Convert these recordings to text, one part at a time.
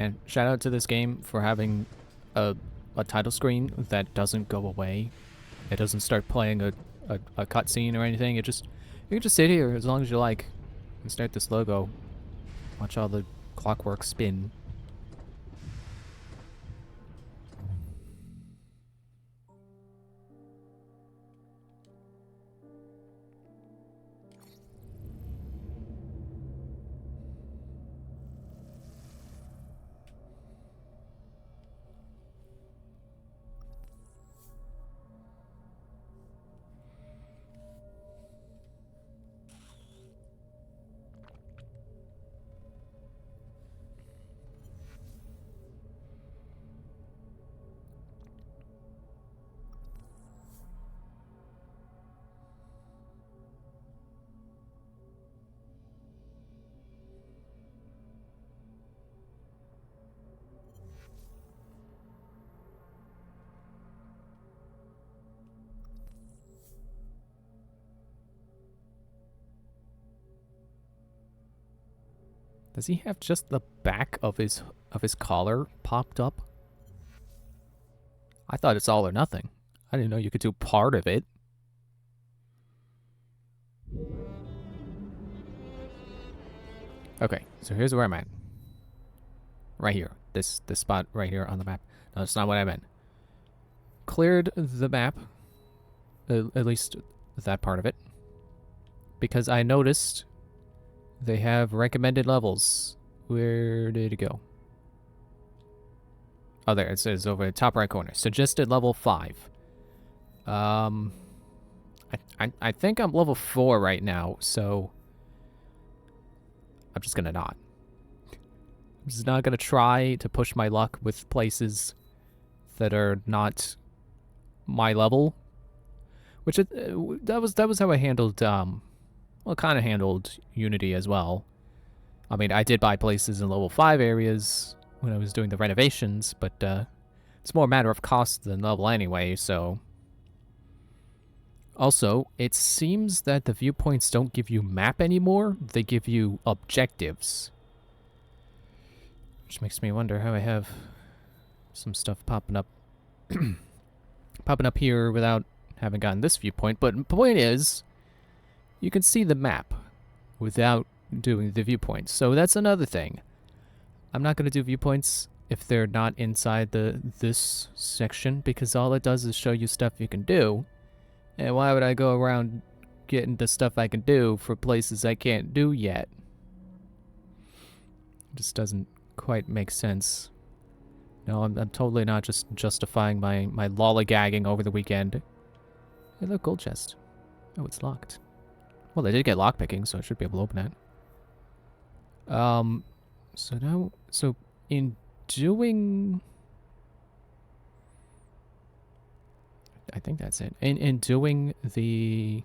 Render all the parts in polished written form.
And shout out to this game for having a title screen that doesn't go away. It doesn't start playing a cutscene or anything. You can just sit here as long as you like and stare at this logo. Watch all the clockwork spin. Does he have just the back of his collar popped up? I thought it's all or nothing. I didn't know you could do part of it. Okay, so here's where I'm at. Right here. This spot right here on the map. No, that's not what I meant. Cleared the map. At least that part of it. Because I noticed they have recommended levels. Where did it go? Oh, there. It says over the top right corner. Suggested level 5. I think I'm level 4 right now, so I'm just gonna not. I'm just not gonna try to push my luck with places that are not my level. Which that was how I handled well, kind of handled Unity as well. I mean, I did buy places in level 5 areas when I was doing the renovations, but it's more a matter of cost than level anyway, so. Also, it seems that the viewpoints don't give you map anymore, they give you objectives. Which makes me wonder how I have some stuff popping up popping up here without having gotten this viewpoint. But the point is, you can see the map without doing the viewpoints. So that's another thing. I'm not going to do viewpoints if they're not inside this section, because all it does is show you stuff you can do. And why would I go around getting the stuff I can do for places I can't do yet? It just doesn't quite make sense. No, I'm totally not just justifying my lollygagging over the weekend. Hey, look, gold chest. Oh, it's locked. Well, I did get lockpicking, so I should be able to open it. So now, so in doing, I think that's it. In doing the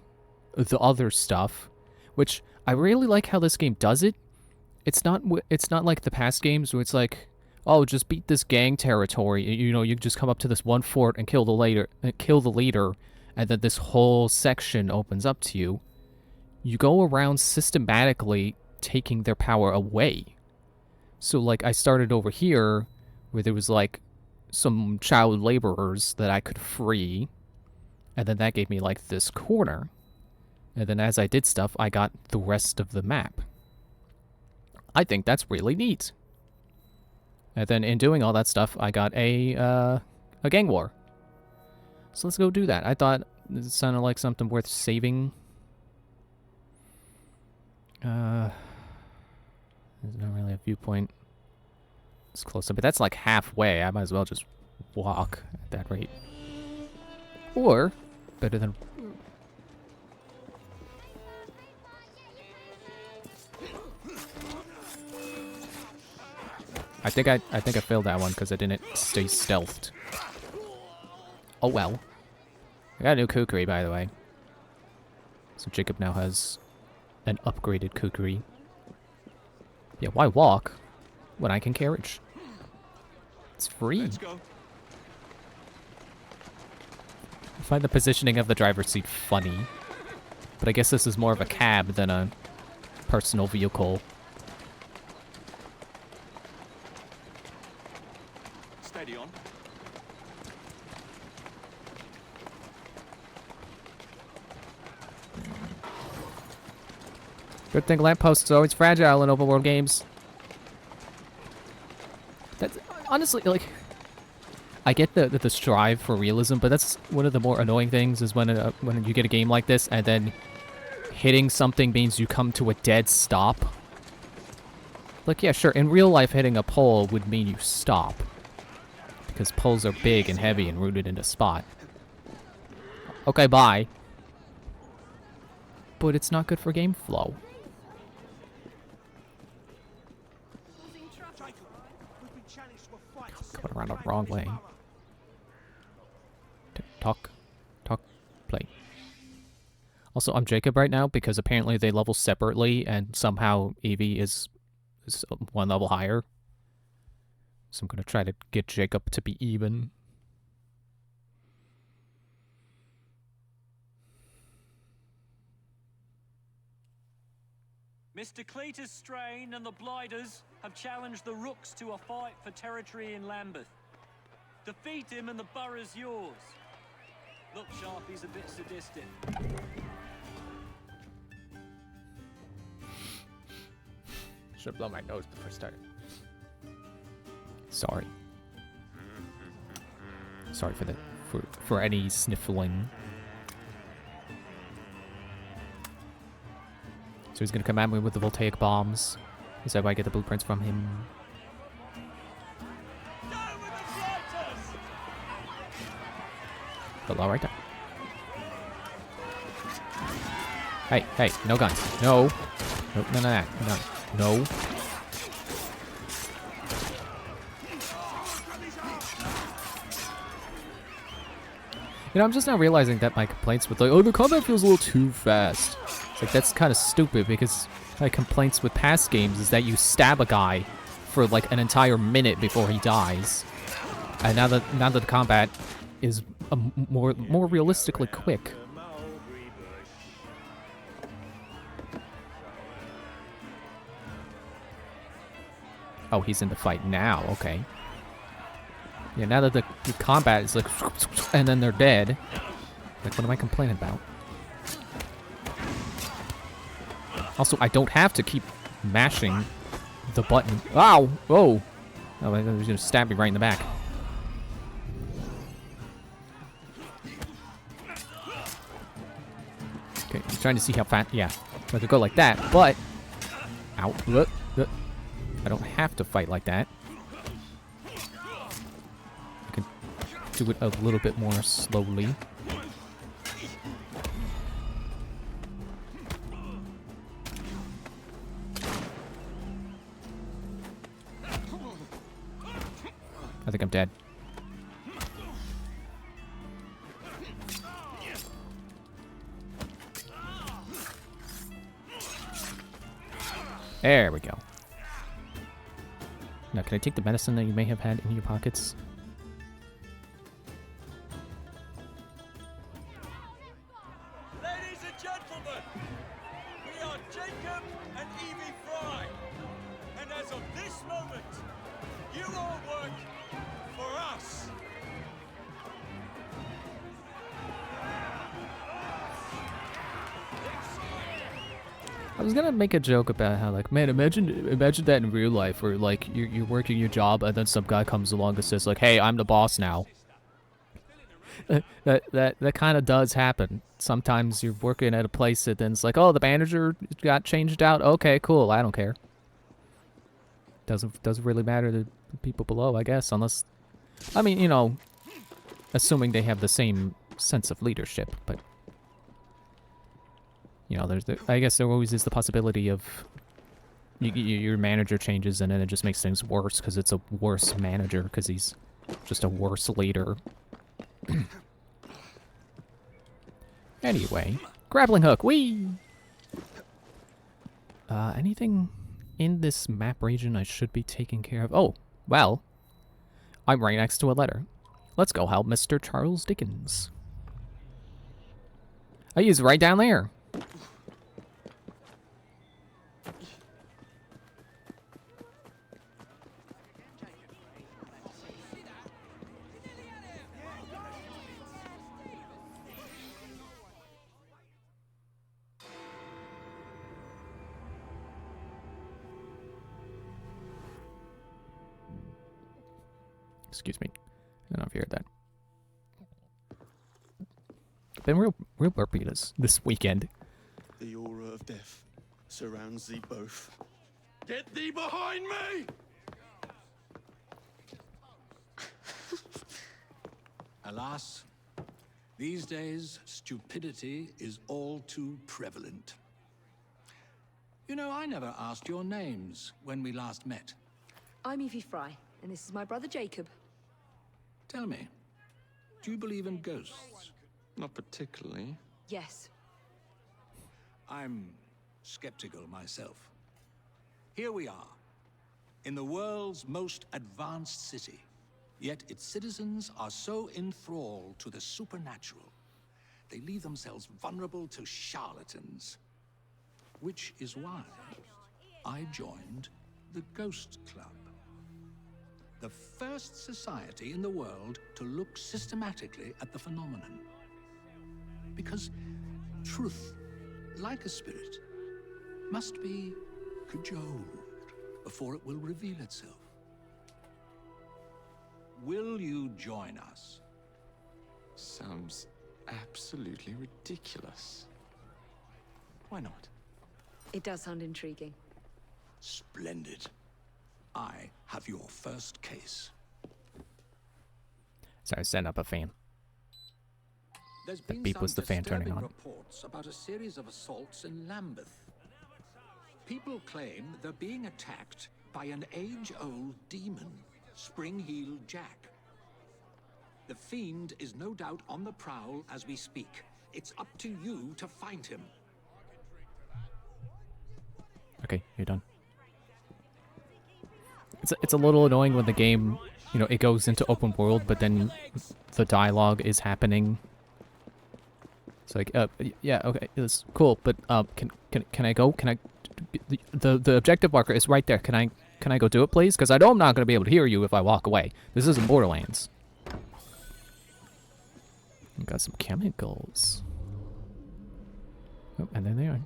other stuff, which I really like how this game does it. It's not like the past games where it's like, oh, just beat this gang territory. You know, you just come up to this one fort and kill the leader, and then this whole section opens up to you. You go around systematically taking their power away. So, like, I started over here where there was, like, some child laborers that I could free. And then that gave me, like, this corner. And then as I did stuff, I got the rest of the map. I think that's really neat. And then in doing all that stuff, I got a gang war. So let's go do that. I thought it sounded like something worth saving. There's not really a viewpoint. It's close up, but that's like halfway. I might as well just walk at that rate. Or, better than... I think I failed that one because I didn't stay stealthed. Oh well. I got a new kukri, by the way. So Jacob now has an upgraded kukri. Yeah, why walk when I can carriage? It's free. Let's go. I find the positioning of the driver's seat funny. But I guess this is more of a cab than a personal vehicle. Steady on. Good thing lampposts are always fragile in open world games. That's honestly like, I get the strive for realism, but that's one of the more annoying things is when you get a game like this and then hitting something means you come to a dead stop. Like, yeah, sure, in real life hitting a pole would mean you stop. Because poles are big and heavy and rooted in a spot. Okay, bye. But it's not good for game flow. Going around the wrong way. Talk, play. Also, I'm Jacob right now because apparently they level separately and somehow Evie is one level higher. So I'm going to try to get Jacob to be even. Mr. Cletus Strain and the Blighters have challenged the Rooks to a fight for territory in Lambeth. Defeat him and the borough's yours. Look, Sharpie's a bit sadistic. Should blow my nose before I started. Sorry. Sorry for any sniffling. So he's gonna come at me with the voltaic bombs. Is that why I get the blueprints from him? Hello, right there. Hey, no guns. No. Nope, none of that. No. You know, I'm just now realizing that my complaints with, like, oh, the combat feels a little too fast. It's like, that's kind of stupid, because my complaints with past games is that you stab a guy for, like, an entire minute before he dies. And now that the combat is more realistically quick. Oh, he's in the fight now, okay. Yeah, now that the combat is like, and then they're dead. Like, what am I complaining about? Also, I don't have to keep mashing the button. Ow! Whoa! Oh, he was gonna stab me right in the back. Okay, I'm trying to see how fast. Yeah, I could go like that, but. Ow. I don't have to fight like that. I can do it a little bit more slowly. I think I'm dead. There we go. Now, can I take the medicine that you may have had in your pockets? Ladies and gentlemen, we are Jacob and Evie Fry. And as of this moment, you all work for us. I was gonna make a joke about how, like, man, imagine that in real life, where, like, you're working your job and then some guy comes along and says, like, hey, I'm the boss now. that kind of does happen. Sometimes you're working at a place that then it's like, oh, the manager got changed out. Okay, cool. I don't care. Doesn't really matter to the people below, I guess, unless, I mean, you know, assuming they have the same sense of leadership, but. You know, I guess there always is the possibility of your manager changes and then it just makes things worse because it's a worse manager because he's just a worse leader. Anyway, grappling hook, whee! Anything in this map region I should be taking care of? Oh, well, I'm right next to a letter. Let's go help Mr. Charles Dickens. Oh, he's right down there. Excuse me. I don't know if you heard that. Been real burpy this weekend. The aura of death surrounds thee both. Get thee behind me! Alas, these days, stupidity is all too prevalent. You know, I never asked your names when we last met. I'm Evie Fry, and this is my brother Jacob. Tell me, do you believe in ghosts? Not particularly. Yes. I'm skeptical myself. Here we are, in the world's most advanced city. Yet its citizens are so enthralled to the supernatural, they leave themselves vulnerable to charlatans. Which is why I joined the Ghost Club. The first society in the world to look systematically at the phenomenon. Because truth, like a spirit, must be cajoled before it will reveal itself. Will you join us? Sounds absolutely ridiculous. Why not? It does sound intriguing. Splendid. I have your first case. Sorry, stand up a fan. There's That been beep some was the fan turning disturbing on. reports about a series of assaults in Lambeth. People claim they're being attacked by an age-old demon, Spring-Heeled Jack. The fiend is no doubt on the prowl as we speak. It's up to you to find him. Okay, you're done. It's a little annoying when the game, you know, it goes into open world, but then the dialogue is happening. It's like, yeah, okay, it's cool, but can I go? Can I? The objective marker is right there. Can I go do it, please? Because I know I'm not gonna be able to hear you if I walk away. This isn't Borderlands. Got some chemicals. Oh, and there they are.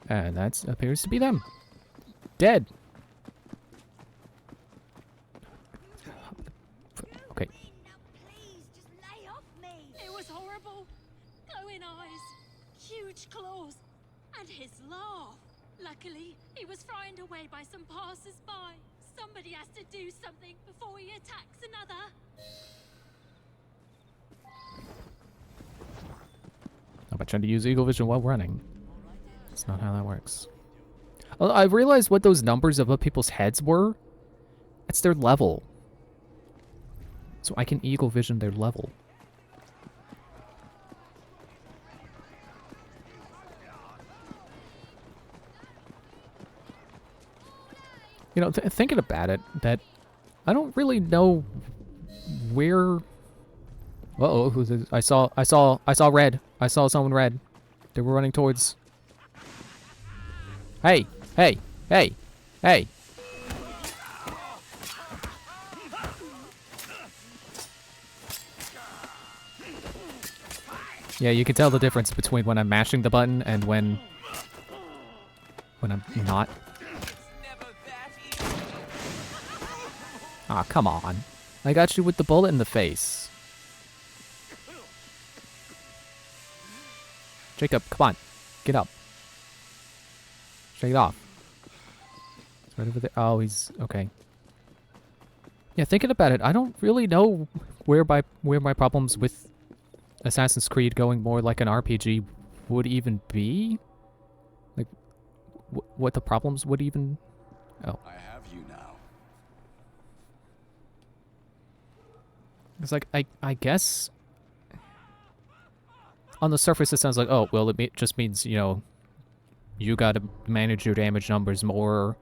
And that appears to be them. Dead. Okay. Now please, just lay off me. It was horrible. Glowing eyes, huge claws, and his laugh. Luckily, he was frightened away by some passers-by. Somebody has to do something before he attacks another. How about trying to use Eagle Vision while running? That's not how that works. Oh, I realized what those numbers above people's heads were. It's their level. So I can Eagle Vision their level. You know, thinking about it, that I don't really know where. Uh-oh, who's this? I saw red. I saw someone red. They were running towards. Hey, hey, hey, hey. Yeah, you can tell the difference between when I'm mashing the button and when I'm not. Ah, come on. I got you with the bullet in the face. Jacob, come on. Get up. Shake it off. It's right over there. Oh, he's... okay. Yeah, thinking about it, I don't really know where my problems with Assassin's Creed going more like an RPG would even be. Like, what the problems would even... oh. I have you now. It's like, I guess... on the surface, it sounds like, oh, well, it just means, you know, you gotta manage your damage numbers more,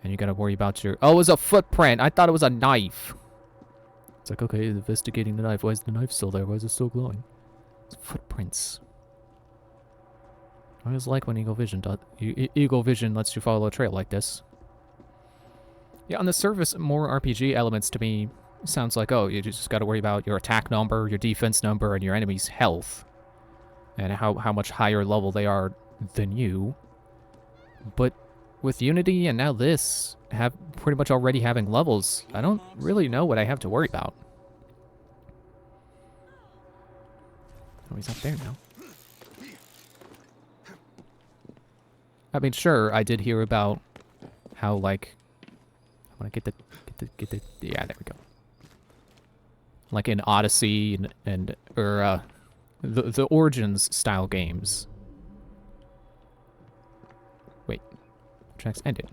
and you gotta worry about your... oh, it was a footprint! I thought it was a knife! It's like, okay, investigating the knife. Why is the knife still there? Why is it still glowing? It's footprints. I always like when Eagle Vision does... Eagle Vision lets you follow a trail like this. Yeah, on the surface, more RPG elements to me sounds like, oh, you just gotta worry about your attack number, your defense number, and your enemy's health. And how much higher level they are than you. But with Unity and now this, have pretty much already having levels, I don't really know what I have to worry about. Oh, he's up there now. I mean, sure, I did hear about how, like, I want to get the, yeah, there we go. Like in Odyssey or the Origins style games. Wait, tracks ended.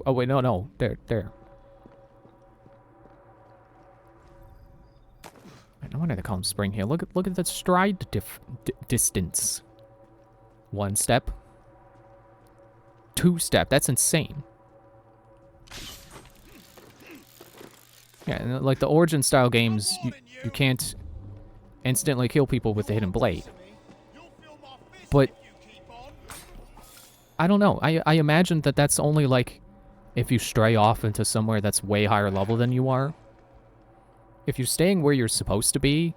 Oh wait, no, there. No wonder they call them Spring Hill. Look at the stride distance. 1 step. 2 step. That's insane. Yeah, and like the Origin style games, you can't instantly kill people with the hidden blade. But I don't know. I imagine that that's only like if you stray off into somewhere that's way higher level than you are. If you're staying where you're supposed to be,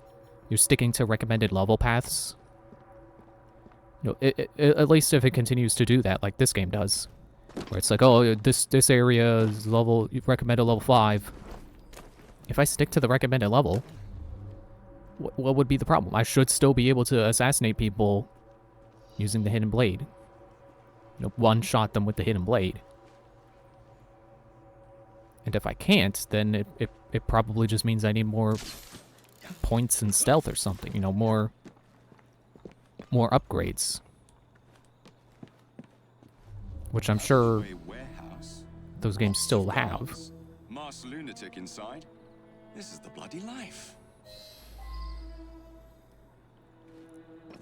you're sticking to recommended level paths. You know, at least if it continues to do that, like this game does, where it's like, oh, this area is recommended level 5. If I stick to the recommended level, what would be the problem? I should still be able to assassinate people using the hidden blade. You know, one-shot them with the hidden blade. And if I can't, then it probably just means I need more points in stealth or something. You know, more upgrades. Which I'm sure those games still have. Masked lunatic inside. This is the bloody life.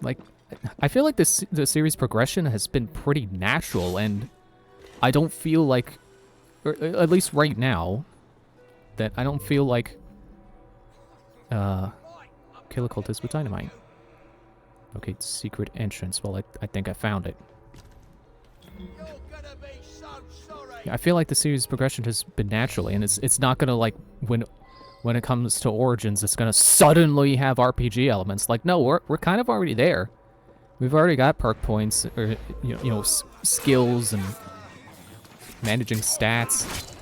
Like, I feel like the series progression has been pretty natural, and I don't feel like, or at least right now, that I don't feel like kill a cultist with dynamite. Okay, secret entrance. Well, I think I found it. Yeah, I feel like the series progression has been naturally, and it's not gonna, like, when it comes to Origins, it's gonna suddenly have RPG elements. Like, no, we're kind of already there. We've already got perk points, or you know, skills and managing stats.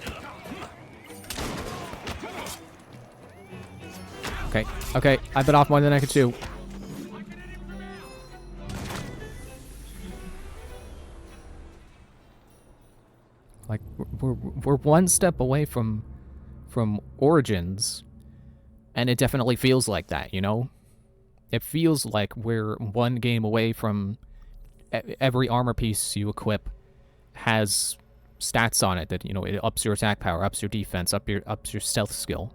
Okay, I bit off more than I could chew. Like, we're one step away from Origins, and it definitely feels like that, you know? It feels like we're one game away from every armor piece you equip has stats on it that, you know, it ups your attack power, ups your defense, ups your stealth skill.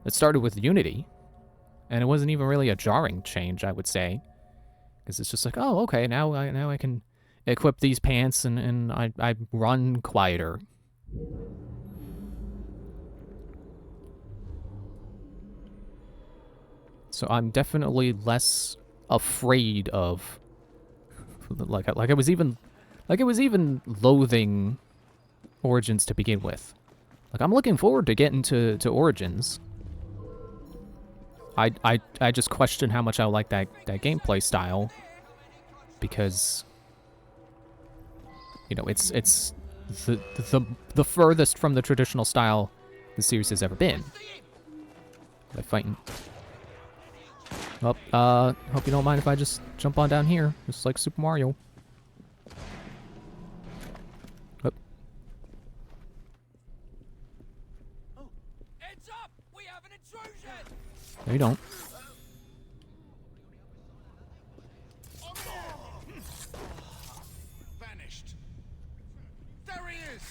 It started with Unity, and it wasn't even really a jarring change, I would say, because it's just like, oh, okay, now I can equip these pants and I run quieter. So I'm definitely less afraid of, like I was even loathing Origins to begin with. Like, I'm looking forward to getting to Origins. I just question how much I like that gameplay style, because, you know, it's the furthest from the traditional style the series has ever been. They're fighting. Well, hope you don't mind if I just jump on down here, just like Super Mario. Oh. Heads up! We have an intrusion! No, you don't. Vanished. There he is!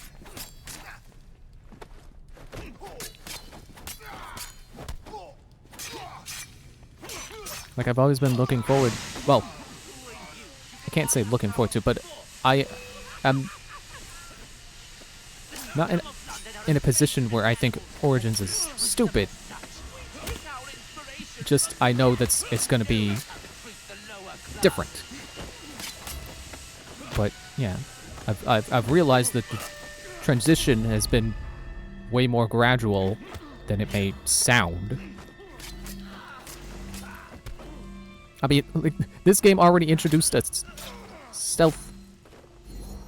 Like, I've always been looking forward, well, I can't say looking forward to, but I am not in a position where I think Origins is stupid. Just, I know that it's gonna be different. But, yeah, I've realized that the transition has been way more gradual than it may sound. I mean, like, this game already introduced a stealth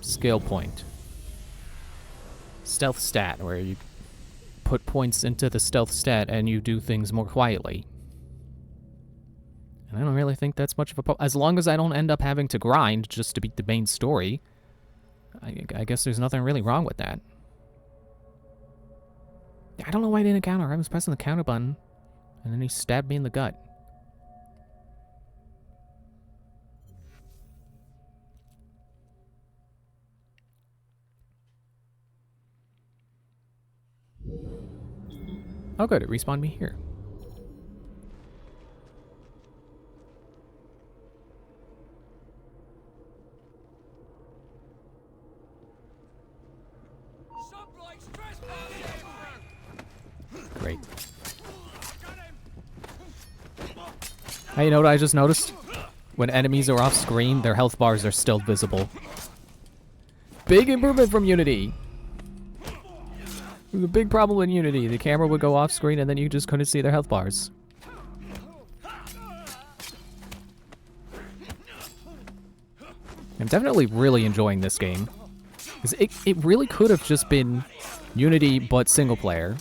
skill point. Stealth stat, where you put points into the stealth stat and you do things more quietly. And I don't really think that's much of a as long as I don't end up having to grind just to beat the main story, I guess there's nothing really wrong with that. I don't know why I didn't counter. I was pressing the counter button, and then he stabbed me in the gut. Oh good, it respawned me here. Great. Hey, you know what I just noticed? When enemies are off screen, their health bars are still visible. Big improvement from Unity! It was a big problem in Unity. The camera would go off screen and then you just couldn't see their health bars. I'm definitely really enjoying this game. 'Cause it really could have just been Unity but single player.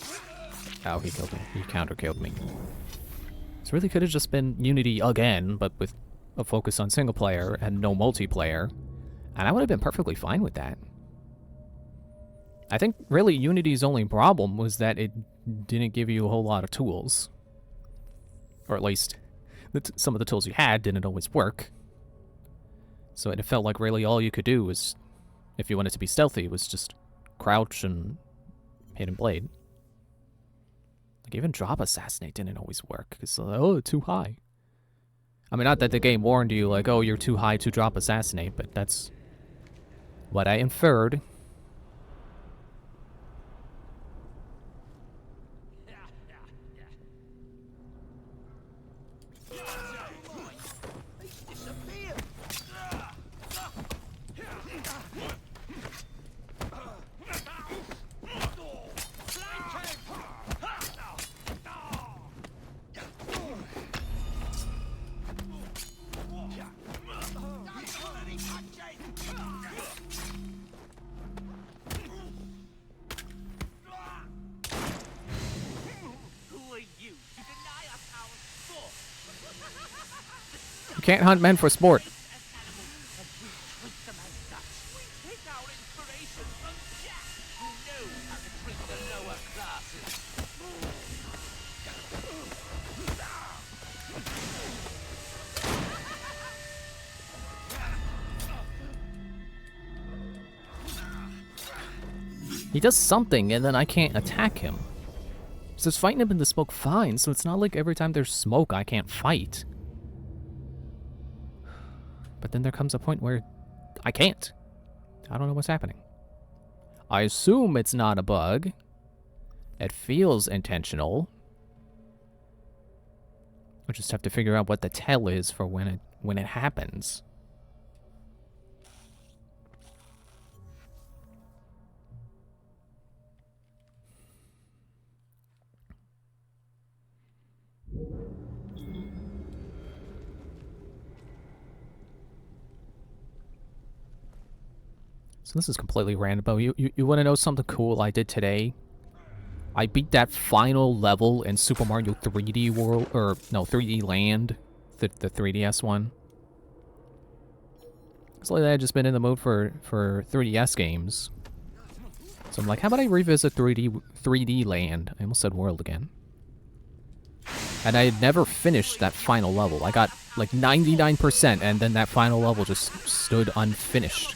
Oh, he killed me. He counter-killed me. This really could have just been Unity again, but with a focus on single player and no multiplayer. And I would have been perfectly fine with that. I think really Unity's only problem was that it didn't give you a whole lot of tools. Or at least some of the tools you had didn't always work. So it felt like really all you could do was, if you wanted to be stealthy, was just crouch and hit and blade. Like even drop assassinate didn't always work because oh, too high. I mean, not that the game warned you like, oh, you're too high to drop assassinate, but that's what I inferred. You can't hunt men for sport. He does something, and then I can't attack him. So it's fighting him in the smoke fine, so it's not like every time there's smoke I can't fight. But then there comes a point where I can't. I don't know what's happening. I assume it's not a bug. It feels intentional. I just have to figure out what the tell is for when it happens. So this is completely random, but you want to know something cool I did today? I beat that final level in Super Mario 3D World, or no, 3D Land, the 3DS one. It's like I've just been in the mood for 3DS games. So I'm like, how about I revisit 3D Land? I almost said World again. And I had never finished that final level. I got like 99%, and then that final level just stood unfinished.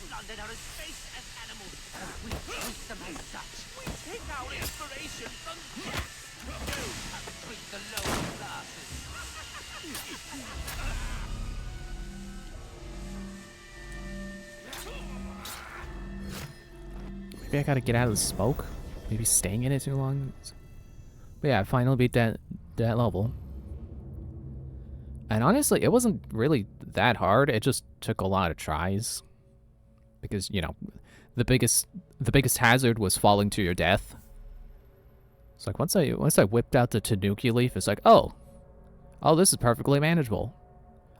Maybe I gotta get out of the smoke? Maybe staying in it too long? But yeah, I finally beat that level. And honestly, it wasn't really that hard. It just took a lot of tries. Because, you know, the biggest hazard was falling to your death. It's like once I whipped out the Tanuki leaf, it's like, oh, this is perfectly manageable.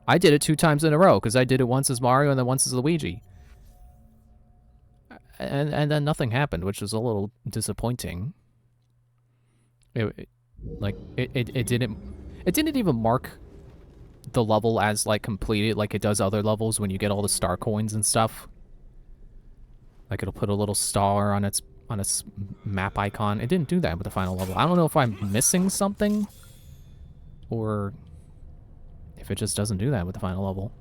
I did it 2 times in a row, because I did it once as Mario and then once as Luigi. and then nothing happened, which was a little disappointing. It didn't even mark the level as like completed like it does other levels when you get all the star coins and stuff. Like it'll put a little star on its map icon. It didn't do that with the final level. I don't know if I'm missing something or if it just doesn't do that with the final level.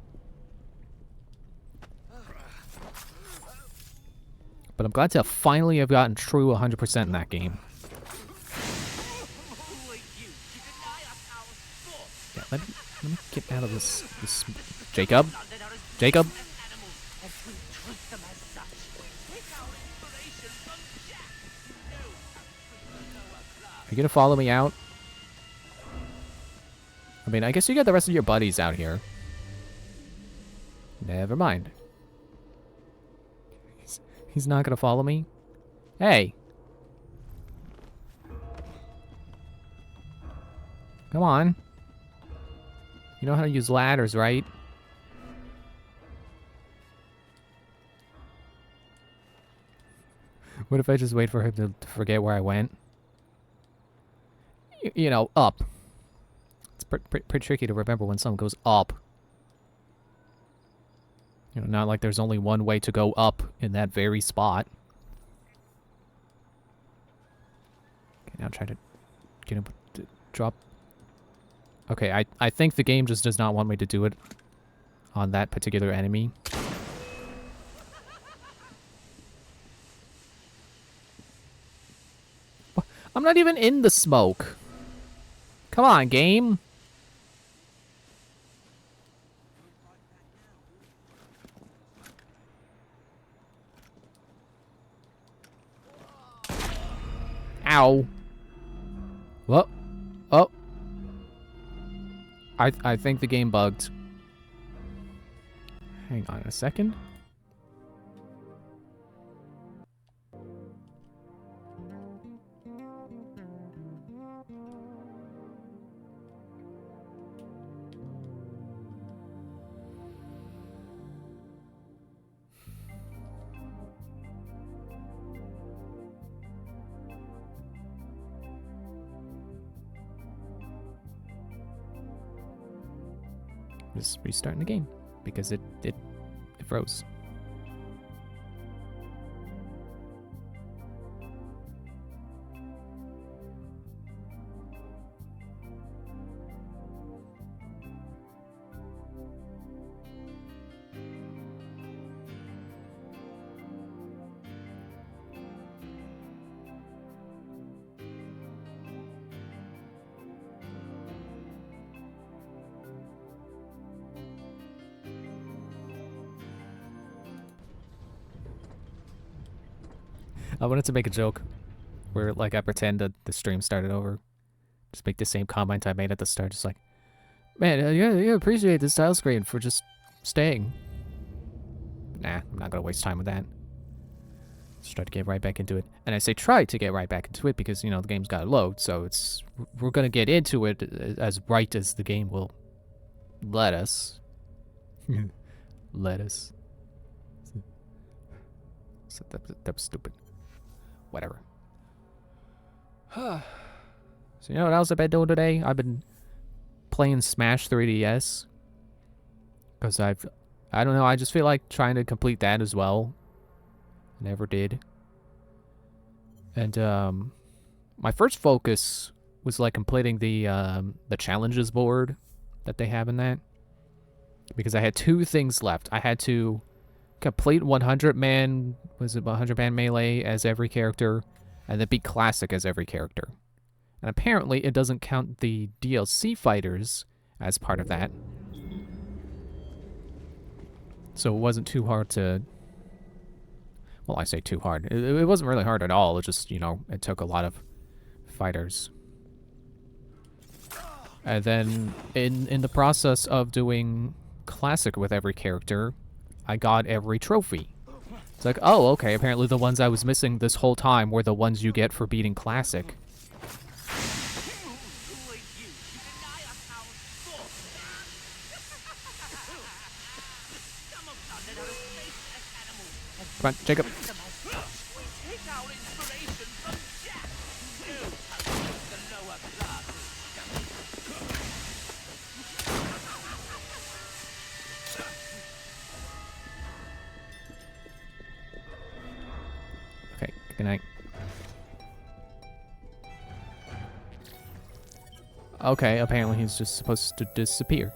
But I'm glad to finally have gotten true 100% in that game. Yeah, let me get out of this. Jacob? Jacob? Are you gonna follow me out? I mean, I guess you got the rest of your buddies out here. Never mind. He's not gonna follow me? Hey! Come on. You know how to use ladders, right? What if I just wait for him to forget where I went? You know, up. It's pretty tricky to remember when something goes up. You know, not like there's only one way to go up in that very spot. Okay, now try to get him to drop. Okay, I think the game just does not want me to do it on that particular enemy. I'm not even in the smoke. Come on, game. Ow. What? Oh. I think the game bugged. Hang on a second. Just restarting the game because it froze. I wanted to make a joke where, like, I pretend that the stream started over. Just make the same comment I made at the start. Just like, man, you appreciate this tile screen for just staying. But nah, I'm not going to waste time with that. Just try to get right back into it. And I say try to get right back into it because, you know, the game's got to load. So we're going to get into it as right as the game will let us. Let us. That was stupid. Whatever. So you know what else I've been doing today? I've been playing Smash 3DS. Because I don't know, I just feel like trying to complete that as well. Never did. And my first focus was like completing the challenges board that they have in that. Because I had two things left. I had to complete 100-man, was it 100-man melee as every character, and then beat classic as every character. And apparently it doesn't count the DLC fighters as part of that. So it wasn't too hard to... Well, I say too hard. It wasn't really hard at all. It just, you know, it took a lot of fighters. And then in the process of doing classic with every character, I got every trophy. It's like, oh, okay, apparently the ones I was missing this whole time were the ones you get for beating classic. Come on, Jacob. Good night. Okay, apparently he's just supposed to disappear.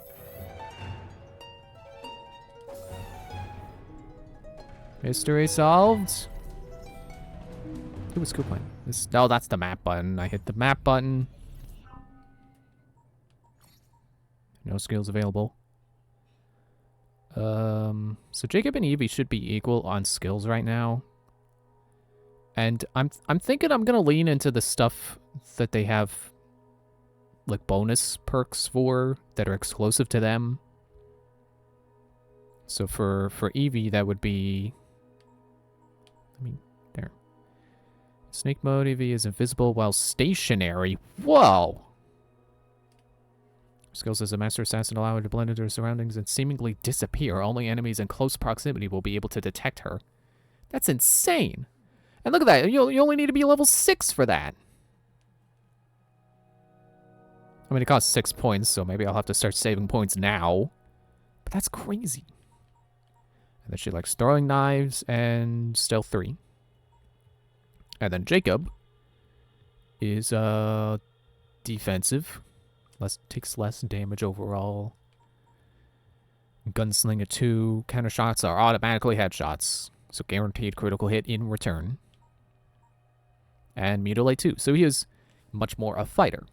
Mystery solved. It was coupon. No, that's the map button. I hit the map button. No skills available. So Jacob and Evie should be equal on skills right now. And I'm thinking I'm gonna lean into the stuff that they have like bonus perks for that are exclusive to them. So for Evie, that would be, I mean, there. Snake mode, Evie is invisible while stationary. Whoa! Skills as a master assassin allow her to blend into her surroundings and seemingly disappear. Only enemies in close proximity will be able to detect her. That's insane! And look at that, you only need to be level 6 for that. I mean, it costs 6 points, so maybe I'll have to start saving points now. But that's crazy. And then she likes throwing knives and stealth 3. And then Jacob is defensive. Takes less damage overall. Gunslinger 2. Counter shots are automatically headshots. So guaranteed critical hit in return. And Mutilate 2. So he is much more a fighter.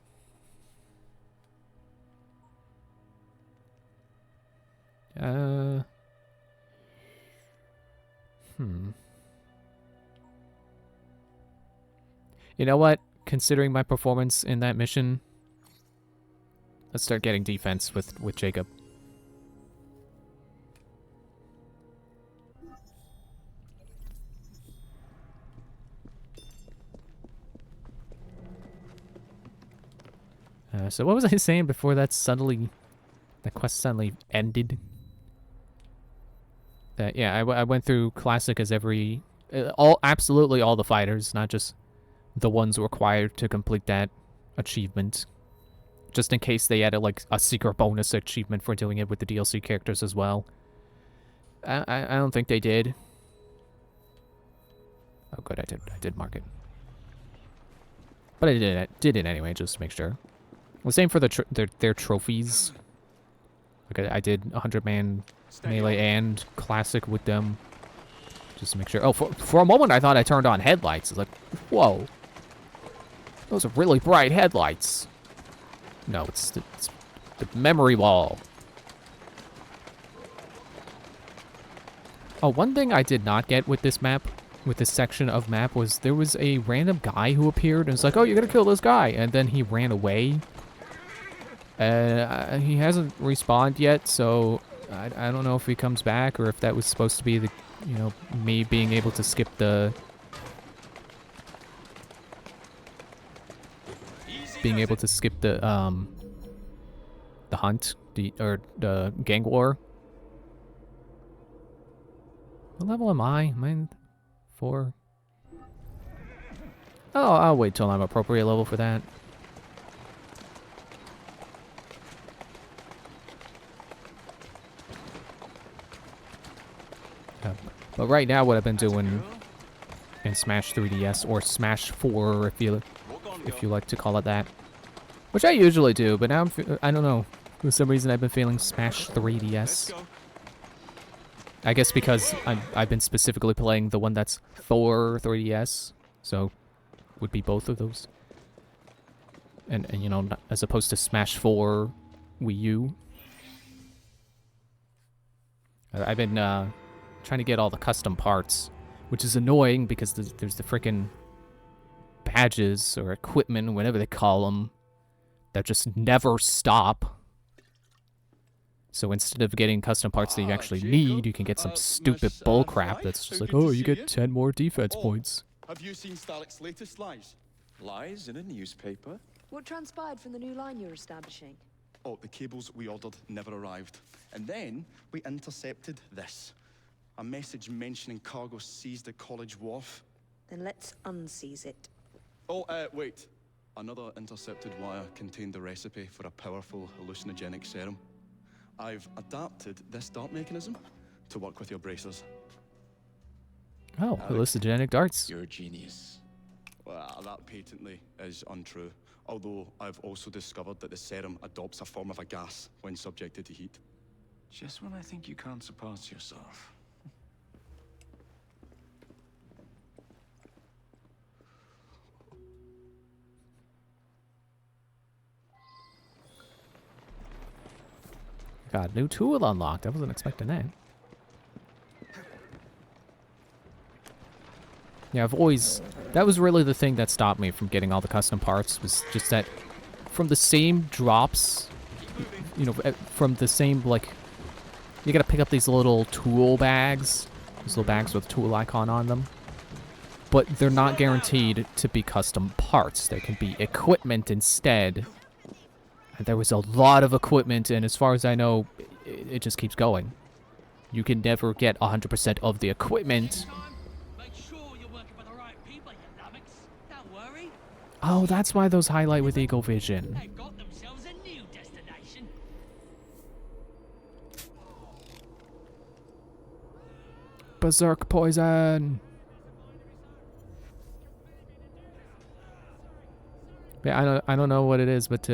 You know what? Considering my performance in that mission, let's start getting defense with Jacob. So what was I saying before that quest suddenly ended? That yeah, I went through classic as absolutely all the fighters, not just the ones required to complete that achievement. Just in case they added like a secret bonus achievement for doing it with the DLC characters as well. I don't think they did. Oh good, I did mark it. But I did it anyway, just to make sure. The same for their trophies. Like I did 100-man melee and classic with them, just to make sure. Oh, for a moment I thought I turned on headlights. It's like, whoa, those are really bright headlights. No, it's the memory wall. Oh, one thing I did not get with this map, with this section of map, was there was a random guy who appeared and it's like, oh, you're gonna kill this guy, and then he ran away. He hasn't respawned yet, so I don't know if he comes back or if that was supposed to be the, you know, me being able to skip the hunt, the gang war. What level am I? Am I in 4? Oh, I'll wait till I'm appropriate level for that. But right now, what I've been doing in Smash 3DS, or Smash 4, if you like to call it that, which I usually do, but now I don't know, for some reason I've been feeling Smash 3DS. I guess because I've been specifically playing the one that's for 3DS, so would be both of those. And you know, as opposed to Smash 4 Wii U. I've been trying to get all the custom parts, which is annoying because there's the frickin' badges or equipment, whatever they call them, that just never stop. So instead of getting custom parts that you actually need, you can get some stupid bullcrap that's just like, oh, you get 10 more defense points. Have you seen Starlick's latest lies? Lies in a newspaper? What transpired from the new line you're establishing? Oh, the cables we ordered never arrived. And then we intercepted this. A message mentioning cargo seized at College Wharf. Then let's unseize it. Oh, wait. Another intercepted wire contained the recipe for a powerful hallucinogenic serum. I've adapted this dart mechanism to work with your bracers. Oh, hallucinogenic darts. You're a genius. Well, that patently is untrue. Although I've also discovered that the serum adopts a form of a gas when subjected to heat. Just when I think you can't surpass yourself. God, new tool unlocked. I wasn't expecting that. Yeah, I've always... That was really the thing that stopped me from getting all the custom parts, was just that from the same drops, you know, from the same, like... You gotta pick up these little tool bags. These little bags with a tool icon on them. But they're not guaranteed to be custom parts. They can be equipment instead. And there was a lot of equipment, and as far as I know, it just keeps going. You can never get 100% of the equipment. Make sure you're working for the right people, you lummox. Don't worry. Oh, that's why those highlight with Eagle Vision. They've got themselves a new destination. Berserk poison! Yeah, I don't know what it is, but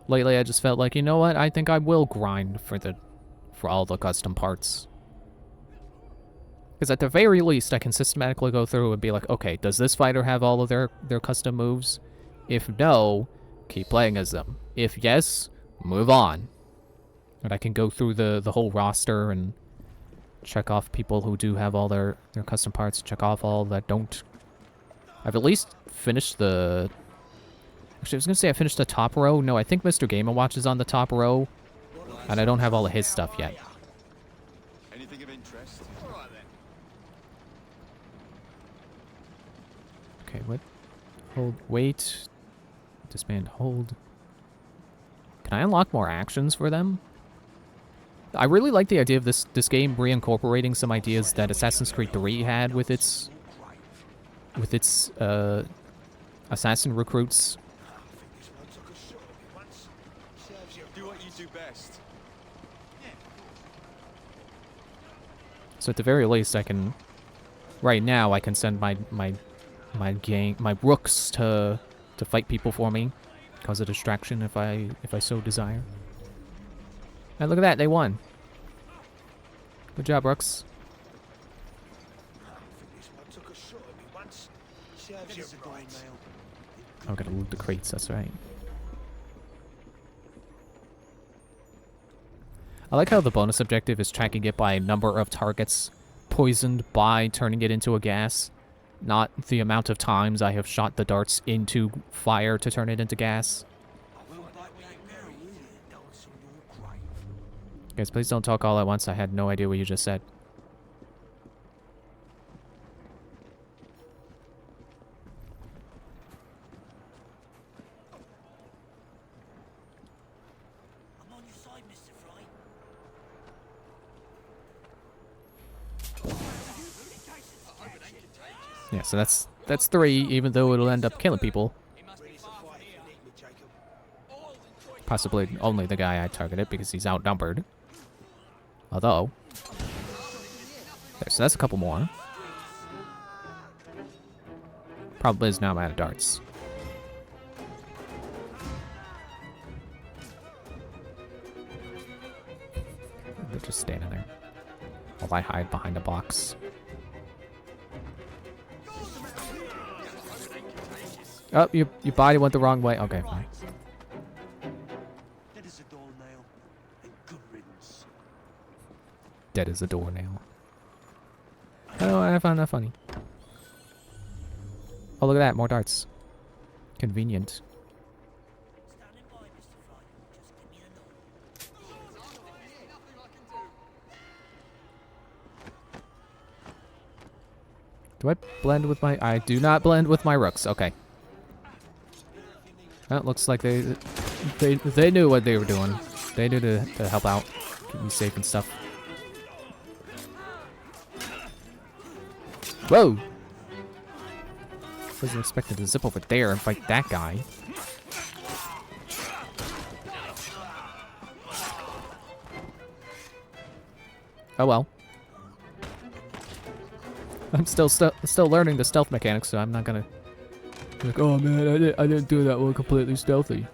lately I just felt like, you know what? I think I will grind for all the custom parts. Because at the very least, I can systematically go through and be like, okay, does this fighter have all of their custom moves? If no, keep playing as them. If yes, move on. And I can go through the whole roster and check off people who do have all their custom parts, check off all that don't. I've at least finished the... Actually, I was going to say I finished the top row. No, I think Mr. Game & Watch is on the top row. And I don't have all of his stuff yet. Anything of interest? All right then. Okay, what? Hold, wait. Disband, hold. Can I unlock more actions for them? I really like the idea of this game reincorporating some ideas that Assassin's Creed 3 had with its assassin recruits. Do what you do best. So at the very least, I can... Right now, I can send my rooks to fight people for me, cause a distraction if I so desire. And look at that, they won. Good job, rooks. Oh, I gotta loot the crates, that's right. I like how the bonus objective is tracking it by number of targets poisoned by turning it into a gas, not the amount of times I have shot the darts into fire to turn it into gas. Guys, please don't talk all at once. I had no idea what you just said. I'm on your side, Mr. Fry. Yeah, so that's 3, even though it'll end up killing people. Possibly only the guy I targeted because he's outnumbered. Although... There, so that's a couple more. Problem is now I'm out of darts. They're just standing there. While I hide behind a box. Oh, your body went the wrong way. Okay, fine. Dead as a doornail and good riddance. Dead as a doornail. Oh, I found that funny. Oh, look at that. More darts. Convenient. Standing by, Mr. Fry. Just give me a nod. Do I blend with my... I do not blend with my rooks. Okay. Well, looks like they knew what they were doing. They knew to help out. Keep me safe and stuff. Whoa! Wasn't expecting to zip over there and fight that guy. Oh well. I'm still learning the stealth mechanics, so I'm not gonna be like, oh man, I didn't do that well completely stealthy.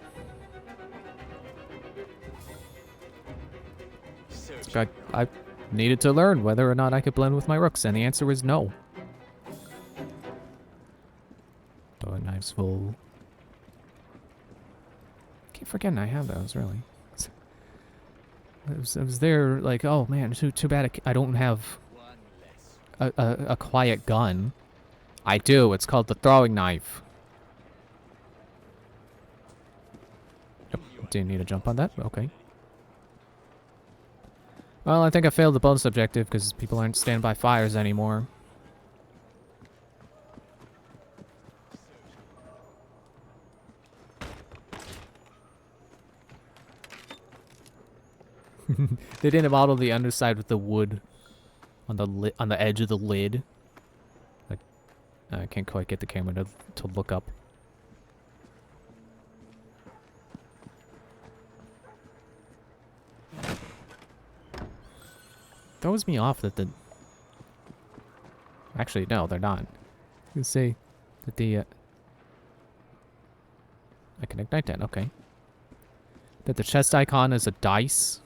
I needed to learn whether or not I could blend with my rooks, and the answer is no. Oh, knives full. Keep forgetting I have those, really. I was there like, oh man, too bad I don't have a quiet gun. I do. It's called the throwing knife. Yep. Didn't need to jump on that. Okay. Well, I think I failed the bonus objective because people aren't standby fires anymore. They didn't model the underside with the wood on the edge of the lid. Like, I can't quite get the camera to look up. Throws me off that the... Actually, no, they're not. You say that the... I can ignite that, okay. That the chest icon is a dice?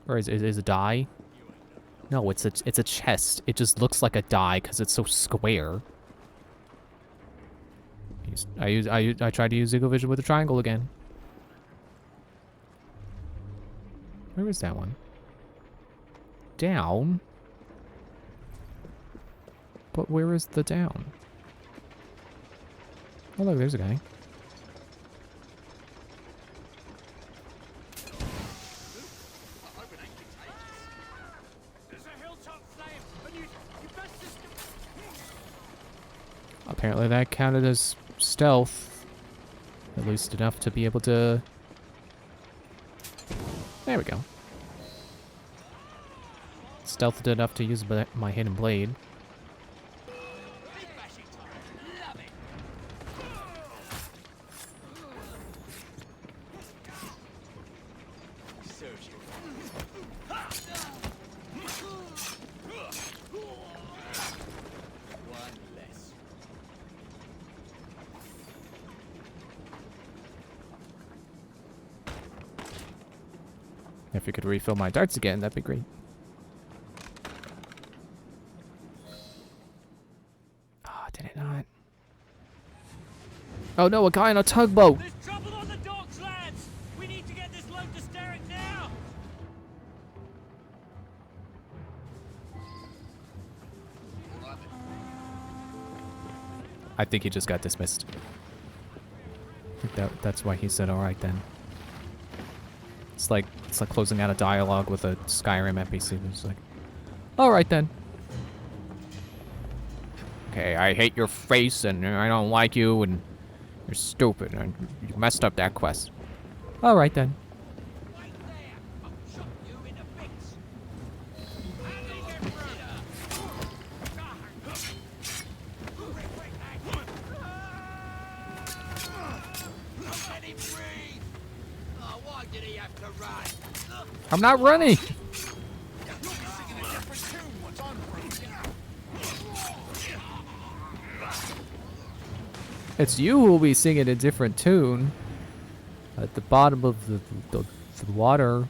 Or is a die? No, it's a chest. It just looks like a die because it's so square. I tried to use Eagle Vision with a triangle again. Where is that one? Down? But where is the down? Oh look, there's a guy. Apparently that counted as stealth. At least enough to be able to... There we go. Stealthed enough to use my hidden blade. If you could refill my darts again, that'd be great. Oh, did it not? Oh no, a guy on a tugboat! There's trouble on the docks, lads! We need to get this load to Sterrick now! I think he just got dismissed. I think that's why he said alright then. It's like closing out a dialogue with a Skyrim NPC. It's like, alright then. Okay, I hate your face and I don't like you and you're stupid and you messed up that quest. Alright then. I'm not running! It's you who will be singing a different tune. At the bottom of the water.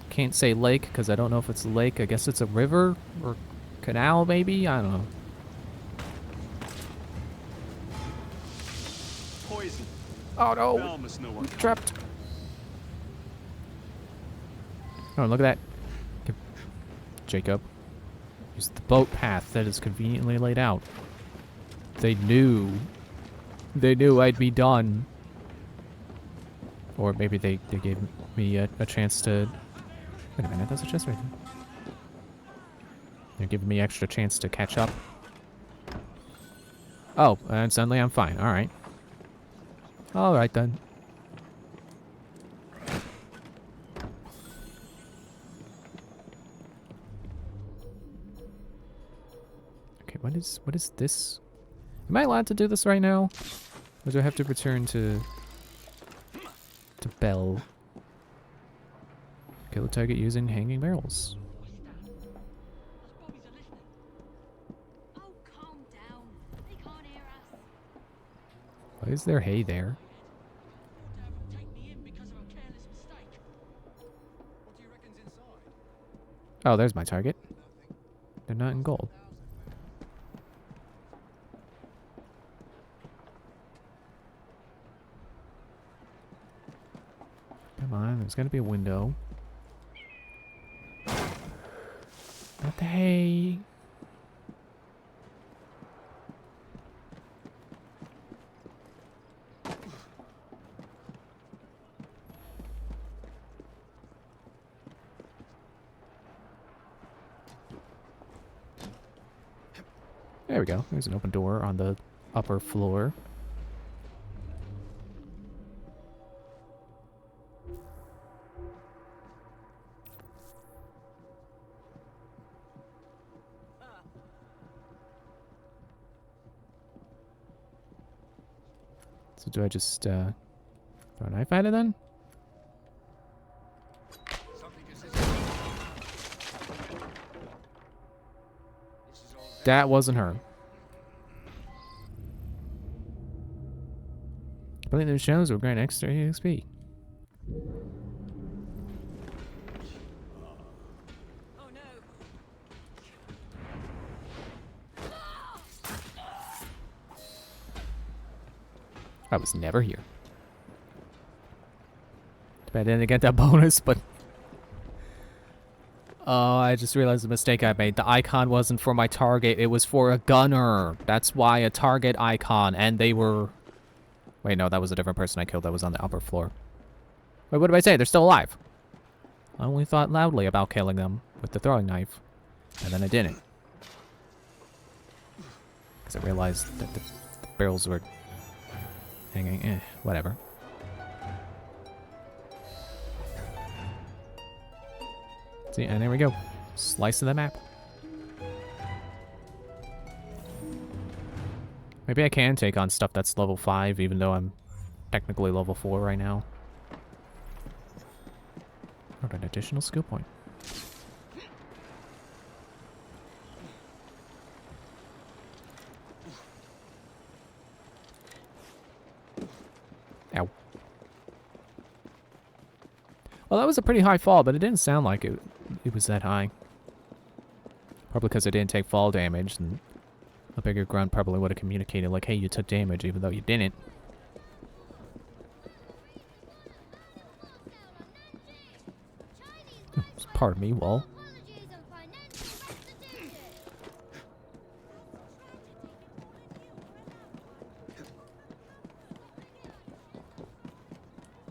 Can't say lake, because I don't know if it's a lake. I guess it's a river? Or canal, maybe? I don't know. Poison. Oh no! Bell must know what Trapped. Oh, look at that. Jacob. Use the boat path that is conveniently laid out. They knew. They knew I'd be done. Or maybe they gave me a chance to... Wait a minute, that's a chest right there. They're giving me extra chance to catch up. Oh, and suddenly I'm fine. Alright. Alright then. Okay, what is this? Am I allowed to do this right now? Or do I have to return to Bell? Kill a target using hanging barrels. Why is there hay there? Oh, there's my target. They're not in gold. Come on, there's gonna be a window. Not the hay. There we go. There's an open door on the upper floor. So do I just throw a knife at it then? That wasn't her. Playing those shows will grant extra EXP. Oh no. I was never here. I didn't get that bonus, but... Oh, I just realized the mistake I made. The icon wasn't for my target, it was for a gunner. That's why a target icon, and they were... Wait, no, that was a different person I killed that was on the upper floor. Wait, what did I say? They're still alive. I only thought loudly about killing them with the throwing knife, and then I didn't. Because I realized that the barrels were hanging. Whatever. See, and there we go. Slice of the map. Maybe I can take on stuff that's level 5, even though I'm technically level 4 right now. What an additional skill point. Ow. Well, that was a pretty high fall, but it didn't sound like it was that high. Probably because I didn't take fall damage, and a bigger grunt probably would have communicated like, hey, you took damage, even though you didn't. Pardon me, Wall.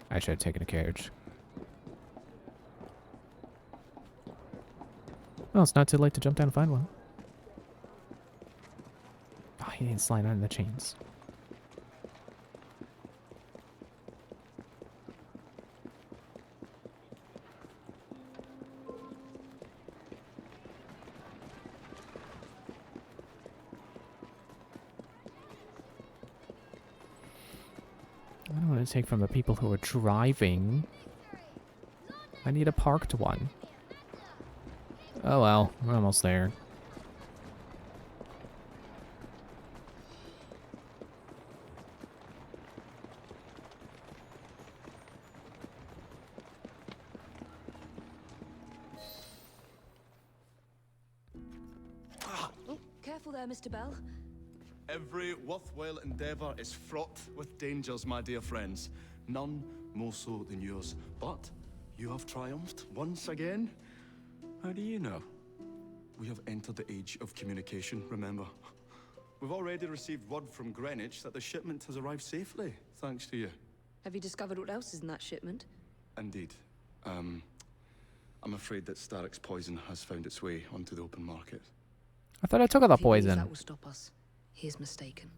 I should have taken a carriage. Well, it's not too late to jump down and find one. Oh, he didn't slide on the chains. I don't want to take from the people who are driving. I need a parked one. Oh well, we're almost there. Oh, careful there, Mr. Bell. Every worthwhile endeavour is fraught with dangers, my dear friends. None more so than yours. But you have triumphed once again. How do you know? We have entered the age of communication, remember? We've already received word from Greenwich that the shipment has arrived safely, thanks to you. Have you discovered what else is in that shipment? Indeed. I'm afraid that Starrick's poison has found its way onto the open market. I thought I took all the If he believes poison. that will stop us, he is mistaken.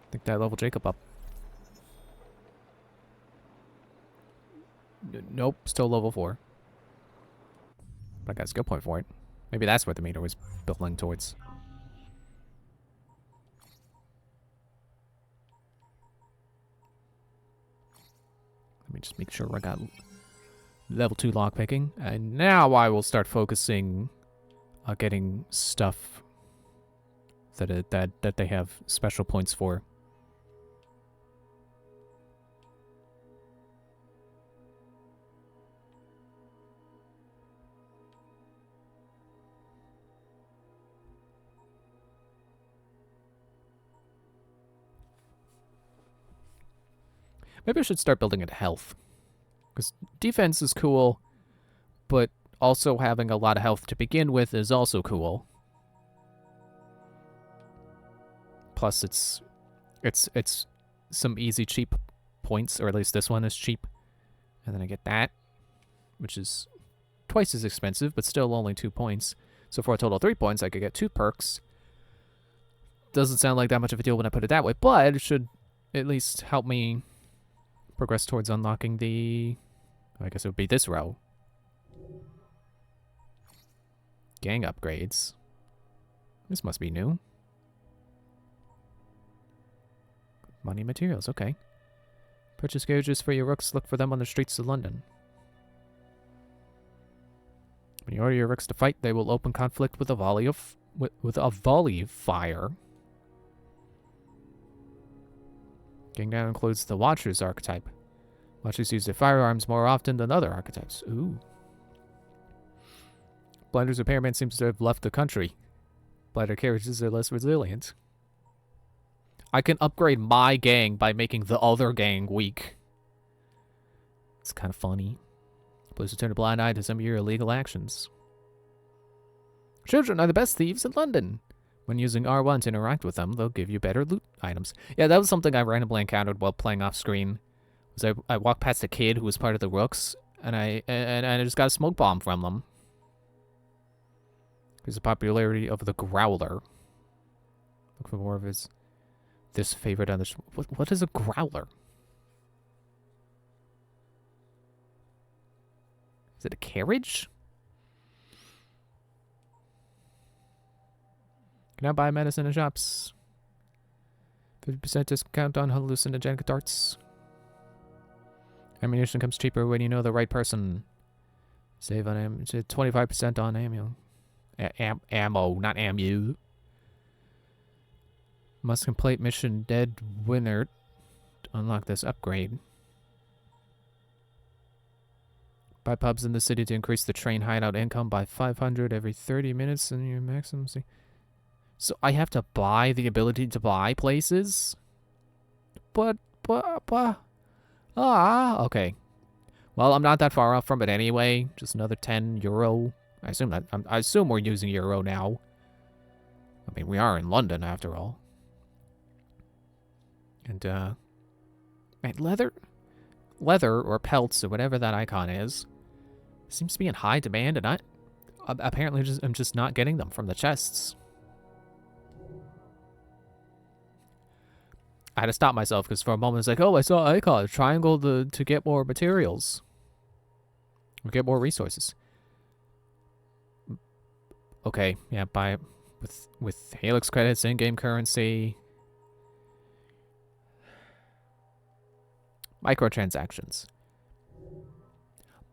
I think that level Jacob up. Nope, still level 4. But I got a skill point for it. Maybe that's what the meter was building towards. me just make sure I got level 2 lockpicking. And now I will start focusing on getting stuff that they have special points for. Maybe I should start building into health. Because defense is cool, but also having a lot of health to begin with is also cool. Plus, it's some easy, cheap points, or at least this one is cheap. And then I get that, which is twice as expensive, but still only 2 points. So for a total of 3 points, I could get 2 perks. Doesn't sound like that much of a deal when I put it that way, but it should at least help me progress towards unlocking the... I guess it would be this row. Gang upgrades. This must be new. Money and materials, okay. Purchase gauges for your rooks. Look for them on the streets of London. When you order your rooks to fight, they will open conflict with a volley of with a volley of fire. Gang down includes the Watcher's archetype. Watchers use their firearms more often than other archetypes. Ooh. Blender's repairman seems to have left the country. Blender carriages are less resilient. I can upgrade my gang by making the other gang weak. It's kind of funny. Police will turn a blind eye to some of your illegal actions. Children are the best thieves in London. When using R1 to interact with them, they'll give you better loot items. Yeah, that was something I randomly encountered while playing off screen. I walked past a kid who was part of the Rooks, and I just got a smoke bomb from them. There's the popularity of the Growler. Look for more of this favorite on this. What is a Growler? Is it a carriage? Can I buy medicine in shops? 50% discount on hallucinogenic darts. Ammunition comes cheaper when you know the right person. Save on ammo. 25% on ammo. Ammo, not ammu. Must complete mission Dead Winner to unlock this upgrade. Buy pubs in the city to increase the train hideout income by 500 every 30 minutes and your maximum. So I have to buy the ability to buy places? But, okay. Well, I'm not that far off from it anyway. Just another €10. I assume we're using euro now. I mean, we are in London after all. And, man, leather or pelts or whatever that icon is, seems to be in high demand, and apparently I'm just not getting them from the chests. I had to stop myself because for a moment it's like, oh, I saw an icon, triangle to get more materials. Or get more resources. Okay, yeah, buy with Helix credits, in-game currency. Microtransactions.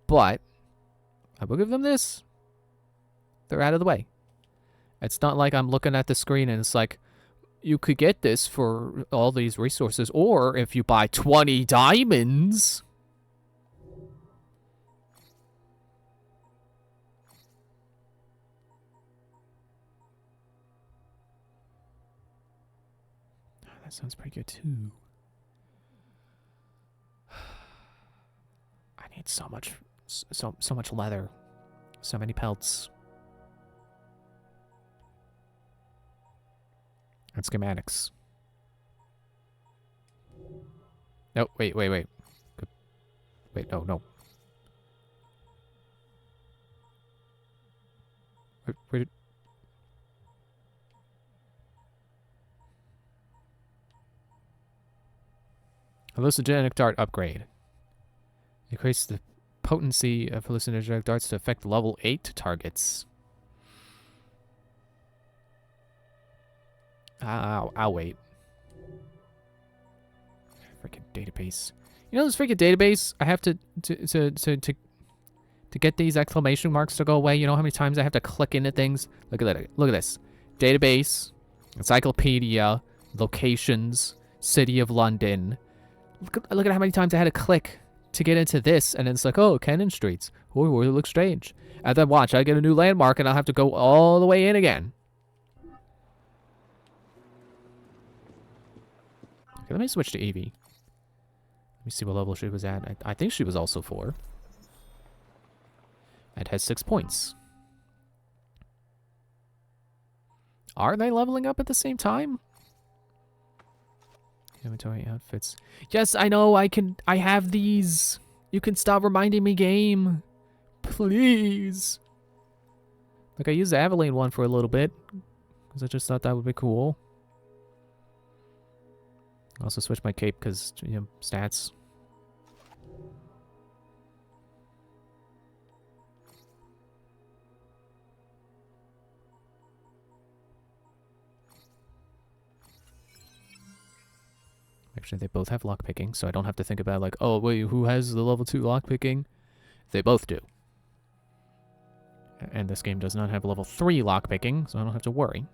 But I will give them this. They're out of the way. It's not like I'm looking at the screen and it's like, you could get this for all these resources, or if you buy 20 diamonds. That sounds pretty good too. I need so much leather, so many pelts. And schematics. No, wait. Wait, no. Where did... Hallucinogenic dart upgrade. Increase the potency of hallucinogenic darts to affect level 8 targets. I'll wait. Freaking database. You know this freaking database? I have to get these exclamation marks to go away. You know how many times I have to click into things? Look at that. Look at this. Database, encyclopedia, locations, City of London. Look at how many times I had to click to get into this, and then it's like, oh, Cannon Streets. Oh, it looks strange. And then watch, I get a new landmark, and I'll have to go all the way in again. Okay, let me switch to Evie. Let me see what level she was at. I think she was also 4. It has 6 points. Are they leveling up at the same time? Inventory outfits. Yes, I know. I have these. You can stop reminding me, game. Please. Like, I used the Avaline one for a little bit. Because I just thought that would be cool. I also switched my cape because, you know, stats. Actually, they both have lockpicking, so I don't have to think about, like, oh, wait, who has the level 2 lockpicking? They both do. And this game does not have level 3 lockpicking, so I don't have to worry.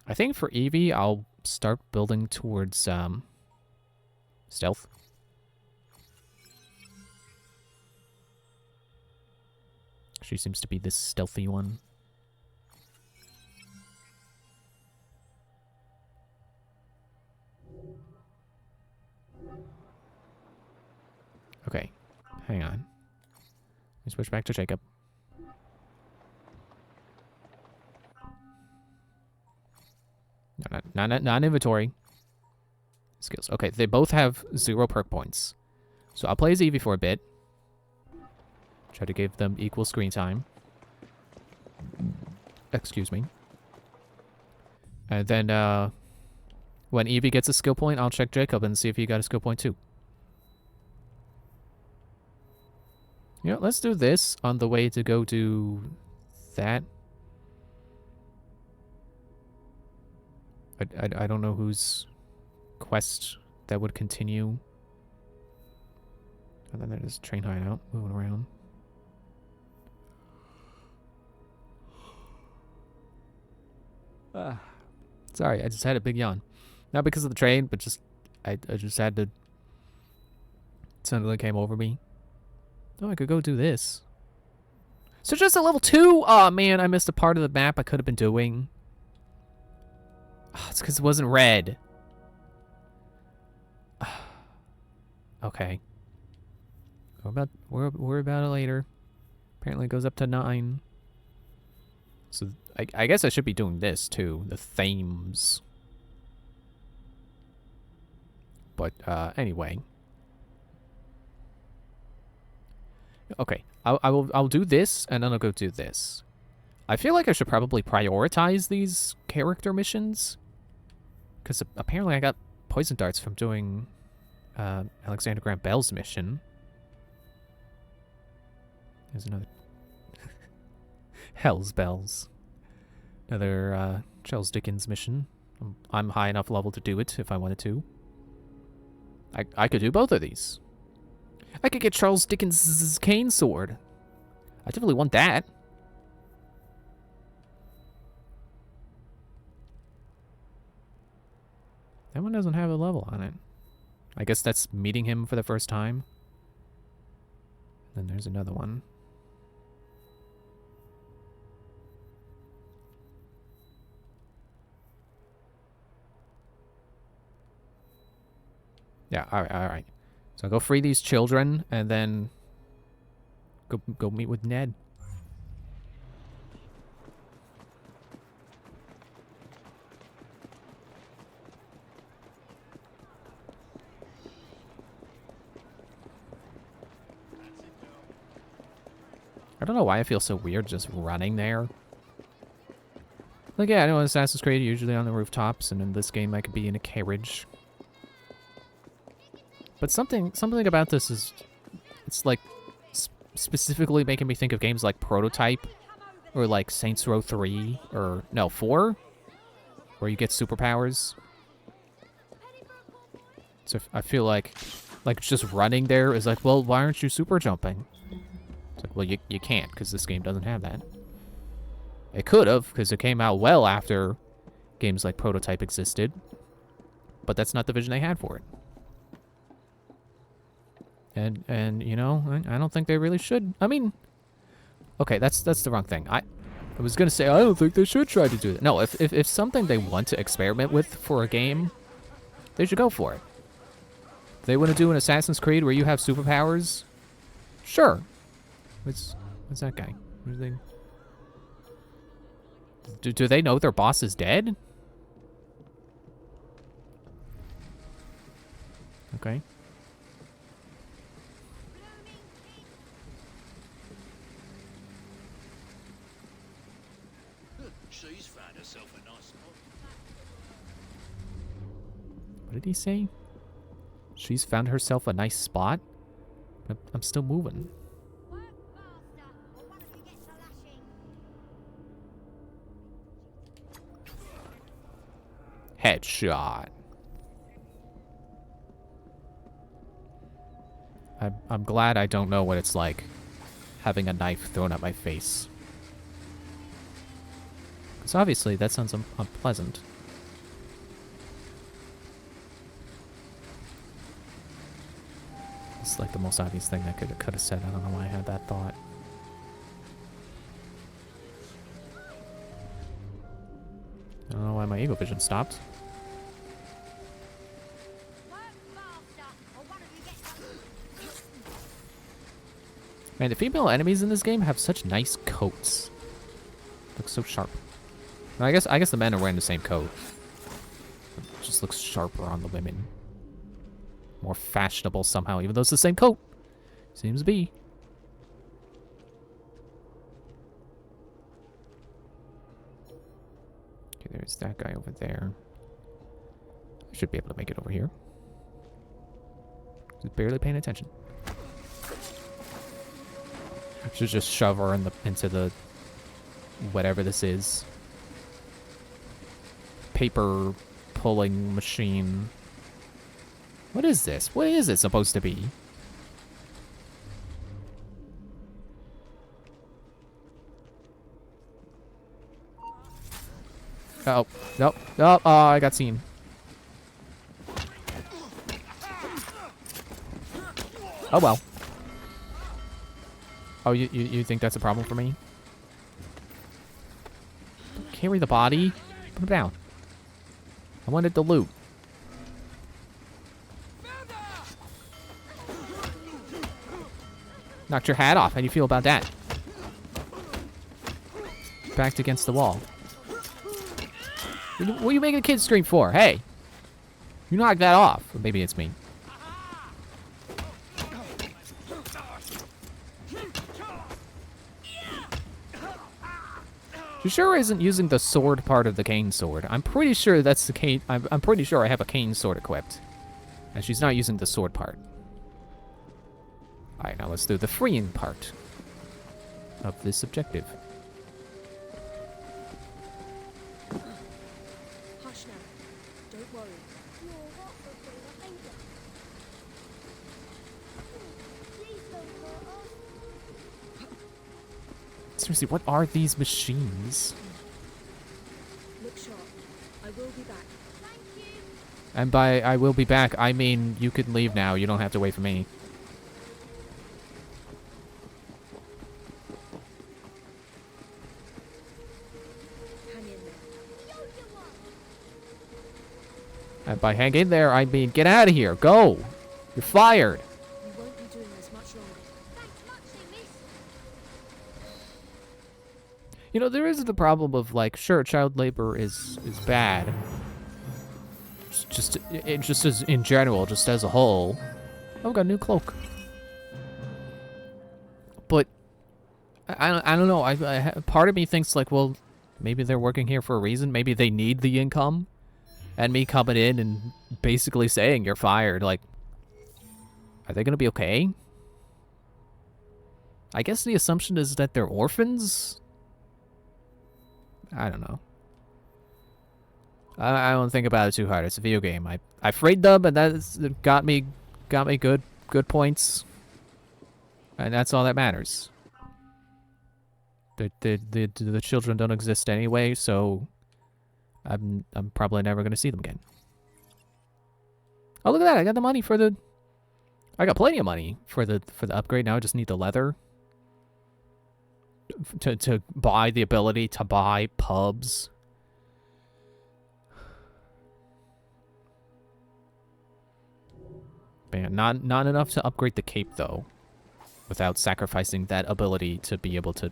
I think for Evie, I'll start building towards stealth. She seems to be this stealthy one. Okay, hang on. Let me switch back to Jacob. No, not inventory. Skills. Okay, they both have 0 perk points. So I'll play as Evie for a bit. Try to give them equal screen time. Excuse me. And then, when Evie gets a skill point, I'll check Jacob and see if he got a skill point too. You know, let's do this on the way to go do that. I don't know whose quest that would continue. And then there's train hideout moving around. Sorry, I just had a big yawn. Not because of the train, but just I just had to. Suddenly came over me. Oh, I could go do this. So just a level 2? Oh man, I missed a part of the map I could have been doing. Oh, it's because it wasn't red. Okay. Worry about it later. Apparently it goes up to 9. So I guess I should be doing this too. The themes. But anyway. Okay, I'll do this, and then I'll go do this. I feel like I should probably prioritize these character missions. Because apparently I got poison darts from doing Alexander Graham Bell's mission. There's another... Hell's Bells. Another Charles Dickens mission. I'm high enough level to do it if I wanted to. I could do both of these. I could get Charles Dickens' cane sword. I definitely want that. That one doesn't have a level on it. I guess that's meeting him for the first time. Then there's another one. Yeah, alright. So I'll go free these children, and then go meet with Ned. I don't know why I feel so weird just running there. Like, yeah, I know in Assassin's Creed, usually on the rooftops, and in this game I could be in a carriage. But something about this is, it's like specifically making me think of games like Prototype, or like Saints Row 3, or no, 4, where you get superpowers. So I feel like just running there is like, well, why aren't you super jumping? It's like, well, you can't because this game doesn't have that. It could have because it came out well after games like Prototype existed, but that's not the vision they had for it. And you know, I don't think they really should. I mean, okay, that's the wrong thing. I was gonna say I don't think they should try to do that. No, if something they want to experiment with for a game, they should go for it. If they want to do an Assassin's Creed where you have superpowers, sure. What's that guy? Do they know their boss is dead? Okay. She's found herself a nice spot. What did he say? She's found herself a nice spot? I'm still moving. Headshot. I'm glad I don't know what it's like having a knife thrown at my face. Because obviously that sounds unpleasant. It's like the most obvious thing I could have said. I don't know why I had that thought. I don't know why my ego vision stopped. Man, the female enemies in this game have such nice coats. Looks so sharp. I guess the men are wearing the same coat. It just looks sharper on the women. More fashionable somehow, even though it's the same coat. Seems to be. Okay, there's that guy over there. I should be able to make it over here. Just barely paying attention. I should just shove her into the whatever this is. Paper pulling machine. What is this? What is it supposed to be? Oh, nope, nope, oh, I got seen. Oh well. Oh, you think that's a problem for me? Carry the body. Put it down. I wanted the loot. Knocked your hat off. How do you feel about that? Backed against the wall. What are you making a kid scream for? Hey! You knocked that off. Or maybe it's me. She sure isn't using the sword part of the cane sword. I'm pretty sure that's the cane. I'm pretty sure I have a cane sword equipped. And she's not using the sword part. Alright, now let's do the freeing part of this objective. Hush now. Don't worry. Seriously, what are these machines? Look sharp. I will be back. And by I will be back, I mean you can leave now. You don't have to wait for me. Hang in there. And by hang in there, I mean get out of here. Go. You're fired. We won't be doing this much longer. You know, there is the problem of, like, sure, child labor is bad. Just as in general, just as a whole. Oh, got a new cloak. But I don't know. Part of me thinks like, well, maybe they're working here for a reason. Maybe they need the income, and me coming in and basically saying you're fired. Like, are they gonna be okay? I guess the assumption is that they're orphans. I don't know. I don't think about it too hard. It's a video game. I freed them, and that got me good points, and that's all that matters. The children don't exist anyway, so I'm probably never gonna see them again. Oh, look at that! I got the money for the. I got plenty of money for the upgrade. Now I just need the leather to buy the ability to buy pubs. Man, not enough to upgrade the cape though, without sacrificing that ability to be able to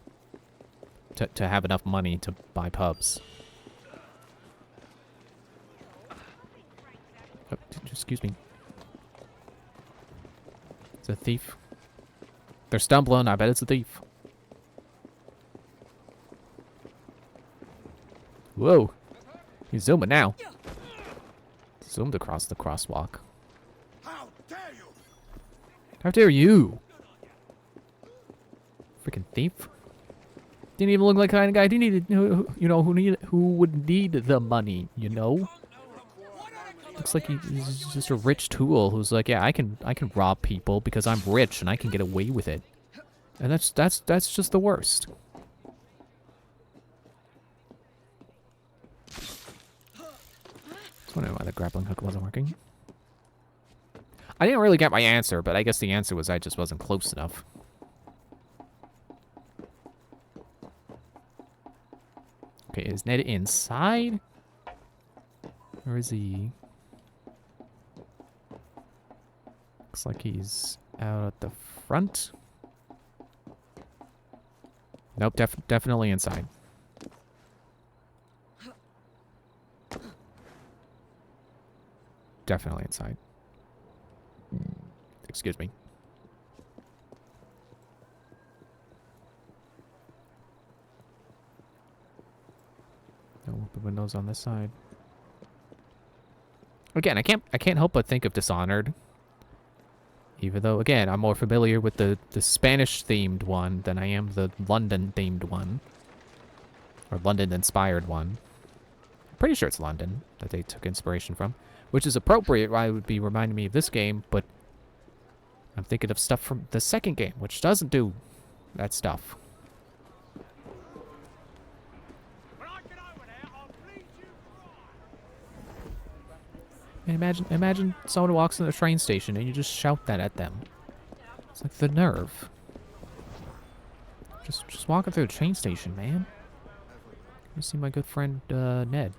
have enough money to buy pubs. Oh, excuse me. It's a thief. They're stumbling. I bet it's a thief. Whoa. He's zooming now. Zoomed across the crosswalk. How dare you! How dare you? Freaking thief. Didn't even look like the kind of guy who would need the money, you know? Looks like he's just a rich tool who's like, yeah, I can rob people because I'm rich and I can get away with it. And that's just the worst. I was wondering why the grappling hook wasn't working. I didn't really get my answer, but I guess the answer was I just wasn't close enough. Okay, is Ned inside? Or is he... Looks like he's out at the front. Nope, definitely inside. Definitely inside. Excuse me. No open windows on this side. Again, I can't help but think of Dishonored. Even though, again, I'm more familiar with the Spanish-themed one than I am the London-themed one. Or London-inspired one. I'm pretty sure it's London that they took inspiration from. Which is appropriate, why it would be reminding me of this game, but I'm thinking of stuff from the second game, which doesn't do that stuff. When I get over there, I'll bleed you dry! And imagine someone walks in the train station and you just shout that at them. It's like the nerve. Just walking through the train station, man. Let me see my good friend Ned.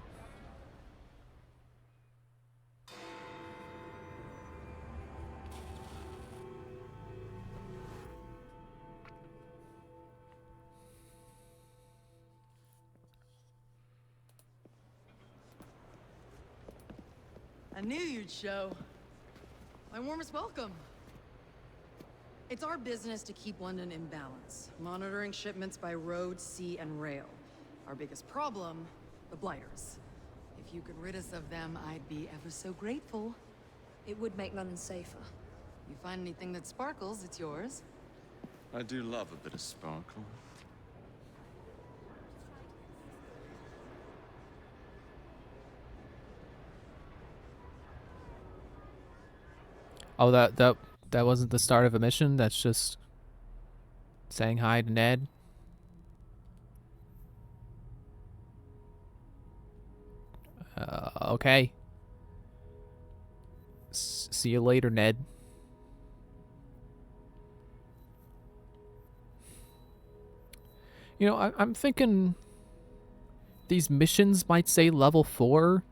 I knew you'd show. My warmest welcome. It's our business to keep London in balance, monitoring shipments by road, sea, and rail. Our biggest problem, the blighters. If you could rid us of them, I'd be ever so grateful. It would make London safer. You find anything that sparkles, it's yours. I do love a bit of sparkle. Oh, that wasn't the start of a mission. That's just saying hi to Ned. Okay. See you later, Ned. You know, I'm thinking these missions might say level 4,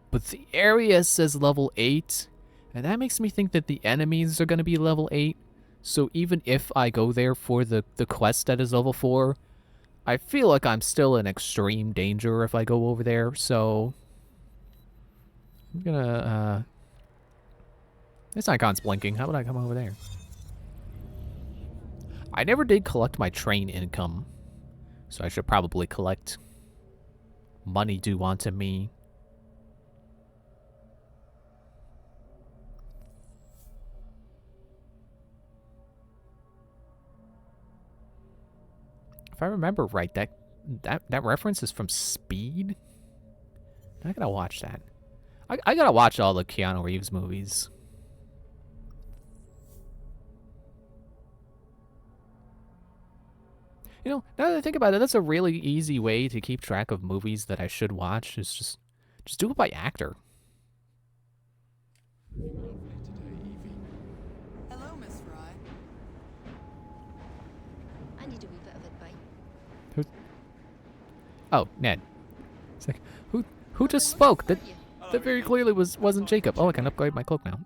but the area says level 8. And that makes me think that the enemies are going to be level 8. So even if I go there for the quest that is level 4, I feel like I'm still in extreme danger if I go over there. So I'm going to... This icon's blinking. How would I come over there? I never did collect my train income. So I should probably collect money due onto me. If I remember right, that reference is from Speed. I gotta watch that. I gotta watch all the Keanu Reeves movies. You know, now that I think about it, that's a really easy way to keep track of movies that I should watch. Is just do it by actor. Hello, Miss Fry. I need a wee bit of advice. Who? Oh, Ned. It's like, who just spoke? That very clearly wasn't Jacob. Oh, I can upgrade my cloak now.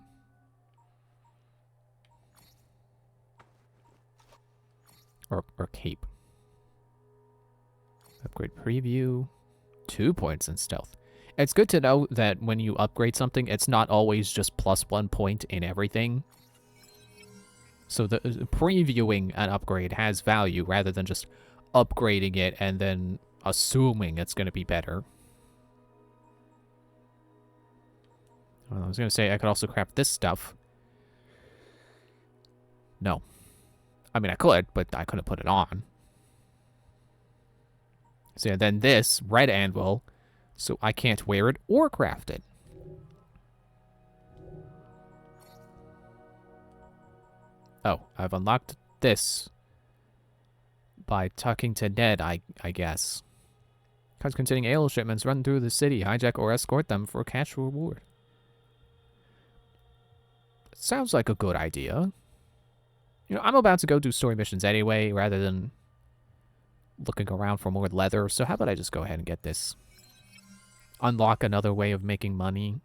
Or cape. Upgrade preview. 2 points in stealth. It's good to know that when you upgrade something, it's not always just +1 point in everything. So the previewing an upgrade has value rather than just upgrading it and then assuming it's going to be better. I was going to say I could also craft this stuff. No. I mean, I could, but I couldn't put it on. So yeah, then this red anvil, so I can't wear it or craft it. Oh, I've unlocked this by talking to Ned, I guess. Cards containing ale shipments run through the city, hijack or escort them for a cash reward. Sounds like a good idea. You know, I'm about to go do story missions anyway, rather than looking around for more leather, so how about I just go ahead and get this? Unlock another way of making money.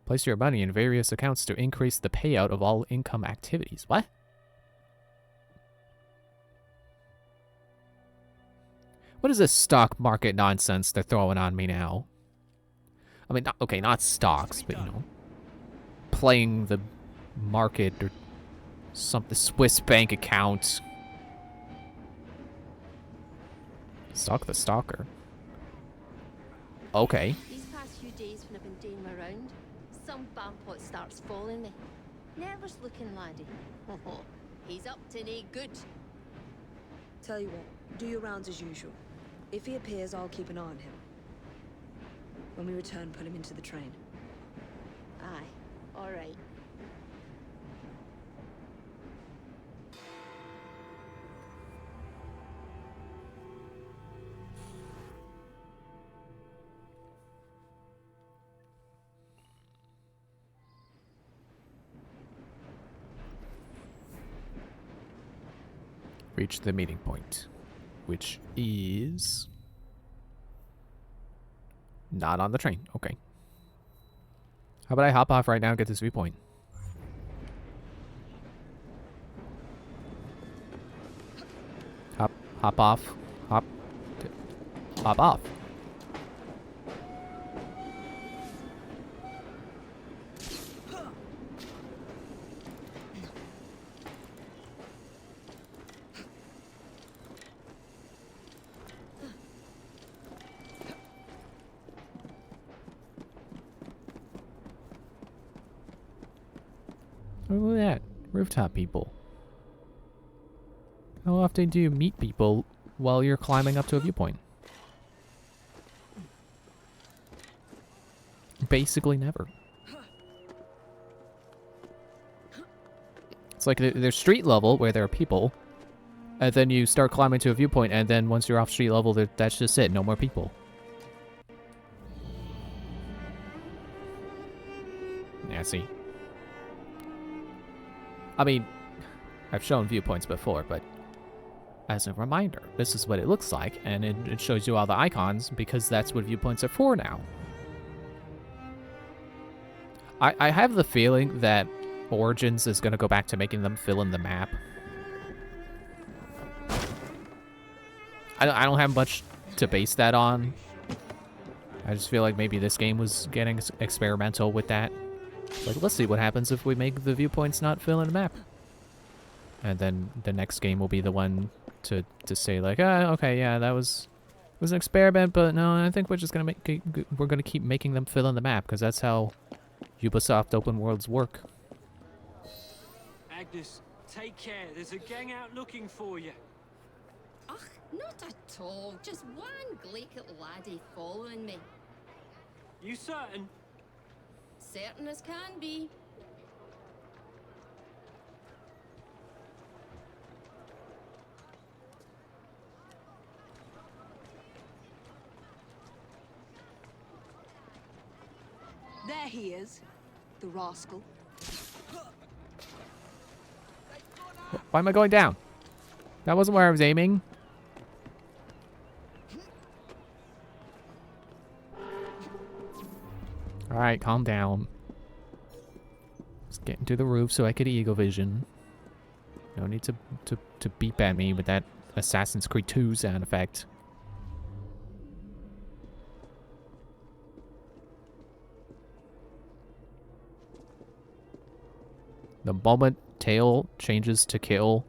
Place your money in various accounts to increase the payout of all income activities. What? What is this stock market nonsense they're throwing on me now? I mean, okay, not stocks, but, you know, playing the market or something, Swiss bank account. Stalk the stalker. Okay. These past few days when I've been doing my round, some bampot starts following me. Nervous looking laddie. He's up to no good. Tell you what, do your rounds as usual. If he appears, I'll keep an eye on him. When we return, put him into the train. Aye, all right. Reach the meeting point, which is not on the train. Okay. How about I hop off right now and get this viewpoint? Hop off. Hop off. Look at that. Rooftop people. How often do you meet people while you're climbing up to a viewpoint? Basically never. It's like there's street level where there are people, and then you start climbing to a viewpoint, and then once you're off street level, that's just it. No more people. Yeah, see. I mean, I've shown viewpoints before, but as a reminder, this is what it looks like, and it shows you all the icons because that's what viewpoints are for now. I have the feeling that Origins is going to go back to making them fill in the map. I don't have much to base that on. I just feel like maybe this game was getting experimental with that. Like, let's see what happens if we make the viewpoints not fill in the map. And then the next game will be the one to say like, okay, yeah, that was an experiment, but no, I think we're just gonna keep making them fill in the map because that's how Ubisoft open worlds work. Agnes, take care. There's a gang out looking for you. Ugh, not at all. Just one gleekit laddie following me. You certain? Certain as can be. There he is, the rascal. Why am I going down? That wasn't where I was aiming. Alright, calm down. Just getting to the roof so I could eagle vision. No need to beep at me with that Assassin's Creed 2 sound effect. The moment tail changes to kill,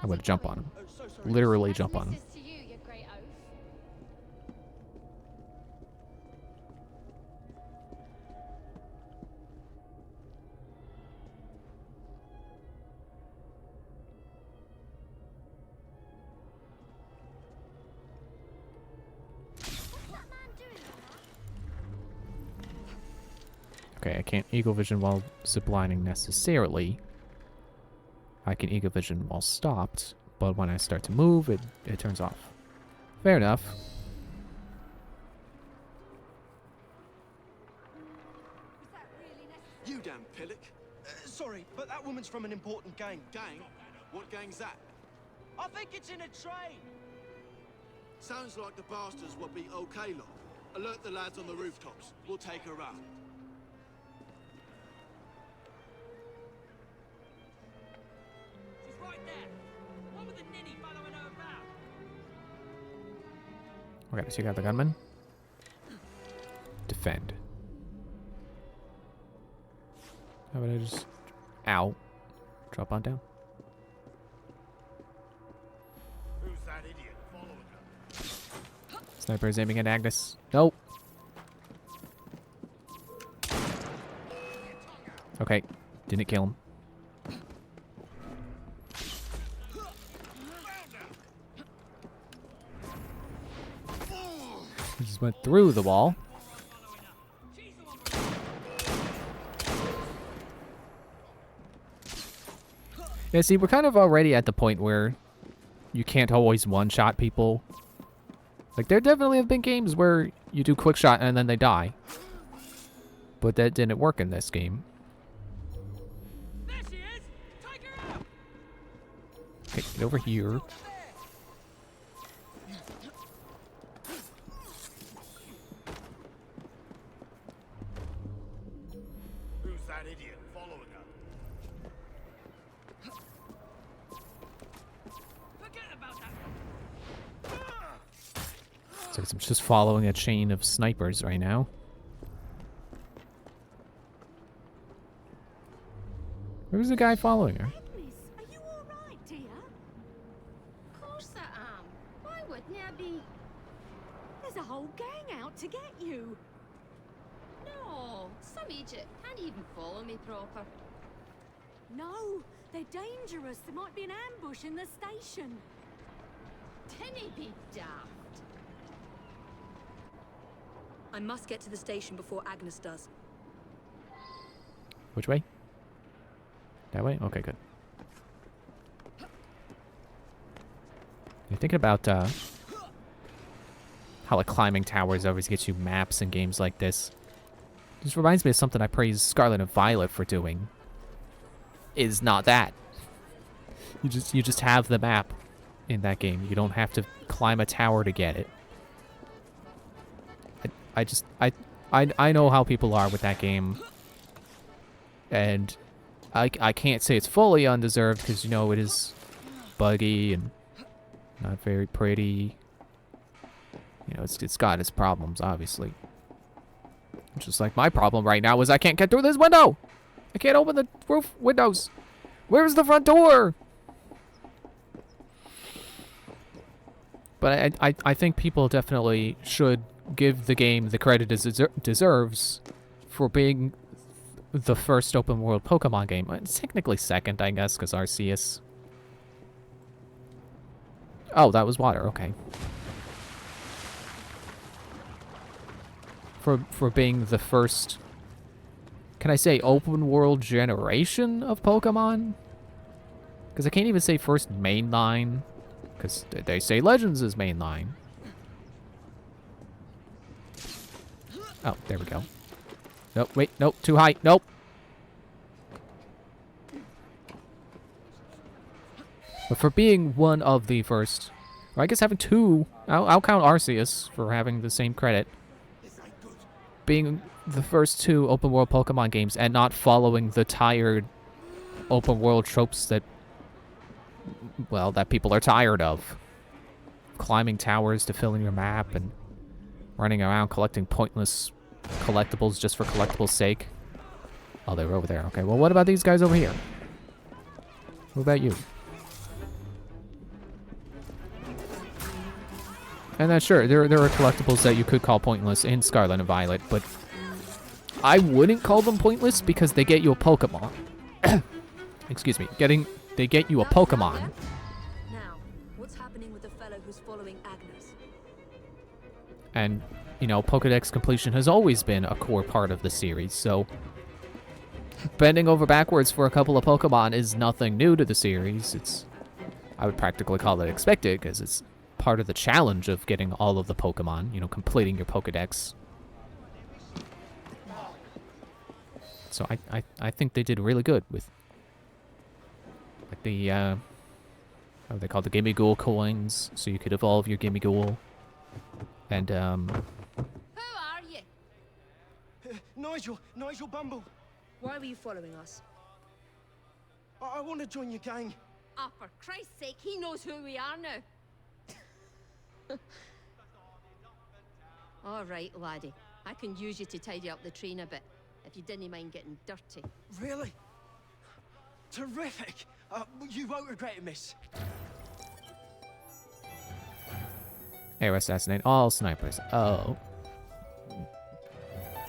I'm gonna jump on him. Literally jump on him. Okay, I can't eagle vision while ziplining necessarily. I can eagle vision while stopped, but when I start to move, it turns off. Fair enough. You damn pillock. Sorry, but that woman's from an important gang. Gang? What gang's that? I think it's in a train. Sounds like the bastards will be okay, lot. Alert the lads on the rooftops. We'll take her out. She's right there. One with the ninny following her about. Okay, so you got the gunman. Defend. How about I just... Ow. Drop on down. Who's that idiot following her? Sniper is aiming at Agnes. Nope. Okay. Didn't kill him. He just went through the wall. Yeah, see, we're kind of already at the point where you can't always one-shot people. Like, there definitely have been games where you do quick shot and then they die. But that didn't work in this game. There she is. Take her out. Okay, get over here. Who's that idiot following her? Forget about that. So I'm just following a chain of snipers right now. Who's the guy following her? Agnes, are you all right, dear? Of course I am. Why wouldn't I be? There's a whole gang out to get you. No, some idiot can't even follow me proper. No, they're dangerous. There might be an ambush in the station. Tinny be daft. I must get to the station before Agnes does. Which way? That way? Okay, good. You're thinking about how like climbing towers always gets you maps in games like this. This reminds me of something I praised Scarlet and Violet for doing. Is not that. You just have the map in that game. You don't have to climb a tower to get it. I know how people are with that game. And I can't say it's fully undeserved because, you know, it is buggy and not very pretty. You know, it's got its problems, obviously. Just like my problem right now is I can't get through this window. I can't open the roof windows. Where's the front door? But I think people definitely should give the game the credit it deserves for being the first open world Pokemon game. It's technically second, I guess, because Arceus Oh, that was water. Okay. For being the first, can I say open world generation of Pokemon? Because I can't even say first mainline, because they say Legends is mainline. Oh, there we go. Nope, wait, nope, too high, nope. But for being one of the first, or I guess having two, I'll count Arceus for having the same credit. Being the first two open world Pokemon games and not following the tired open world tropes that, well, that people are tired of. Climbing towers to fill in your map and running around collecting pointless collectibles just for collectibles' sake. Oh, they were over there. Okay, well, what about these guys over here? What about you? And then, sure, there are collectibles that you could call pointless in Scarlet and Violet, but I wouldn't call them pointless because they get you a Pokemon. Excuse me. They get you a Pokemon. Now, what's happening with the fellow who's following Agnes? And, you know, Pokedex completion has always been a core part of the series, so bending over backwards for a couple of Pokemon is nothing new to the series. I would practically call it expected, because it's part of the challenge of getting all of the Pokemon, you know, completing your Pokedex. So I think they did really good with, like, the, what are they called? The Gimmighoul coins, so you could evolve your Gimmighoul. And, Who are you? Nigel Bumble. Why were you following us? I want to join your gang. Ah, for Christ's sake, he knows who we are now. All right, laddie. I can use you to tidy up the train a bit, if you didn't mind getting dirty. Really? Terrific. You won't regret it, miss. Air assassinate all snipers. Oh.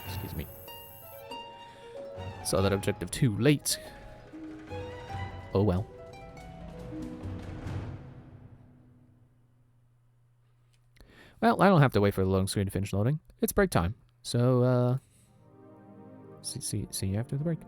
Excuse me. Saw that objective too late. Oh well. Well, I don't have to wait for the loading screen to finish loading. It's break time. So, see you after the break.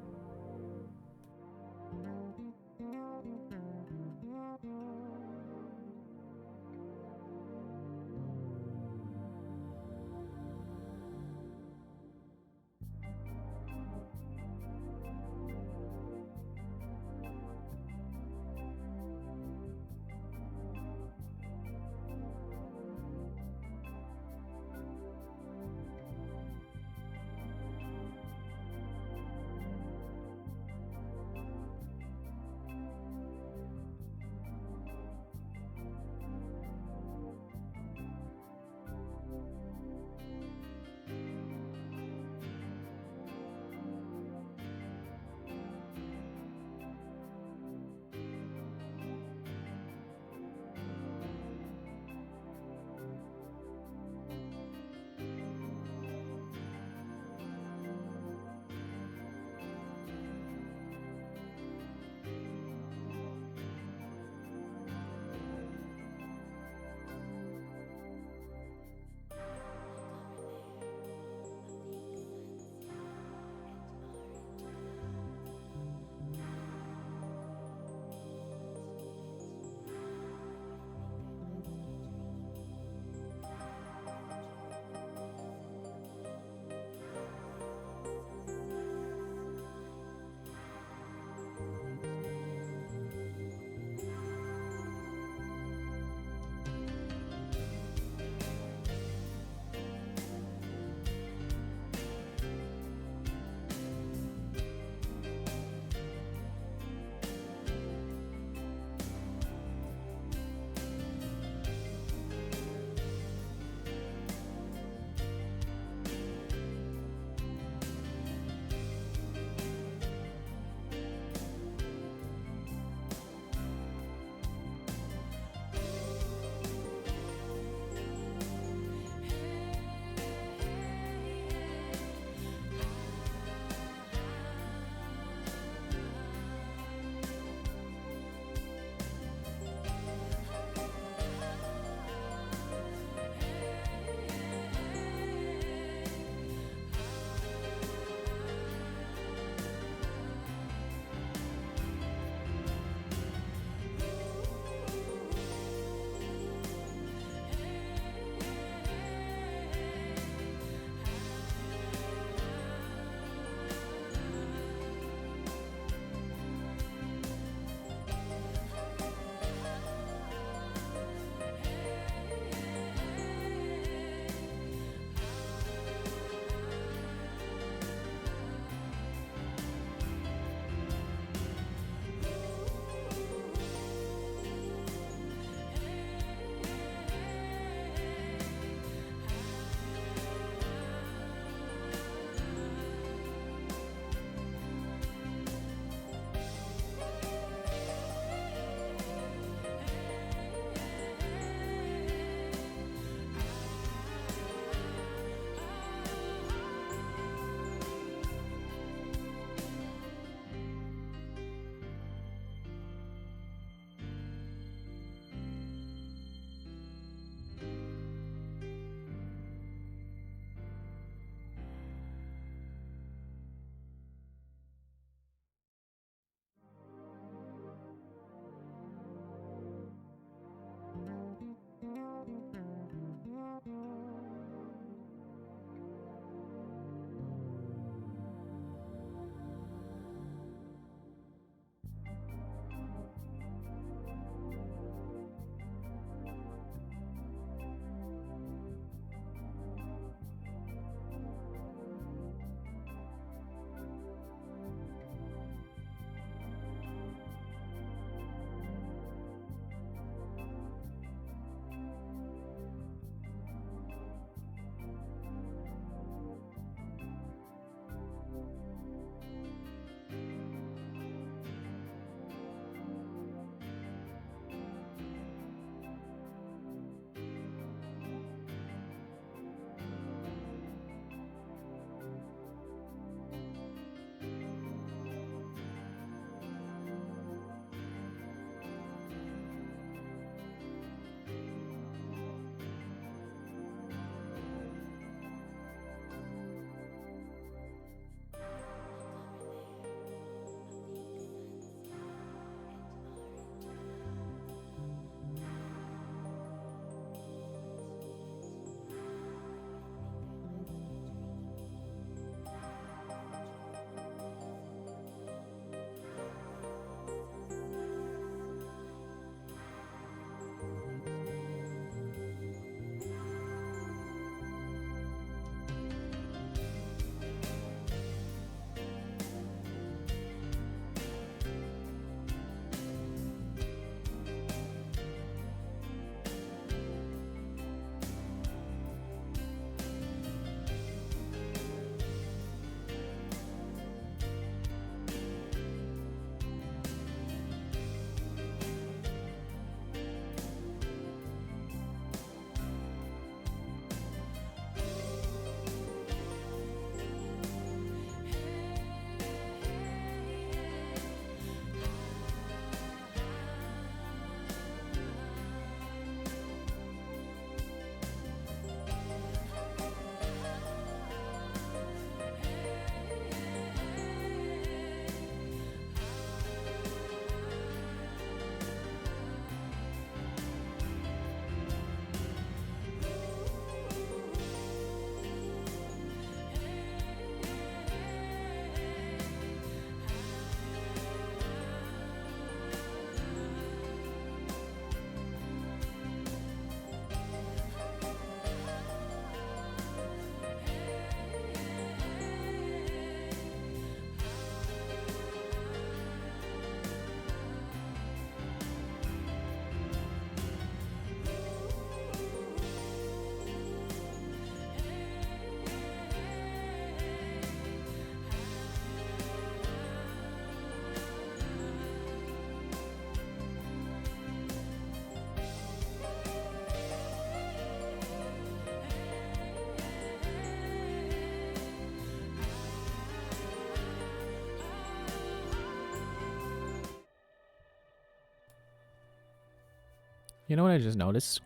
You know what I just noticed?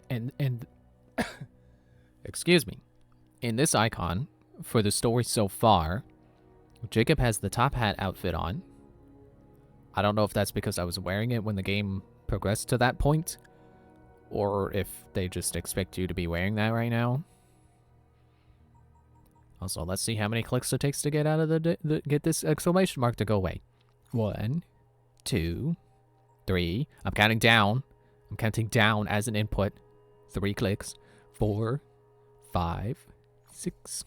And excuse me. In this icon, for the story so far, Jacob has the top hat outfit on. I don't know if that's because I was wearing it when the game progressed to that point, or if they just expect you to be wearing that right now. Also, let's see how many clicks it takes to get out of get this exclamation mark to go away. 1, 2, 3. I'm counting down. I'm counting down as an input. 3 clicks. 4, 5, 6.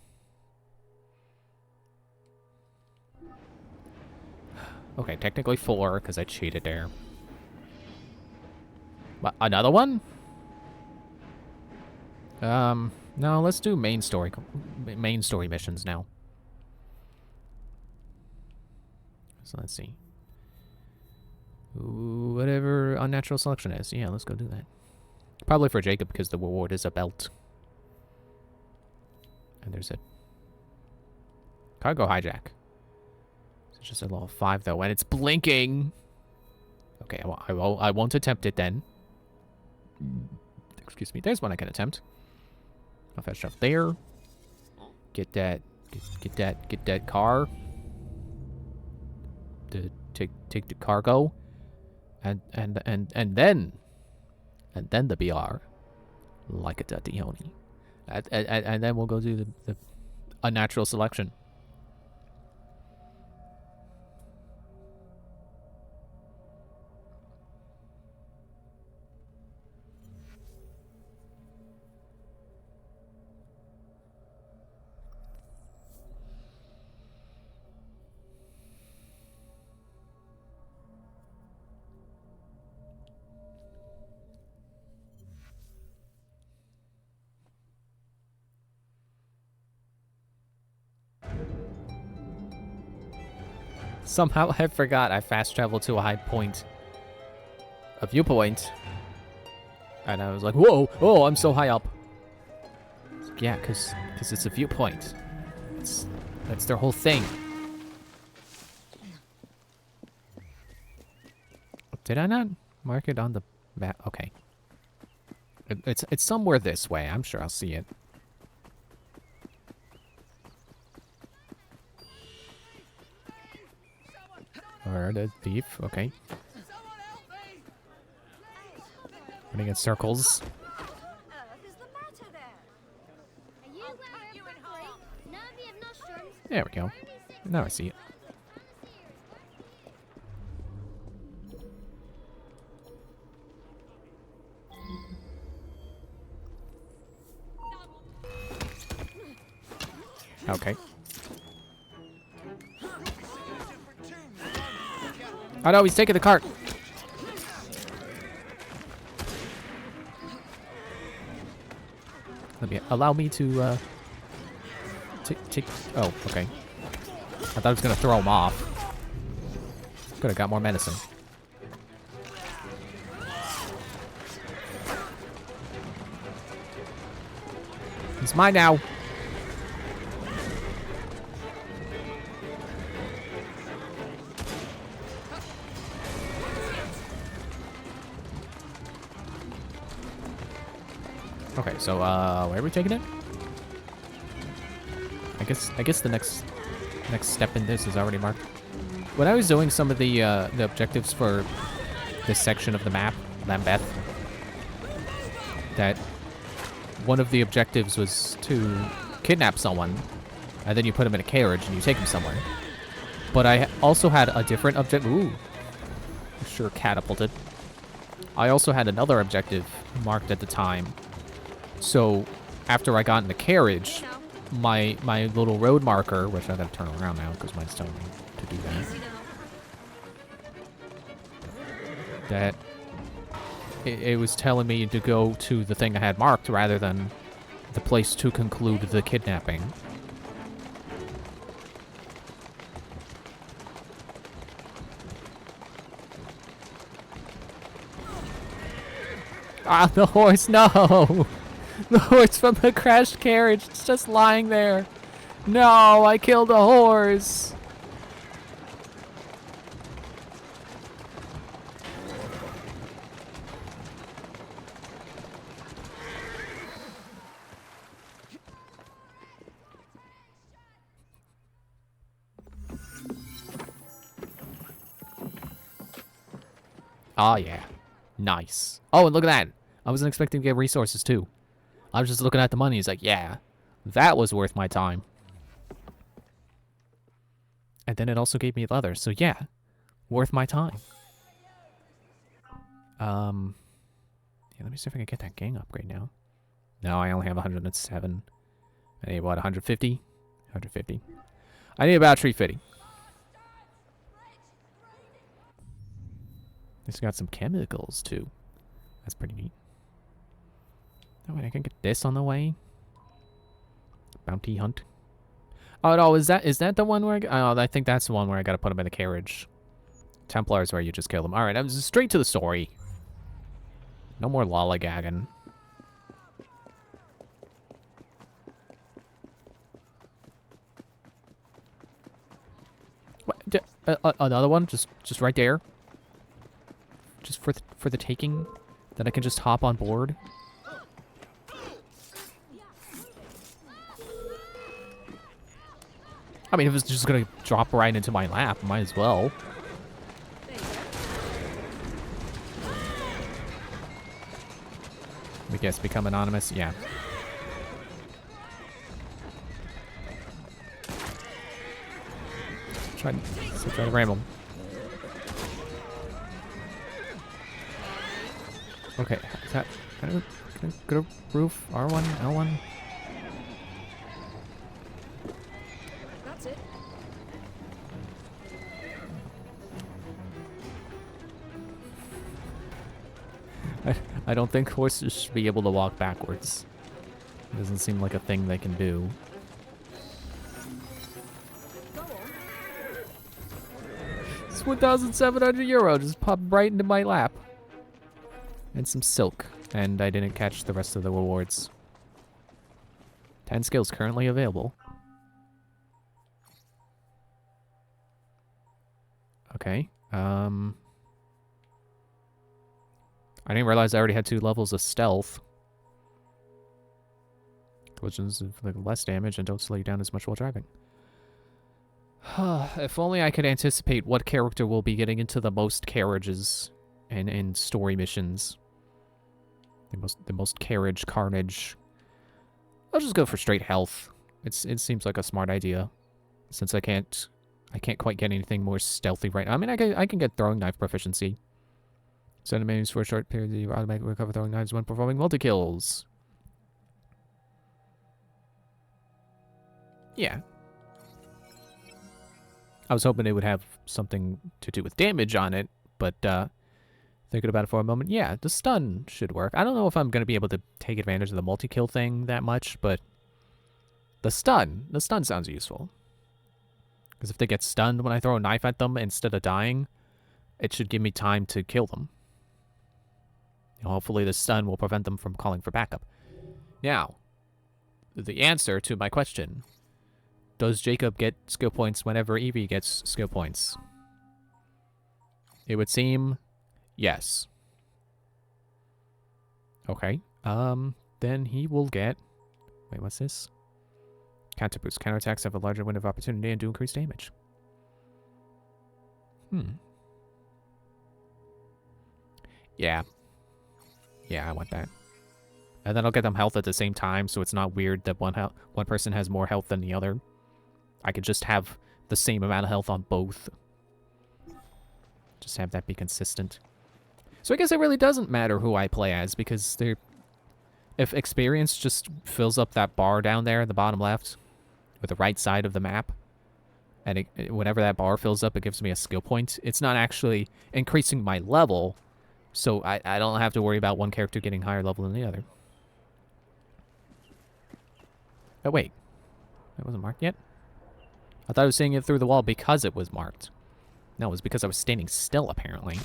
Okay, technically 4 because I cheated there. But another one? No, let's do main story missions now. So let's see. Ooh, whatever unnatural selection is. Yeah, let's go do that. Probably for Jacob because the reward is a belt. And there's a cargo hijack. It's just a level 5 though, and it's blinking. Okay, I won't attempt it then. Excuse me. There's one I can attempt. I'll fetch up there. Get that car. To take the cargo, and then the BR, like a Tationi, and then we'll go do the unnatural selection. Somehow I forgot I fast traveled to a high point. A viewpoint. And I was like, whoa, oh, I'm so high up. Like, yeah, because it's a viewpoint. That's their whole thing. Did I not mark it on the map? Okay. It's somewhere this way. I'm sure I'll see it. Or the thief, okay. Running in circles. There we go. Now I see it. Okay. Oh no, he's taking the cart. Allow me to, take, oh, okay. I thought I was gonna throw him off. Could've got more medicine. He's mine now. Okay, so where are we taking it? I guess the next step in this is already marked. When I was doing some of the objectives for this section of the map, Lambeth, that one of the objectives was to kidnap someone, and then you put him in a carriage and you take him somewhere. But I also had a different objective. Ooh, sure catapulted. I also had another objective marked at the time. So, after I got in the carriage, my little road marker, which I gotta turn around now because mine's telling me to do that. It was telling me to go to the thing I had marked rather than the place to conclude the kidnapping. Ah, the horse, no! The horse from the crashed carriage. It's just lying there. No, I killed a horse. Oh, yeah. Nice. Oh, and look at that. I wasn't expecting to get resources, too. I was just looking at the money. He's like, yeah, that was worth my time. And then it also gave me leather. So, yeah, worth my time. Yeah, let me see if I can get that gang upgrade now. No, I only have 107. I need, what, 150? 150. I need about 350. It's got some chemicals, too. That's pretty neat. Oh, wait, I can get this on the way. Bounty hunt. Oh, no, is that the one where I think that's the one where I gotta put them in the carriage. Templars where you just kill them. Alright, I'm just straight to the story. No more lollygagging. What? Another one? Just right there? Just for the taking? That I can just hop on board? I mean, if it's just gonna drop right into my lap, might as well. I guess become anonymous, yeah. Try to ram him. Okay, is that... Can I go to roof? R1? L1? That's it. I don't think horses should be able to walk backwards. It doesn't seem like a thing they can do. It's 1,700 euro just popped right into my lap. And some silk. And I didn't catch the rest of the rewards. 10 skills currently available. Okay. I didn't realize I already had 2 levels of stealth. Collisions with less damage and don't slow you down as much while driving. If only I could anticipate what character will be getting into the most carriages and story missions. The most carriage carnage. I'll just go for straight health. It seems like a smart idea, since I can't quite get anything more stealthy right now. I mean, I can get throwing knife proficiency. Send enemies for a short period. You automatically recover throwing knives when performing multi-kills. Yeah. I was hoping it would have something to do with damage on it, but thinking about it for a moment, yeah, the stun should work. I don't know if I'm going to be able to take advantage of the multi-kill thing that much, but the stun sounds useful. Because if they get stunned when I throw a knife at them instead of dying, it should give me time to kill them. Hopefully the stun will prevent them from calling for backup. Now, the answer to my question. Does Jacob get skill points whenever Evie gets skill points? It would seem yes. Okay. Then he will get... Wait, what's this? Counter boost. Counterattacks have a larger window of opportunity and do increase damage. Yeah. Yeah, I want that. And then I'll get them health at the same time, so it's not weird that one person has more health than the other. I could just have the same amount of health on both. Just have that be consistent. So I guess it really doesn't matter who I play as, because if experience just fills up that bar down there at the bottom left, with the right side of the map, and whenever that bar fills up, it gives me a skill point. It's not actually increasing my level, so I don't have to worry about one character getting higher level than the other. Oh, wait. It wasn't marked yet? I thought I was seeing it through the wall because it was marked. No, it was because I was standing still, apparently.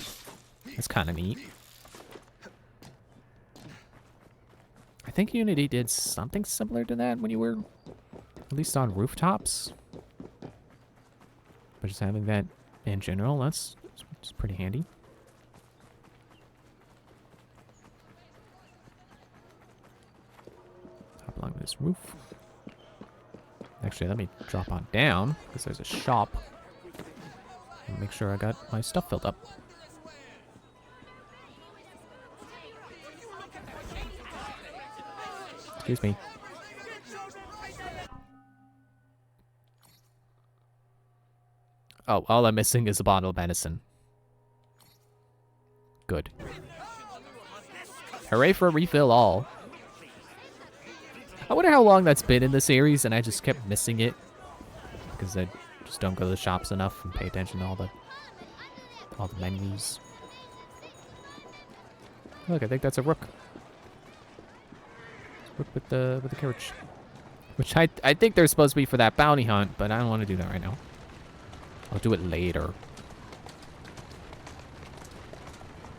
That's kind of neat. I think Unity did something similar to that when you were at least on rooftops. But just having that in general, that's pretty handy. Hop along this roof. Actually, let me drop on down, because there's a shop. And make sure I got my stuff filled up. Excuse me. Oh, all I'm missing is a bottle of medicine. Good. Hooray for a refill all. I wonder how long that's been in the series and I just kept missing it. Because I just don't go to the shops enough and pay attention to all the menus. Look, I think that's a rook. Rook with the carriage. Which I think they're supposed to be for that bounty hunt, but I don't want to do that right now. I'll do it later.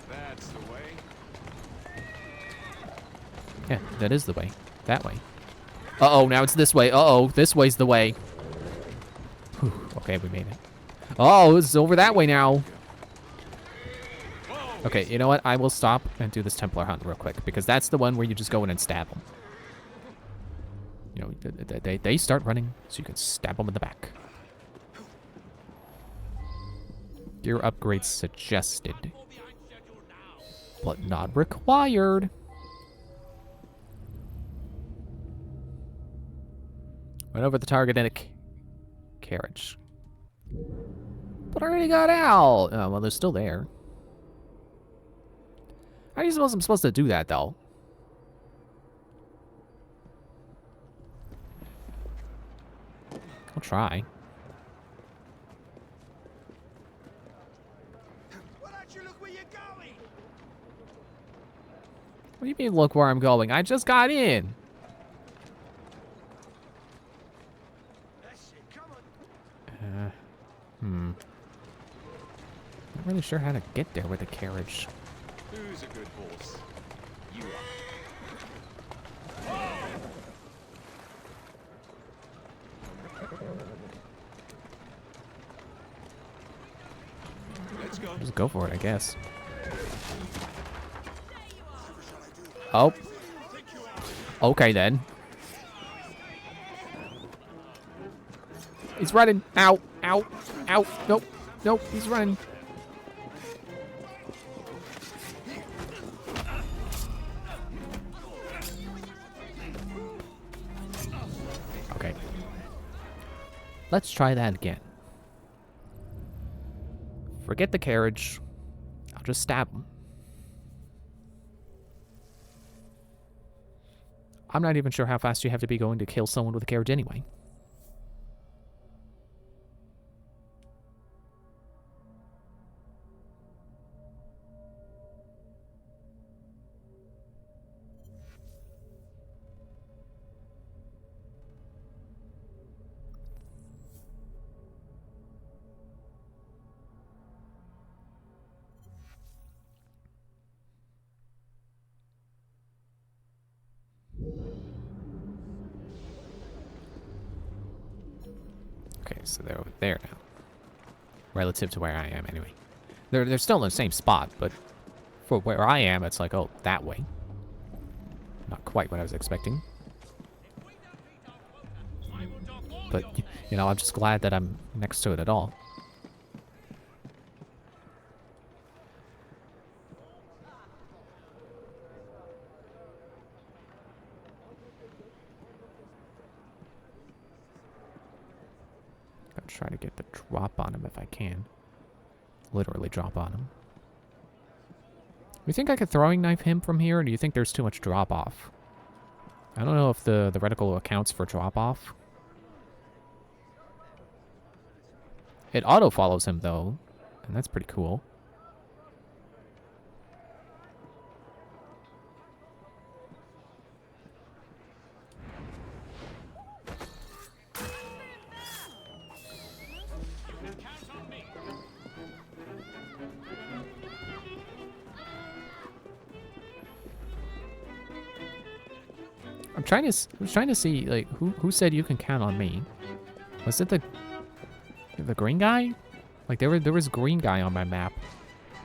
That's the way. Yeah, that is the way. That way. Uh-oh, now it's this way. Uh-oh, this way's the way. Whew, okay, we made it. Oh, it's over that way now. Okay, you know what? I will stop and do this Templar hunt real quick, because that's the one where you just go in and stab them. You know, they start running, so you can stab them in the back. Gear upgrades suggested, but not required. Went over the target in a carriage. But I already got out. Oh, well, they're still there. How do you suppose I'm supposed to do that, though? I'll try. Why don't you look where you're going? What do you mean, look where I'm going? I just got in. That's it, come on. Not really sure how to get there with a carriage. Who's a good horse? You are. Let's go. Just go for it, I guess. Oh. Okay, then. He's running. Ow. Ow. Ow. Nope. Nope. He's running. Okay. Let's try that again. Forget the carriage. I'll just stab him. I'm not even sure how fast you have to be going to kill someone with a carriage anyway. Okay, so they're over there now. Relative to where I am, anyway. They're still in the same spot, but for where I am, it's like, oh, that way. Not quite what I was expecting. But, you know, I'm just glad that I'm next to it at all. Gotta try to get the drop on him if I can. Literally drop on him. You think I could throwing knife him from here, or do you think there's too much drop off? I don't know if the reticle accounts for drop off. It auto follows him though, and that's pretty cool. I was trying to see, like, who said you can count on me? Was it the green guy? Like, there was a green guy on my map.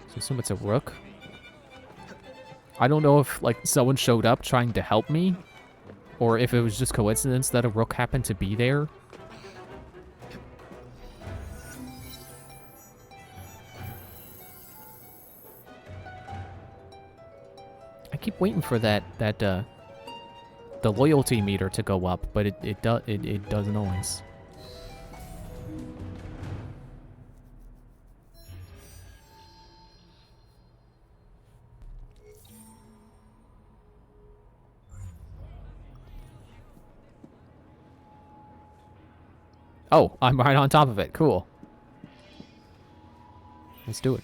So I assume it's a rook. I don't know if, like, someone showed up trying to help me, or if it was just coincidence that a rook happened to be there. I keep waiting for that the loyalty meter to go up, but it doesn't always. Oh, I'm right on top of it. Cool. Let's do it.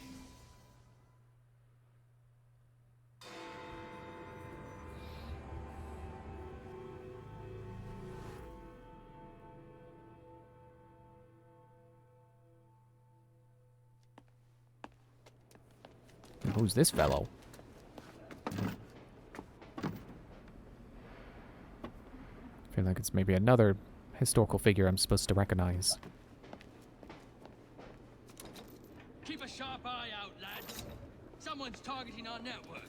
Who's this fellow? I feel like it's maybe another historical figure I'm supposed to recognize. Keep a sharp eye out, lads. Someone's targeting our network.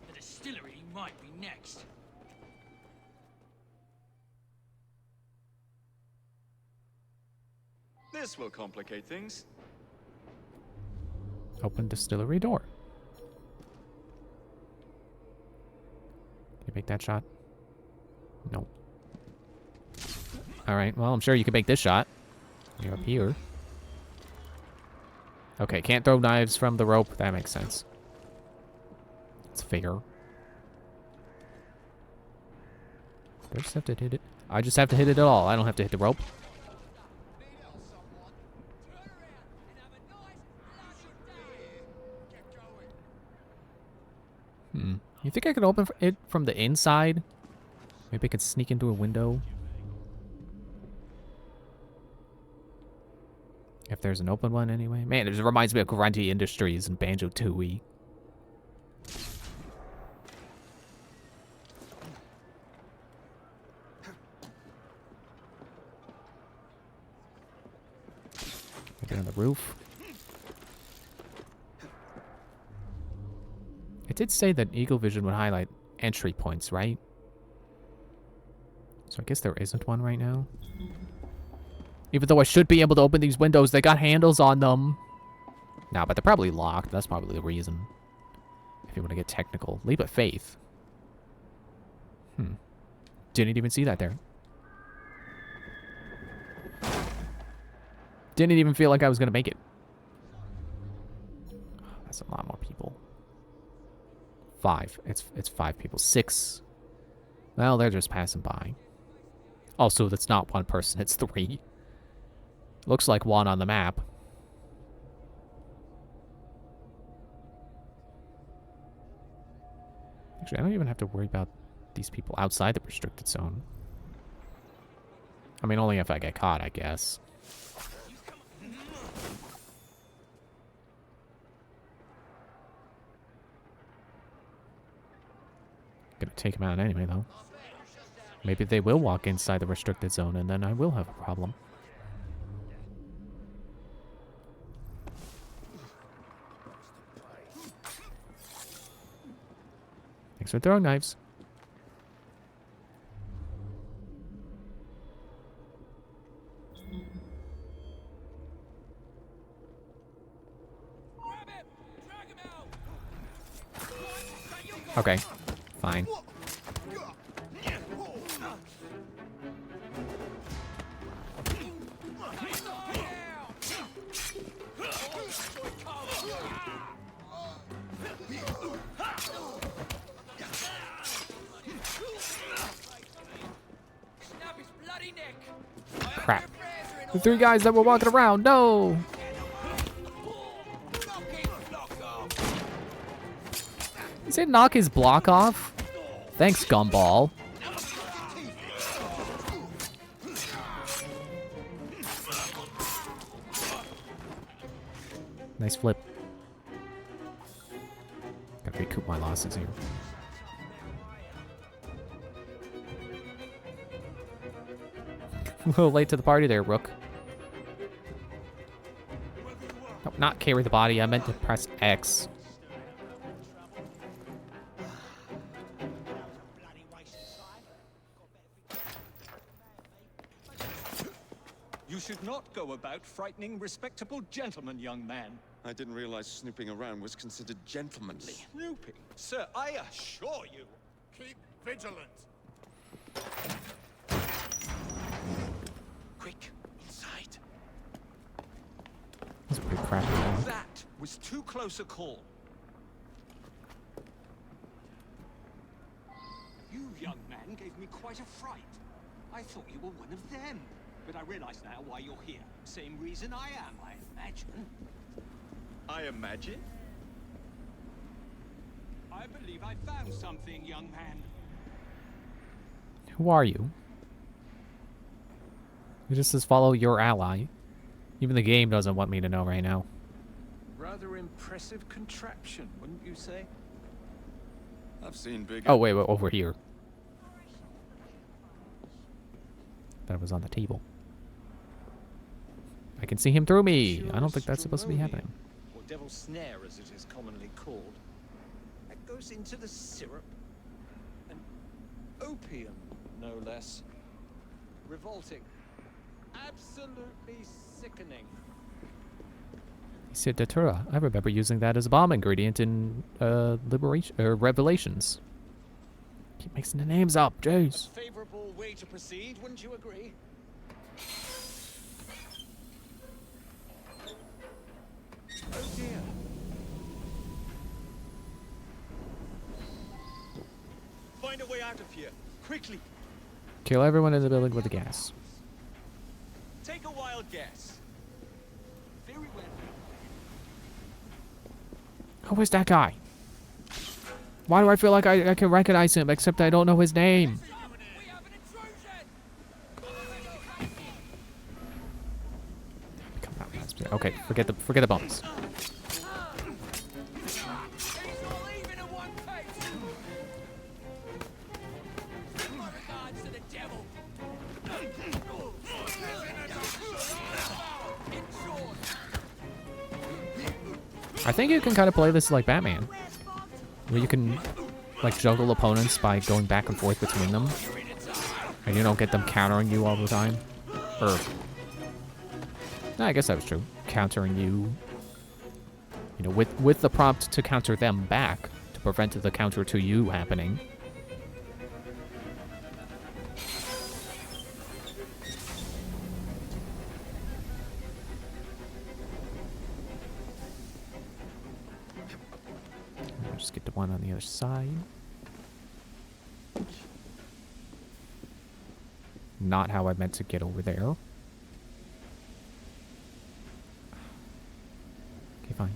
The distillery might be next. This will complicate things. Open distillery door. Can you make that shot? No. Alright, well, I'm sure you can make this shot. You're up here. Okay, can't throw knives from the rope. That makes sense. It's fair. Do I just have to hit it? I just have to hit it at all. I don't have to hit the rope. You think I could open it from the inside? Maybe I could sneak into a window? If there's an open one anyway. Man, it just reminds me of Grunty Industries and Banjo-Tooie. Get on the roof. It did say that Eagle Vision would highlight entry points, right? So I guess there isn't one right now. Even though I should be able to open these windows, they got handles on them. Nah, but they're probably locked. That's probably the reason. If you want to get technical. Leap of faith. Didn't even see that there. Didn't even feel like I was going to make it. That's a lot more people. 5. It's 5 people. 6. Well, they're just passing by. Also, that's not one person. It's 3. Looks like 1 on the map. Actually, I don't even have to worry about these people outside the restricted zone. I mean, only if I get caught, I guess. Gonna take him out anyway, though. Maybe they will walk inside the restricted zone, and then I will have a problem. Thanks for throwing knives. Okay, fine. Crap. The 3 guys that were walking around, no! Is it knock his block off? Thanks, Gumball. Nice flip. Gotta recoup my losses here. A little late to the party there, Rook. Oh, not carry the body. I meant to press X. You should not go about frightening respectable gentlemen, young man. I didn't realize snooping around was considered gentlemanly. Snooping? Sir, I assure you. Keep vigilant. was too close a call. You, young man, gave me quite a fright. I thought you were one of them. But I realize now why you're here. Same reason I am, I imagine. I imagine? I believe I found something, young man. Who are you? It just says follow your ally. Even the game doesn't want me to know right now. Rather impressive contraption, wouldn't you say? I've seen bigger. Oh, wait, over here. That was on the table. I can see him through me. I don't think that's supposed to be happening. Or devil's snare, as it is commonly called. That goes into the syrup. And opium, no less. Revolting. Absolutely sickening. He said Datura. I remember using that as a bomb ingredient in Revelations. Keep mixing the names up, jeez. A favorable way to proceed, wouldn't you agree? Oh dear. Find a way out of here, quickly. Kill everyone in the building with the gas. Take a wild guess. Very well. Who is that guy? Why do I feel like I can recognize him, except I don't know his name? We have an intrusion! Come on, okay, forget the bombs. He's all even in one piece! My regards to the devil! I think you can kind of play this like Batman, where you can like juggle opponents by going back and forth between them, and you don't get them countering you all the time. Or, no, I guess that was true. Countering you, you know, with the prompt to counter them back to prevent the counter to you happening. Just get the one on the other side. Not how I meant to get over there. Okay, fine.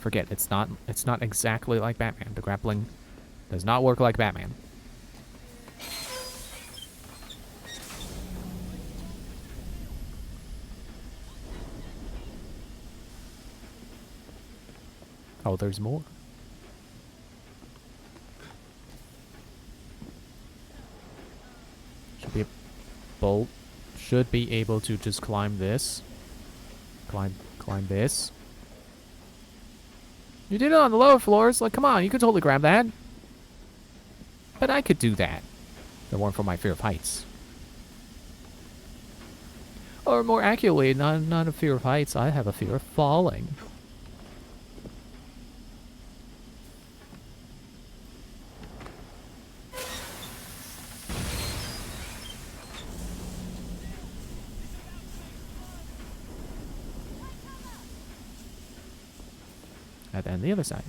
Forget, it's not exactly like Batman. The grappling does not work like Batman. Oh, there's more. Should be a bolt. Should be able to just climb this. Climb this. You did it on the lower floors. Like, come on, you could totally grab that. But I could do that. If it weren't for my fear of heights. Or more accurately, not a fear of heights. I have a fear of falling. And then the other side.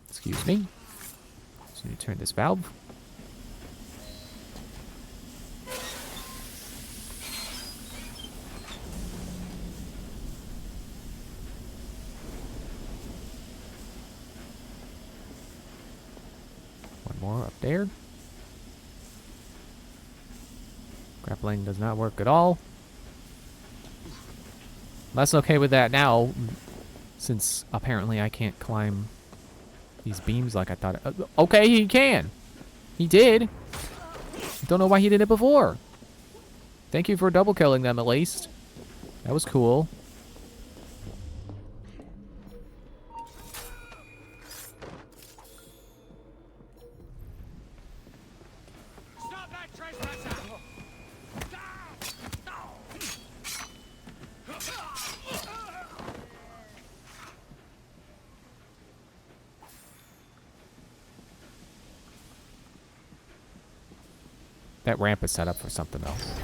Excuse me. So you turn this valve. One more up there. Grappling does not work at all. Less okay with that now, since apparently I can't climb these beams like I thought. Okay, he can. He did. Don't know why he did it before. Thank you for double killing them at least. That was cool. Stop that trespasser! That ramp is set up for something else.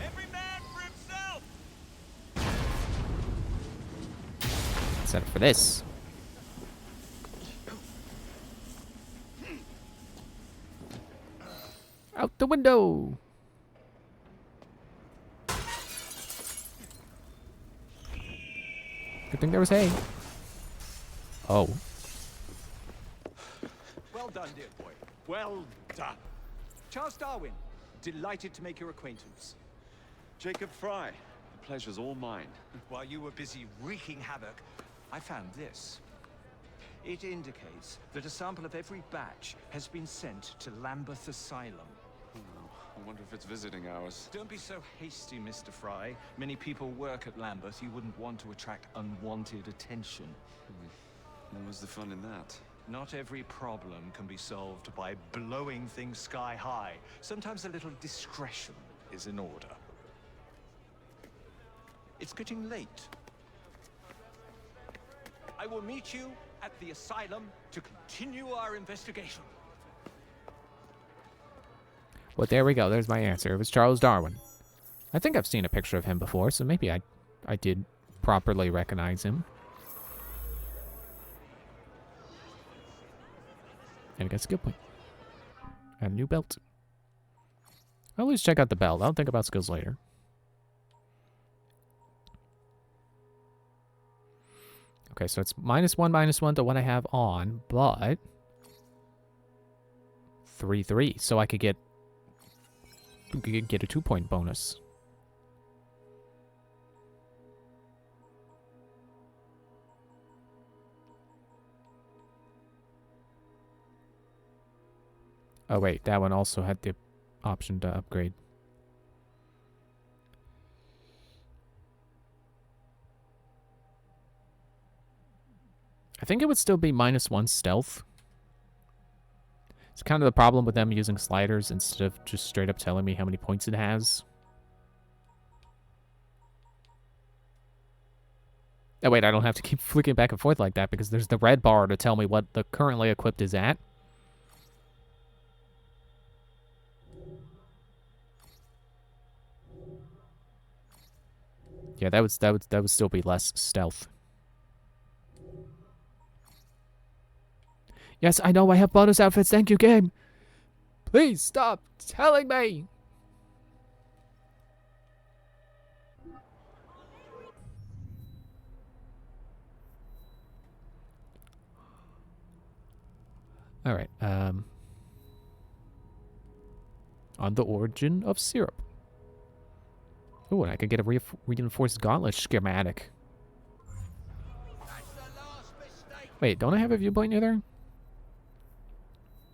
Every man for himself! Set up for this. Out the window! Good thing there was hay. Oh. Well done, dear boy. Well done. Charles Darwin, delighted to make your acquaintance. Jacob Fry, the pleasure's all mine. While you were busy wreaking havoc, I found this. It indicates that a sample of every batch has been sent to Lambeth Asylum. I wonder if it's visiting hours. Don't be so hasty, Mr. Fry. Many people work at Lambeth. You wouldn't want to attract unwanted attention. What was the fun in that? Not every problem can be solved by blowing things sky high. Sometimes a little discretion is in order. It's getting late. I will meet you at the asylum to continue our investigation. Well, there we go. There's my answer. It was Charles Darwin. I think I've seen a picture of him before, so maybe I did properly recognize him. And I got a skill point. And a new belt. I'll always check out the belt. I'll think about skills later. Okay, so it's -1 to what I have on, but 3/3, so I could get a 2-point bonus. Oh wait, that one also had the option to upgrade. I think it would still be -1 stealth. It's kind of the problem with them using sliders instead of just straight up telling me how many points it has. Oh wait, I don't have to keep flicking back and forth like that because there's the red bar to tell me what the currently equipped is at. Yeah, that would still be less stealth. Yes, I know I have bonus outfits. Thank you, game. Please stop telling me. All right. On the origin of syrup. Oh, and I could get a reinforced gauntlet schematic. Wait, don't I have a viewpoint near there?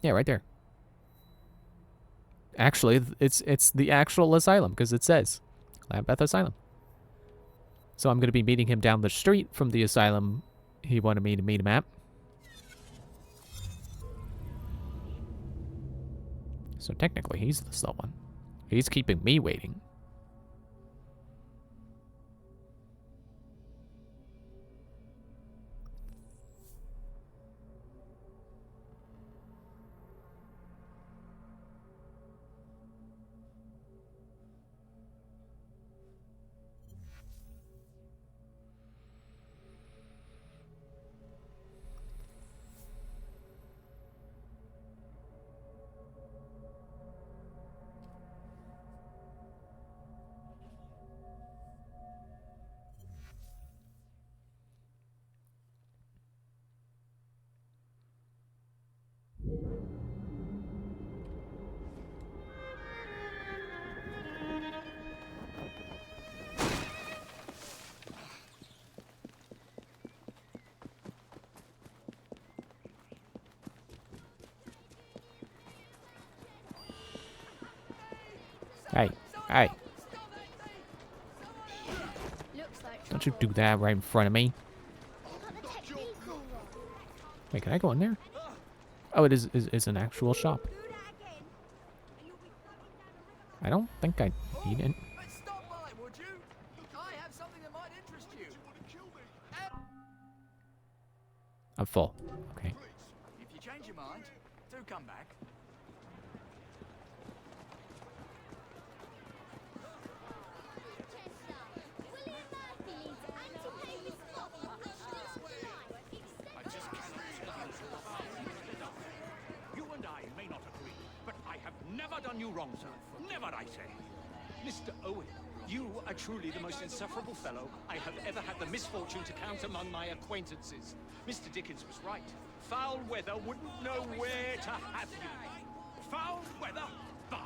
Yeah, right there. Actually, it's the actual asylum because it says Lambeth Asylum. So I'm going to be meeting him down the street from the asylum he wanted me to meet him at. So technically, he's the slow one. He's keeping me waiting. Hey, hey. Don't you do that right in front of me. Wait, can I go in there? Oh, it is an actual shop. I don't think I need it. Stop by, would you? I have something that might interest you. I'm full. Okay. If you change your mind, do come back. you wrong, sir. Never, I say. Mr. Owen, you are truly the most insufferable fellow I have ever had the misfortune to count among my acquaintances. Mr. Dickens was right. Foul weather wouldn't know where to have you. Foul weather? Bah!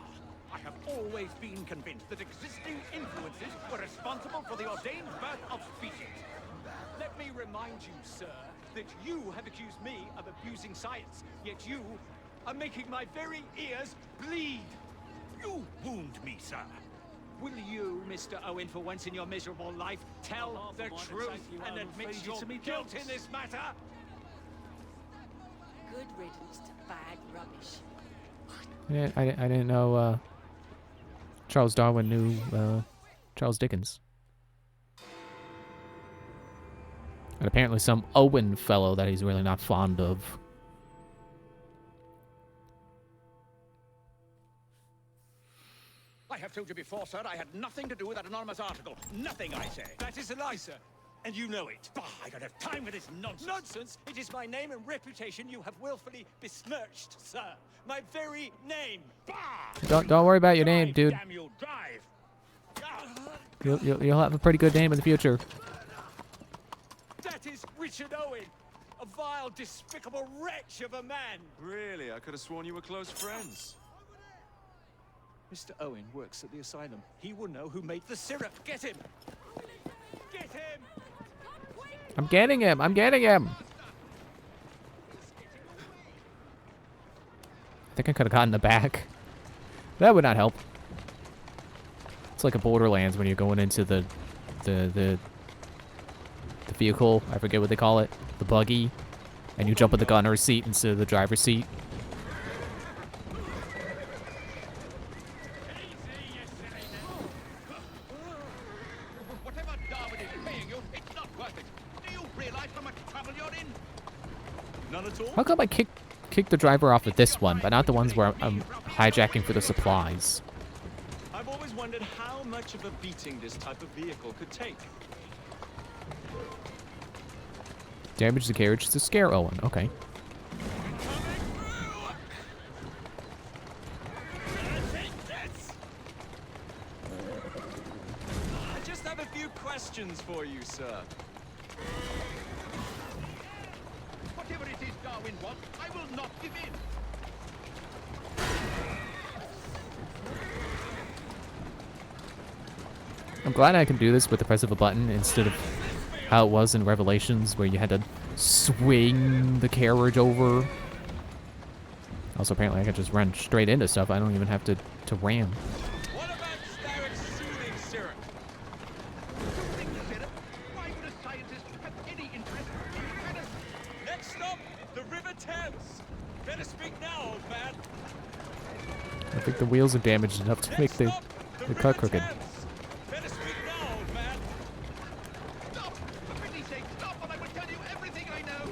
I have always been convinced that existing influences were responsible for the ordained birth of species. Let me remind you, sir, that you have accused me of abusing science, yet you are making my very ears bleed. You wound me, sir. Will you, Mr. Owen, for once in your miserable life, tell the truth and admit your guilt in this matter? Good riddance to bad rubbish. I didn't know Charles Darwin knew Charles Dickens. And apparently some Owen fellow that he's really not fond of. I have told you before, sir, I had nothing to do with that anonymous article. Nothing, I say. That is a lie, sir. And you know it. Bah, I don't have time for this nonsense. Nonsense? It is my name and reputation you have willfully besmirched, sir. My very name. Bah! Don't worry about your name, dude. Damn you, drive! You'll have a pretty good name in the future. That is Richard Owen, a vile, despicable wretch of a man. Really? I could have sworn you were close friends. Mr. Owen works at the asylum. He will know who made the syrup. Get him! Get him! I'm getting him! I'm getting him! I think I could have gotten the back. That would not help. It's like a Borderlands when you're going into the vehicle. I forget what they call it. The buggy. And you jump in the gunner's seat instead of the driver's seat. How come I kick the driver off of this one, but not the ones where I'm hijacking for the supplies? I've always wondered how much of a beating this type of vehicle could take. Damage the carriage to scare Owen. Okay. I just have a few questions for you, sir. Whatever it is Darwin wants, I will not give in. I'm glad I can do this with the press of a button instead of how it was in Revelations where you had to swing the carriage over. Also, apparently I can just run straight into stuff. I don't even have to ram. What about Starrick's soothing syrup? Soothing syrup? Why would a scientist have any interest in medicine? Next stop, the River Thames. Better speak now, old man. I think the wheels are damaged enough to make the cut crooked. Better speak now, old man. Stop! For pity's sake, stop, and I will tell you everything I know.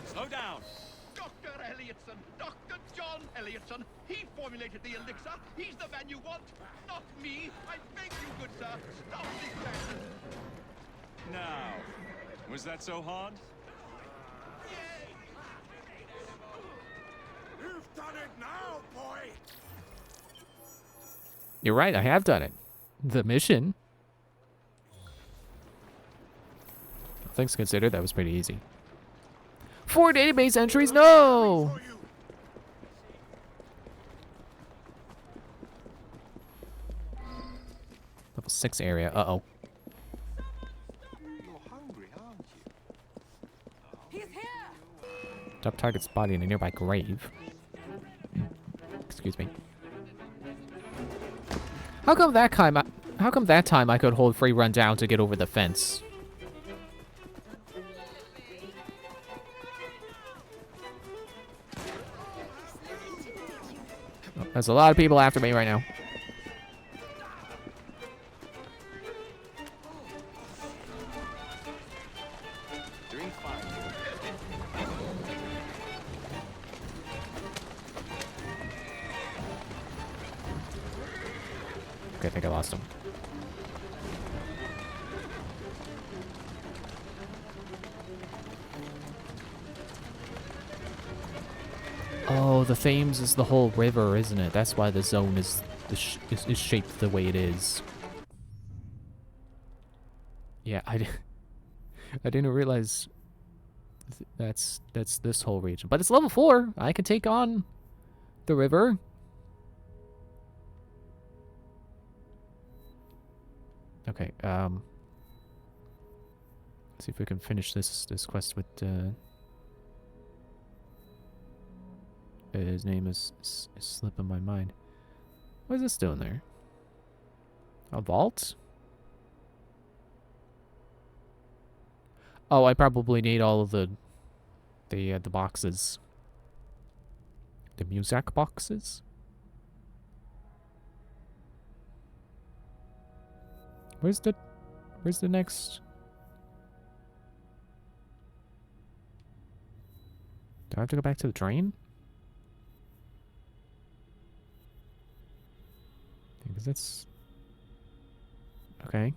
Slow down. Dr. Elliotson, Dr. John Elliotson. He formulated the elixir. He's the man you want, not me. I beg you, good sir, stop this madness. Now, was that so hard? You've done it now, boy! You're right, I have done it. The mission. Things considered, that was pretty easy. 4 database entries, no! Level 6 area, uh-oh. You're hungry, aren't you? He's here! Top target's body in a nearby grave. Excuse me. How come that time I could hold free run down to get over the fence? Oh, there's a lot of people after me right now. Doing fine. Okay, I think I lost him. Oh, the Thames is the whole river, isn't it? That's why the zone is shaped the way it is. Yeah, I didn't realize that's this whole region. But it's level 4. I can take on the river. Okay, see if we can finish this quest with his name is slipping my mind. What is this doing there? A vault? Oh, I probably need all of the boxes. The music boxes? Where's the next? Do I have to go back to the train? Because that's okay.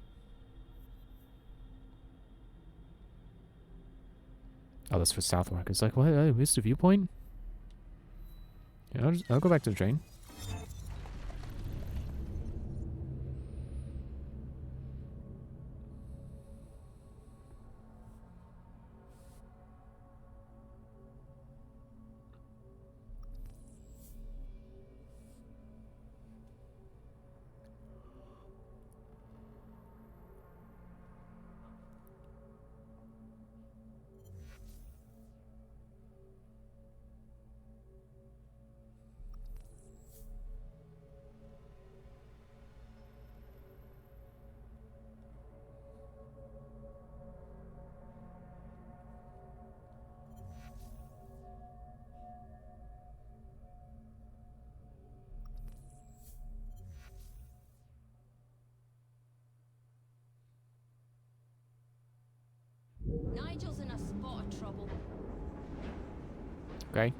Oh, that's for Southwark. It's like, what? I missed a viewpoint? Yeah, I'll go back to the train. Nigel's in a spot of trouble. Okay.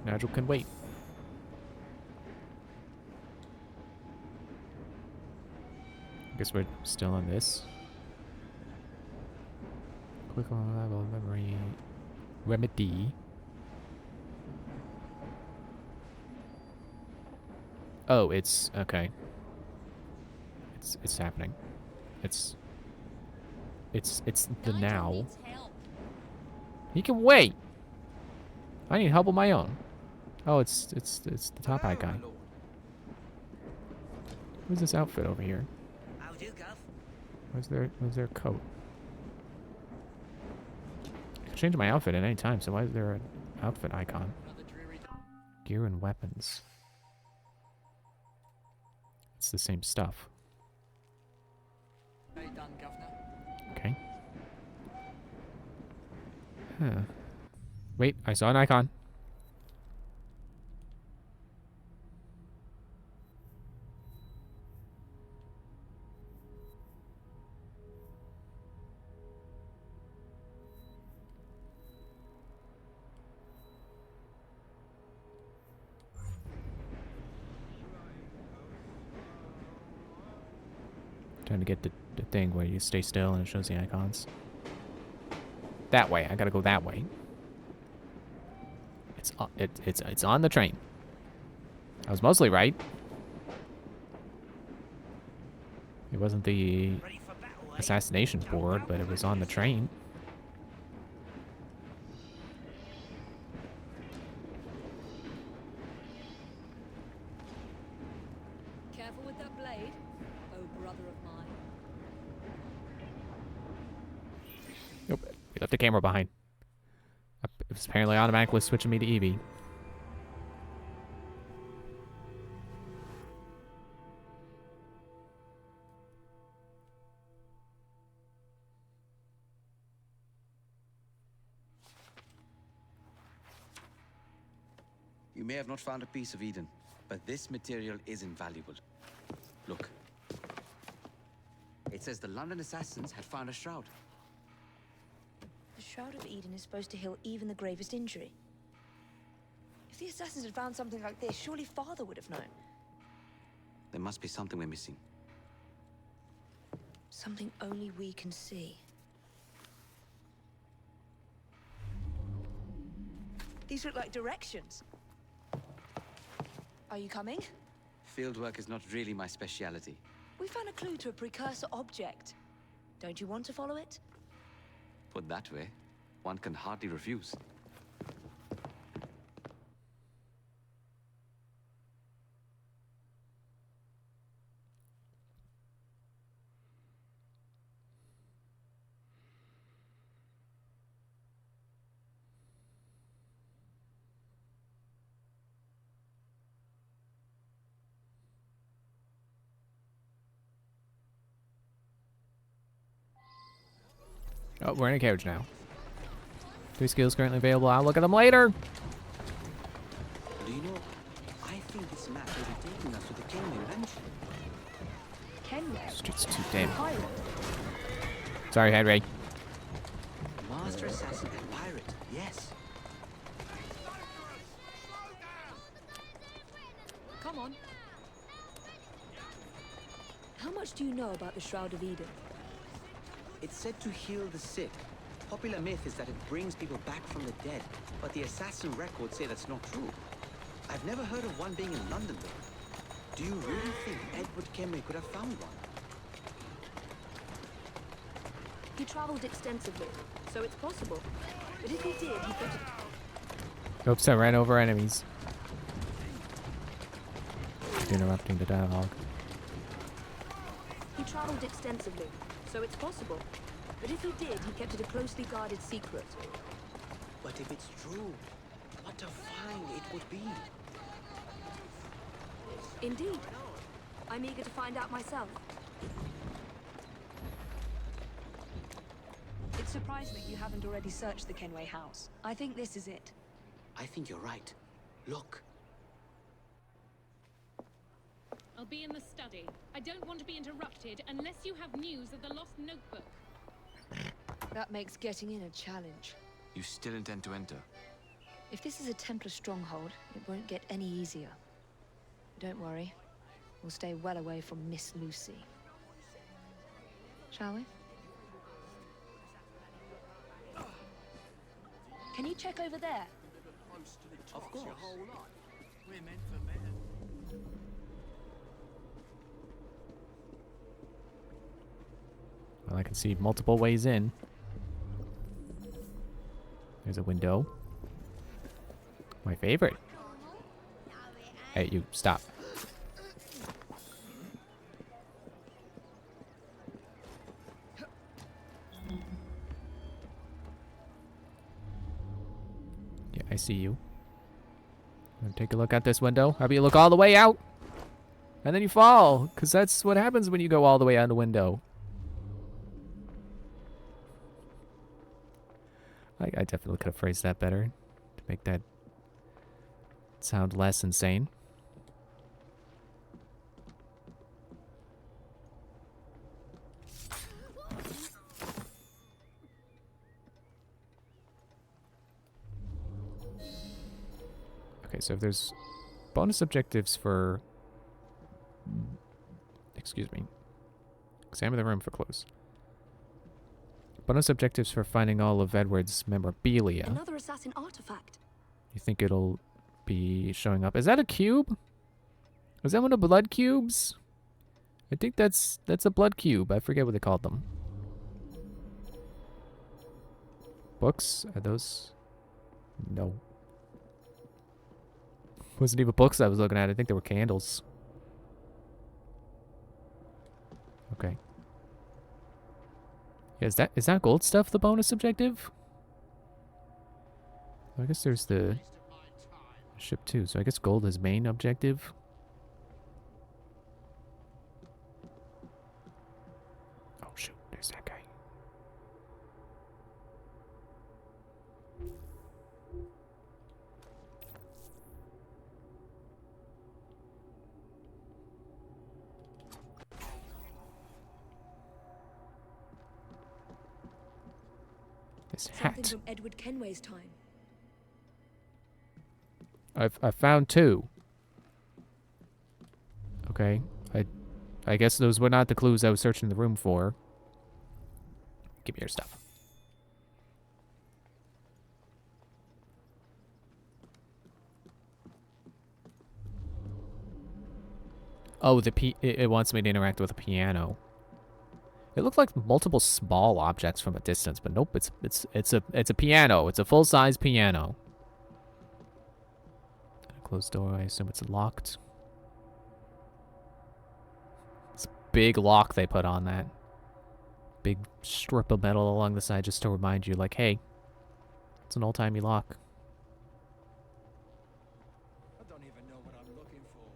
Nigel can wait. I guess we're still on this. Click on level memory remedy. Oh, it's okay. It's happening. It's the now. He can wait. I need help on my own. Oh, it's the top icon. Who's this outfit over here? How do, Gov? Where's their coat? I can change my outfit at any time, so why is there an outfit icon? Gear and weapons. It's the same stuff. Okay. Huh. Wait, I saw an icon. Trying to get the thing where you stay still and it shows the icons. That way. I gotta go that way. It's on the train. I was mostly right. It wasn't the assassination board, but it was on the train. Careful with that blade, oh brother of mine. Nope. We left the camera behind. It was apparently automatically switching me to Eevee. You may have not found a piece of Eden, but this material is invaluable. Look. It says the London assassins had found a shroud. The Shroud of Eden is supposed to heal even the gravest injury. If the assassins had found something like this, surely Father would have known. There must be something we're missing. Something only we can see. These These look like directions. Are you coming? Fieldwork is not really my speciality. We found a clue to a precursor object. Don't you want to follow it? Put that way, one can hardly refuse. Oh, we're in a carriage now. 3 skills currently available. I'll look at them later. Do you know, I think this map may be taking us to the Kenway Ranch. Kenway? It's too damn. Sorry, Henry. Master assassin and pirate, yes. Come on. How much do you know about the Shroud of Eden? It's said to heal the sick. Popular myth is that it brings people back from the dead, but the assassin records say that's not true. I've never heard of one being in London, though. Do you really think Edward Kenway could have found one? He traveled extensively, so it's possible. But if he did, he could have... Oops, I ran over enemies. Interrupting the dialogue. He traveled extensively, so it's possible. But if he did, he kept it a closely guarded secret. But if it's true, what a find it would be. Indeed. I'm eager to find out myself. It surprised me you haven't already searched the Kenway house. I think this is it. I think you're right. Look. I'll be in the study. I don't want to be interrupted unless you have news of the lost notebook. That makes getting in a challenge. You still intend to enter? If this is a Templar stronghold, it won't get any easier. Don't worry. We'll stay well away from Miss Lucy. Shall we? Can you check over there? Of course. We're meant for better. Well, I can see multiple ways in. There's a window. My favorite. Hey, you, stop. Yeah, I see you. Take a look at this window. How about you look all the way out? And then you fall, because that's what happens when you go all the way out the window. I definitely could have phrased that better to make that sound less insane. Okay, so if there's bonus objectives for... Excuse me. Examine the room for clues. Bonus objectives for finding all of Edward's memorabilia. Another assassin artifact. You think it'll be showing up? Is that a cube? Is that one of the blood cubes? I think that's a blood cube. I forget what they called them. Books? Are those? No. Wasn't even books I was looking at. I think they were candles. Okay. Yeah, is that gold stuff the bonus objective? I guess there's the ship too, so I guess gold is main objective. Oh shoot, there's that guy. This hat. Something from Edward Kenway's time. I've found 2. Okay, I guess those were not the clues I was searching the room for. Give me your stuff. Oh, it wants me to interact with a piano. It looked like multiple small objects from a distance, but nope, it's a piano. It's a full-size piano. Closed door, I assume it's locked. It's a big lock they put on that. Big strip of metal along the side just to remind you, like, hey, it's an old-timey lock. I don't even know what I'm looking for.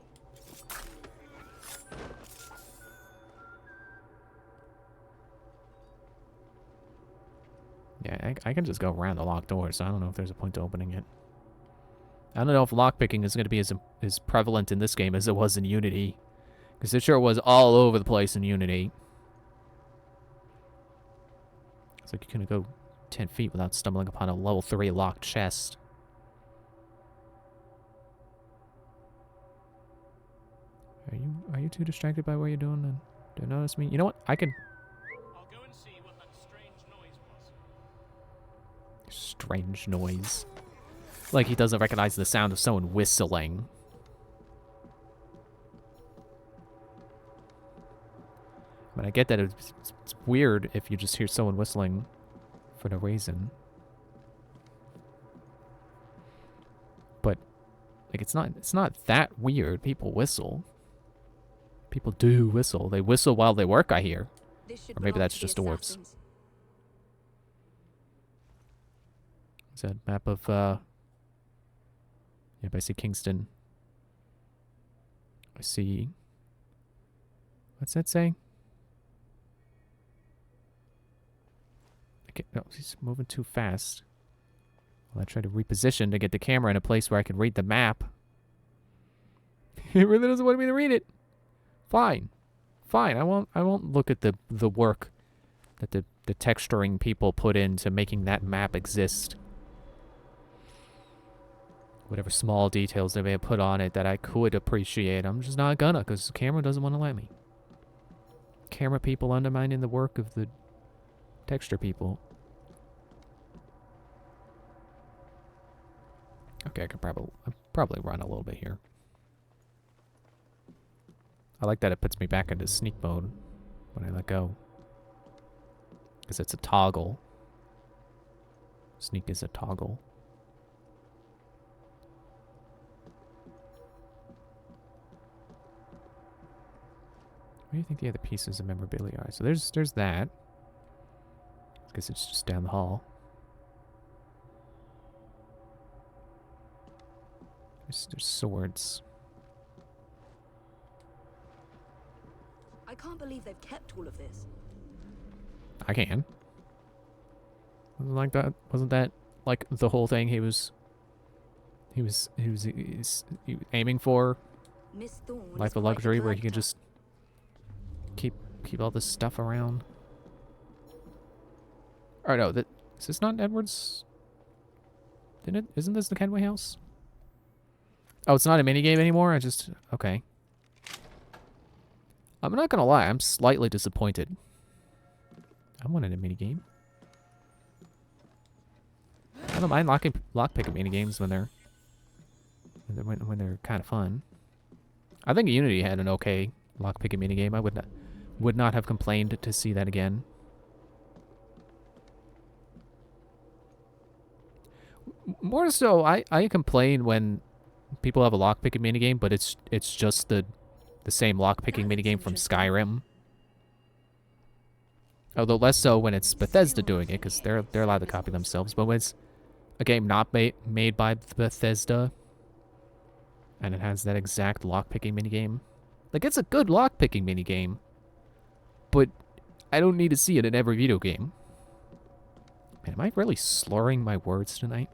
Yeah, I can just go around the locked door, so I don't know if there's a point to opening it. I don't know if lockpicking is going to be as prevalent in this game as it was in Unity. Because it sure was all over the place in Unity. It's like you couldn't go 10 feet without stumbling upon a level 3 locked chest. Are you too distracted by what you're doing? And do you notice me? You know what? I can... I'll go and see what that strange noise was. Strange noise. Like he doesn't recognize the sound of someone whistling. I mean, I get that it's weird if you just hear someone whistling for no reason. But, like, it's not that weird. People whistle. People do whistle. They whistle while they work, I hear. Or maybe that's just dwarves. Is that map of, Yep, I see Kingston. I see... What's that say? No, he's moving too fast. Well, I try to reposition to get the camera in a place where I can read the map. He really doesn't want me to read it. Fine. Fine, I won't look at the work that the texturing people put into making that map exist. Whatever small details they may have put on it that I could appreciate, I'm just not gonna, because the camera doesn't want to let me. Camera people undermining the work of the texture people. Okay, I could probably run a little bit here. I like that it puts me back into sneak mode when I let go. Because it's a toggle. Sneak is a toggle. Where do you think the other pieces of memorabilia are? So there's that. I guess it's just down the hall. There's swords. I can't believe they've kept all of this. I can. Wasn't like that? Wasn't that like the whole thing he was aiming for? Miss Thorne Life of luxury, where he could just keep all this stuff around. Oh no, is this not Edward's? Isn't this the Kenway house? Oh, it's not a minigame anymore? Okay. I'm not gonna lie, I'm slightly disappointed. I wanted a minigame. I don't mind lockpicking minigames when they're kind of fun. I think Unity had an okay lockpicking minigame. I would not have complained to see that again. More so, I complain when people have a lockpicking minigame, but it's just the same lockpicking minigame from Skyrim. Although less so when it's Bethesda doing it, because they're allowed to copy themselves. But when it's a game not made by Bethesda, and it has that exact lockpicking minigame, like, it's a good lockpicking minigame, but I don't need to see it in every video game. Man, am I really slurring my words tonight?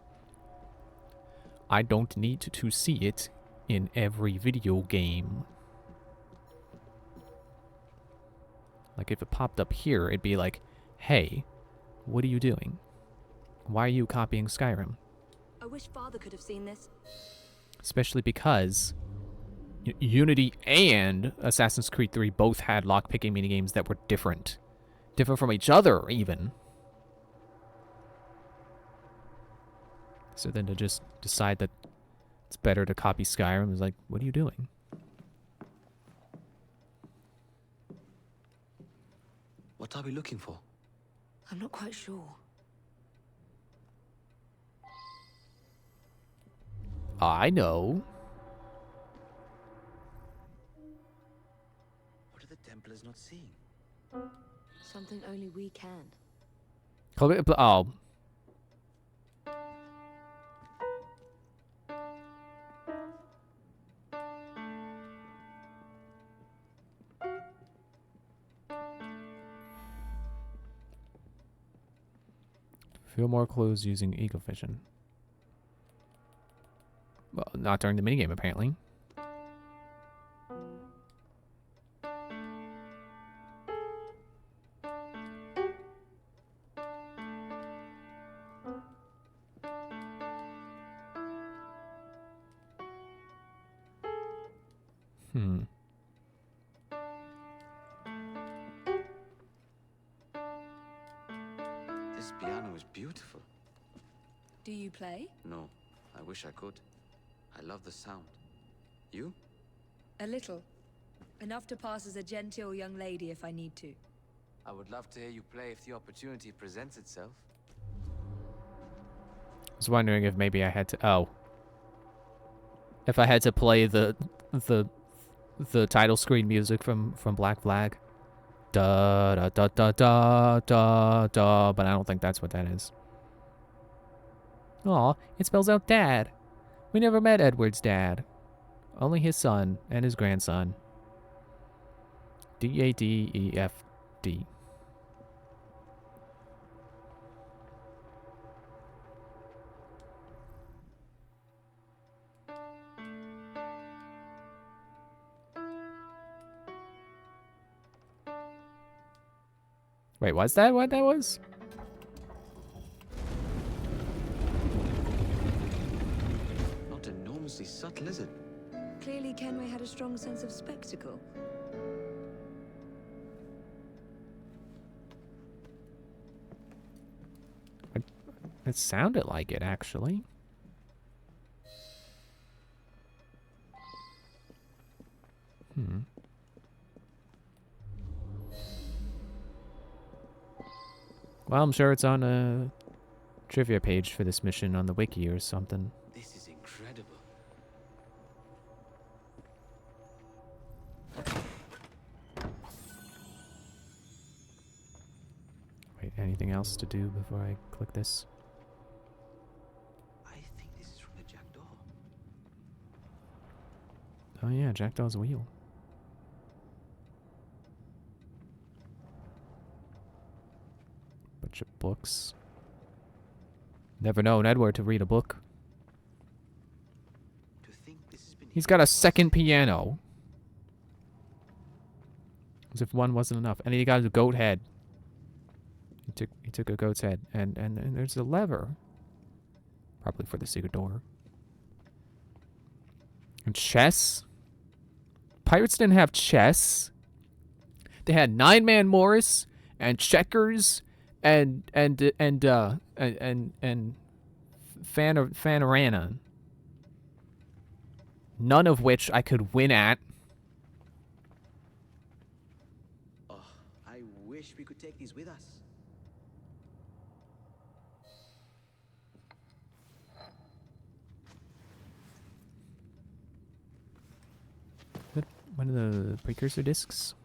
I don't need to see it in every video game. Like, if it popped up here, it'd be like, hey, what are you doing? Why are you copying Skyrim? I wish Father could have seen this. Especially because Unity and Assassin's Creed 3 both had lockpicking minigames that were different. Different from each other, even. So then to just decide that it's better to copy Skyrim is like, what are you doing? What are we looking for? I'm not quite sure. I know. What are the Templars not seeing? Something only we can. Oh. Feel more clues using eagle vision. Well, not during the minigame, apparently. This piano is beautiful. Do you play? No, I wish I could. I love the sound. You? A little. Enough to pass as a genteel young lady if I need to. I would love to hear you play if the opportunity presents itself. I was wondering if maybe I had to. Oh. If I had to play the title screen music from Black Flag. Da da da da da da da. But I don't think that's what that is. Aw, it spells out dad. We never met Edward's dad. Only his son and his grandson. D-A-D-E-F-D. Wait, was that what that was? Not enormously subtle, is it? Clearly Kenway had a strong sense of spectacle. It sounded like it, actually. Well, I'm sure it's on a trivia page for this mission on the wiki or something. This is incredible. Wait, anything else to do before I click this? I think this is from the Jackdaw. Oh yeah, Jackdaw's wheel. Bunch of books. Never known Edward to read a book. He's got a second piano. As if one wasn't enough. And he got a goat head. He took a goat's head. And there's a lever. Probably for the secret door. And chess. Pirates didn't have chess. They had Nine-Man Morris and checkers and Fanorana. None of which I could win at. Oh, I wish we could take these with us. One of the precursor discs.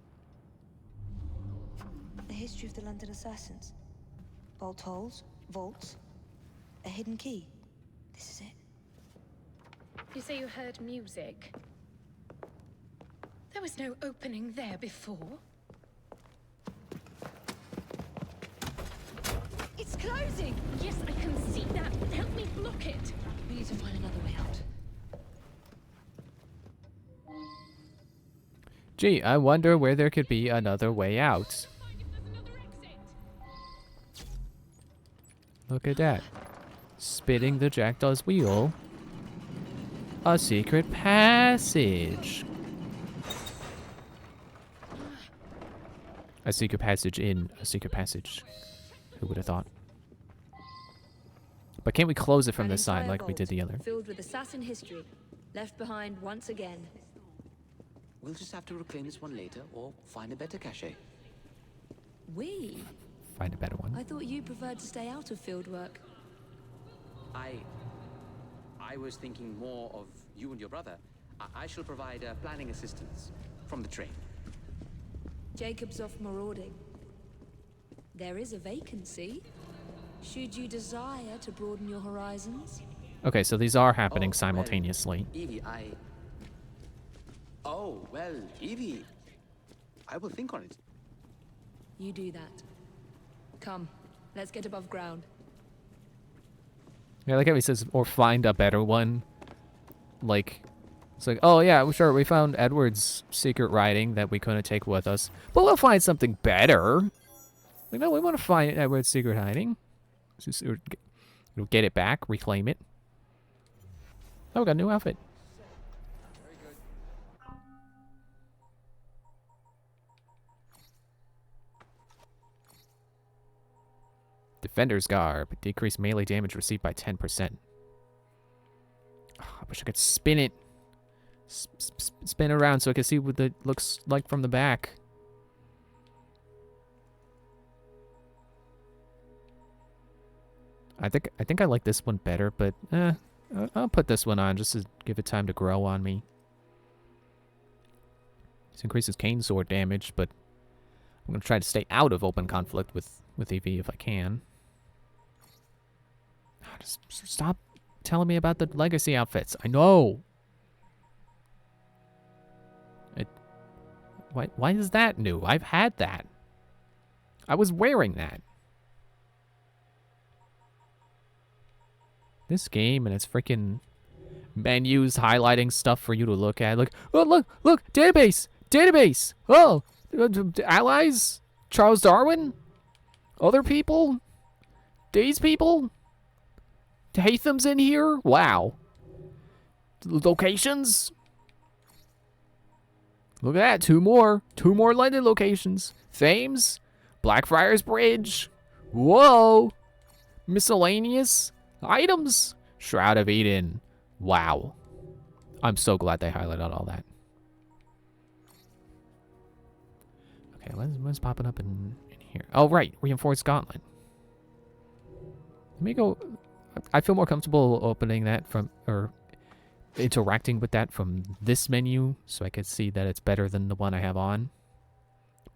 A history of the London assassins. Bolt holes, vaults, a hidden key. This is it. You say you heard music? There was no opening there before. It's closing! Yes, I can see that. Help me block it. We need to find another way out. Gee, I wonder where there could be another way out. Look at that. Spitting the Jackdaw's wheel. A secret passage. A secret passage in a secret passage. Who would have thought? But can't we close it from this side like we did the other? Filled with assassin history. Left behind once again. We'll just have to reclaim this one later, or find a better cache. We? Find a better one. I thought you preferred to stay out of field work. I was thinking more of you and your brother. I shall provide planning assistance from the train. Jacob's off marauding. There is a vacancy. Should you desire to broaden your horizons? Okay, so these are happening simultaneously. Well, Evie, Oh, well, Evie, I will think on it. You do that. Come, let's get above ground. Yeah, like how he says, or find a better one. Like, it's like, oh yeah, sure, we found Edward's secret writing that we couldn't take with us, but we'll find something better. Like, no, we want to find Edward's secret hiding. Just, get it back, reclaim it. Oh, we got a new outfit. Defender's Garb. Decrease melee damage received by 10%. Oh, I wish I could spin it. Spin around so I can see what it looks like from the back. I think I like this one better, but I'll put this one on just to give it time to grow on me. This increases cane sword damage, but I'm gonna try to stay out of open conflict with EV if I can. Just stop telling me about the legacy outfits. I know. Why is that new? I've had that. I was wearing that. This game and its freaking menus highlighting stuff for you to look at. Like, oh, look, database. Oh, allies? Charles Darwin? Other people? These people? Hatham's in here? Wow. Locations? Look at that, two more London locations. Thames, Blackfriars Bridge. Whoa. Miscellaneous items. Shroud of Eden. Wow. I'm so glad they highlighted all that. Okay, what's popping up in here? Oh, right. Reinforced Gauntlet. Let me go. I feel more comfortable opening that from, or interacting with that from this menu, so I can see that it's better than the one I have on.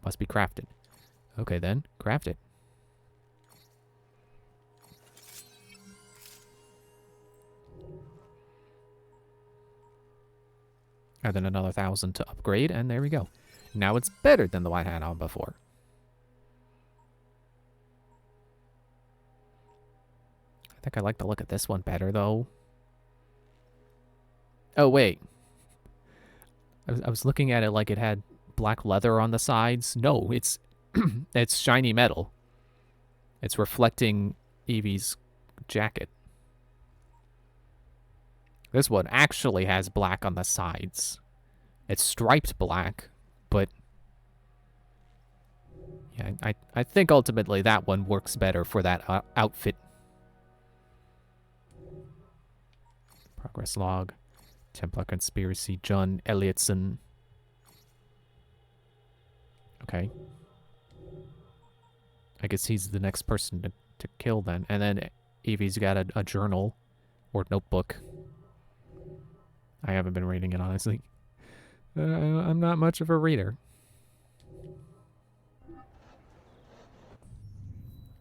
Must be crafted. Okay then, craft it. And then another 1,000 to upgrade, and there we go. Now it's better than the one I had on before. I think I like the look at this one better, though. Oh, wait. I was looking at it like it had black leather on the sides. No, it's it's shiny metal. It's reflecting Evie's jacket. This one actually has black on the sides. It's striped black, but yeah, I think ultimately that one works better for that outfit. Progress log. Templar Conspiracy, John Elliotson. Okay. I guess he's the next person to kill then. And then Evie's got a journal or notebook. I haven't been reading it, honestly. I'm not much of a reader.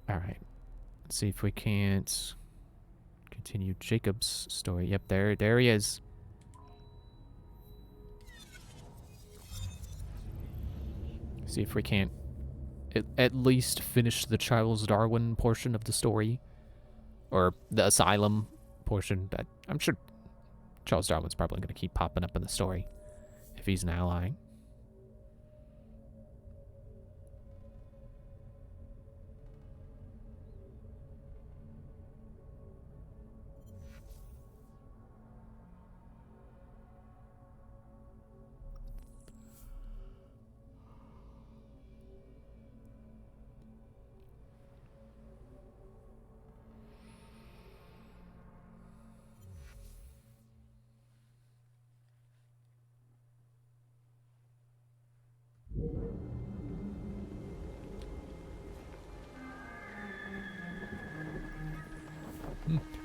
Alright. Let's see if we can't continue Jacob's story. Yep, there he is. See if we can't at least finish the Charles Darwin portion of the story. Or the asylum portion. That I'm sure Charles Darwin's probably going to keep popping up in the story if he's an ally.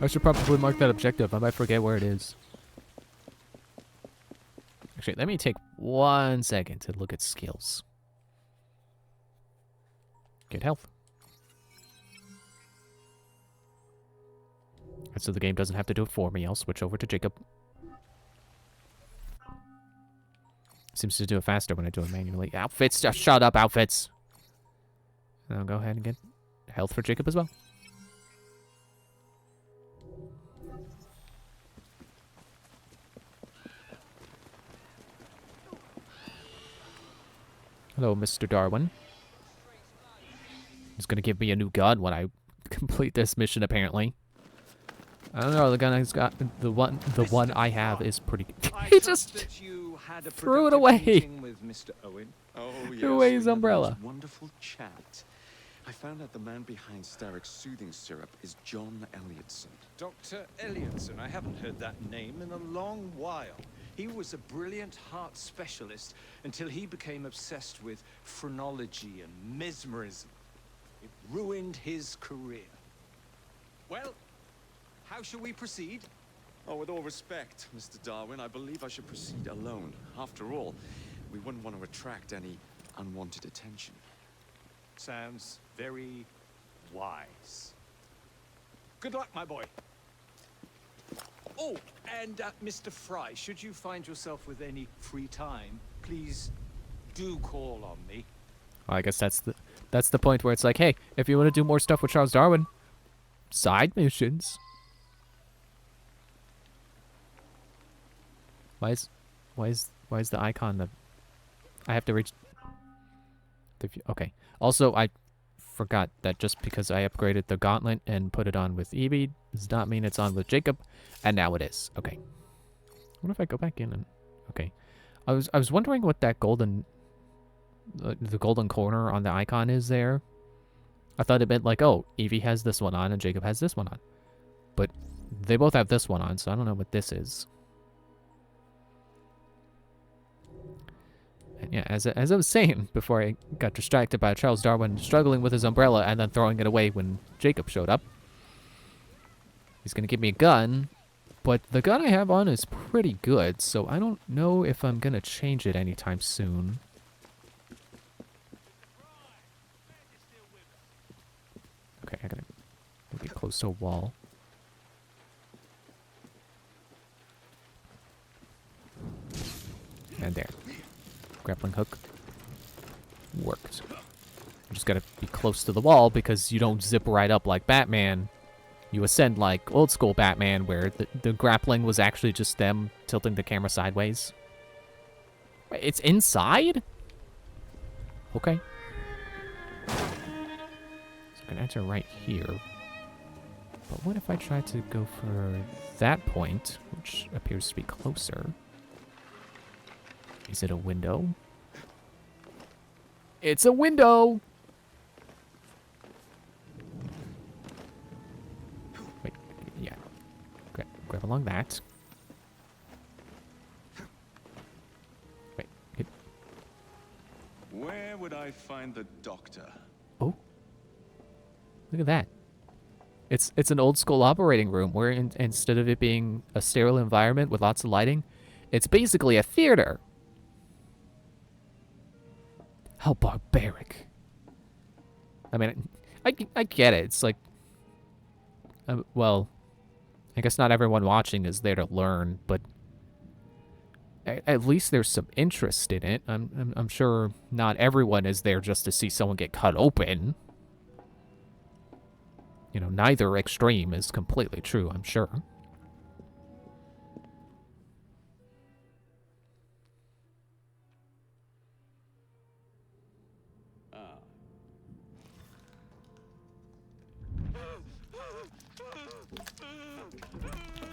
I should probably mark that objective. I might forget where it is. Actually, let me take 1 second to look at skills. Get health. And so the game doesn't have to do it for me. I'll switch over to Jacob. Seems to do it faster when I do it manually. Outfits, just shut up, outfits. And I'll go ahead and get health for Jacob as well. Hello, Mr. Darwin. He's gonna give me a new gun when I complete this mission, apparently. I don't know, the gun he's got, the one I have is pretty good. He just threw it away. With Mr. Owen. Oh, yes, Threw away his we had the umbrella. most wonderful chat. I found out the man behind Starrick's soothing syrup is John Elliotson. Dr. Elliotson, I haven't heard that name in a long while. He was a brilliant heart specialist until he became obsessed with phrenology and mesmerism. It ruined his career. Well, how shall we proceed? Oh, with all respect, Mr. Darwin, I believe I should proceed alone. After all, we wouldn't want to attract any unwanted attention. Sounds very wise. Good luck, my boy. Oh, and Mr. Fry, should you find yourself with any free time, please do call on me. Well, I guess that's the point where it's like, hey, if you want to do more stuff with Charles Darwin, side missions. Why is the icon the? I have to reach. Okay. Also, I forgot that just because I upgraded the gauntlet and put it on with Evie does not mean it's on with Jacob, and now it is. Okay. What if I go back in and? Okay. I was wondering what that golden, the golden corner on the icon is there. I thought it meant like, oh, Evie has this one on and Jacob has this one on, but they both have this one on, so I don't know what this is. And yeah, as I was saying before I got distracted by Charles Darwin struggling with his umbrella and then throwing it away when Jacob showed up. He's going to give me a gun, but the gun I have on is pretty good, so I don't know if I'm going to change it anytime soon. Okay, I gotta get close to a wall. And there. Grappling hook worked. You just gotta be close to the wall because you don't zip right up like Batman. You ascend like old school Batman where the grappling was actually just them tilting the camera sideways. Wait, it's inside? Okay. So I can enter right here. But what if I try to go for that point, which appears to be closer? Is it a window? It's a window! Wait, yeah. Grab along that. Wait, hit. Where would I find the doctor? Oh. Look at that. It's an old school operating room where instead of it being a sterile environment with lots of lighting, it's basically a theater. How barbaric. I mean, I get it. It's like, well, I guess not everyone watching is there to learn, but at least there's some interest in it. I'm sure not everyone is there just to see someone get cut open. You know, neither extreme is completely true, I'm sure.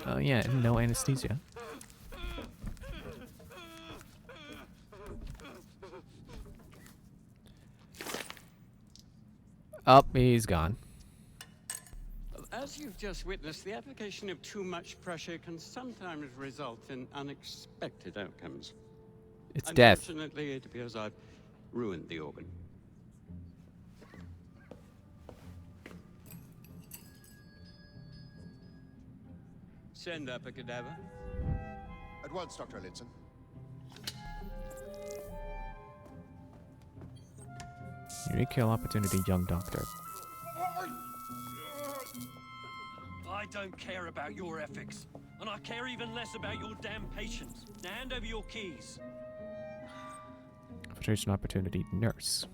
Oh yeah, no anesthesia. Oh, he's gone. As you've just witnessed, the application of too much pressure can sometimes result in unexpected outcomes. It's death. Unfortunately, it appears I've ruined the organ. Send up a cadaver. At once, Dr. Linson. Unique kill opportunity, young doctor. I don't care about your ethics, and I care even less about your damn patience. Now hand over your keys. Infiltration opportunity, nurse.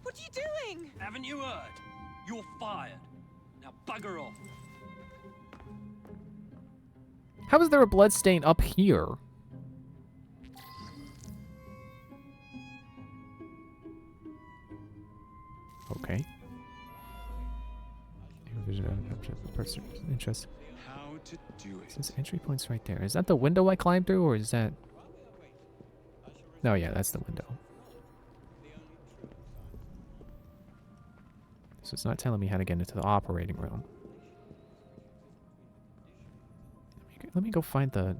What are you doing? Haven't you heard? You're fired. Now bugger off. How is there a blood stain up here? Okay. Interest. How to do it. This entry point's right there. Is that the window I climbed through, or is that? No, yeah, that's the window. So it's not telling me how to get into the operating room. Let me go find the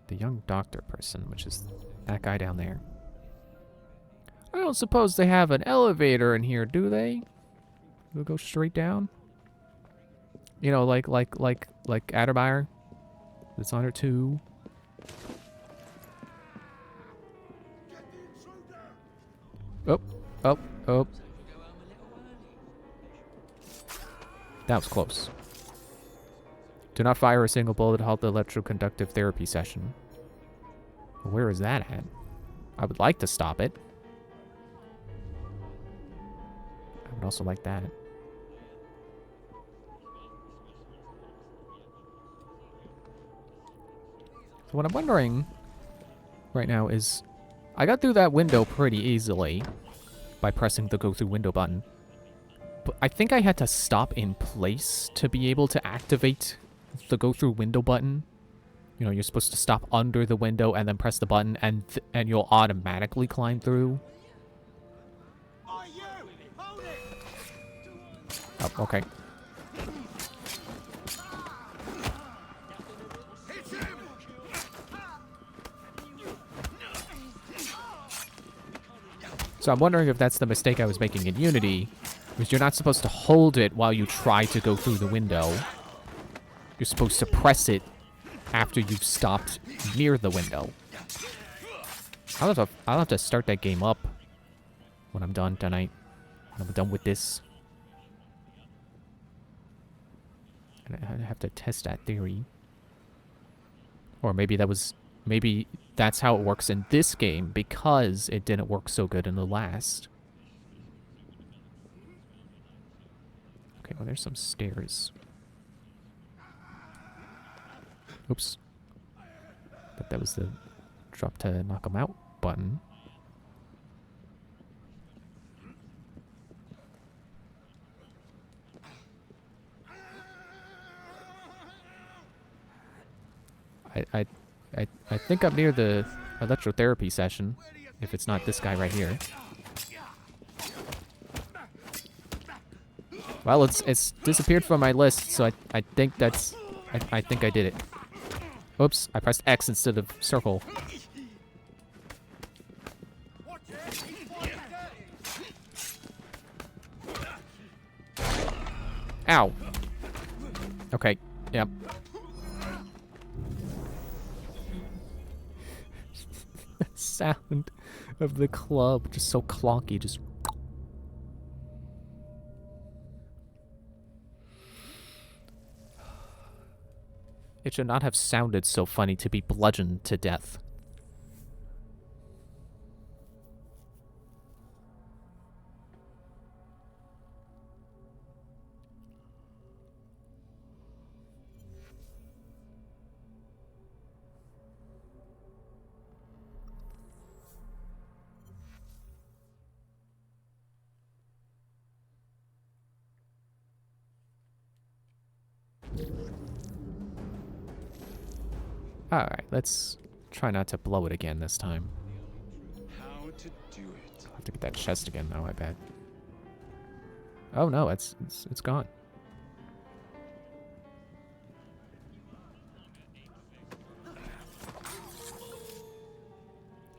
young doctor person, which is that guy down there. I don't suppose they have an elevator in here, do they? We'll go straight down. You know, like Addermeyer. Dishonor 2. Oh, oh, oh. That was close. Do not fire a single bullet to halt the electroconductive therapy session. Where is that at? I would like to stop it. I would also like that. So what I'm wondering right now is, I got through that window pretty easily by pressing the go through window button. But I think I had to stop in place to be able to activate the go through window button. You know, you're supposed to stop under the window and then press the button, and you'll automatically climb through. Oh, okay. So I'm wondering if that's the mistake I was making in Unity, because you're not supposed to hold it while you try to go through the window. You're supposed to press it after you've stopped near the window. I'll have to start that game up when I'm done tonight. When I'm done with this. And I have to test that theory. Or maybe that's how it works in this game, because it didn't work so good in the last. Okay, well, there's some stairs. Oops. But that was the drop to knock him out button. I think I'm near the electrotherapy session, if it's not this guy right here. Well, it's disappeared from my list, so I think that's I think I did it. Oops, I pressed X instead of circle. Ow. Okay, yep. The sound of the club, just so clonky, just... It should not have sounded so funny to be bludgeoned to death. Alright, let's try not to blow it again this time. How to do it. I'll have to get that chest again though, I bet. Oh no, it's gone.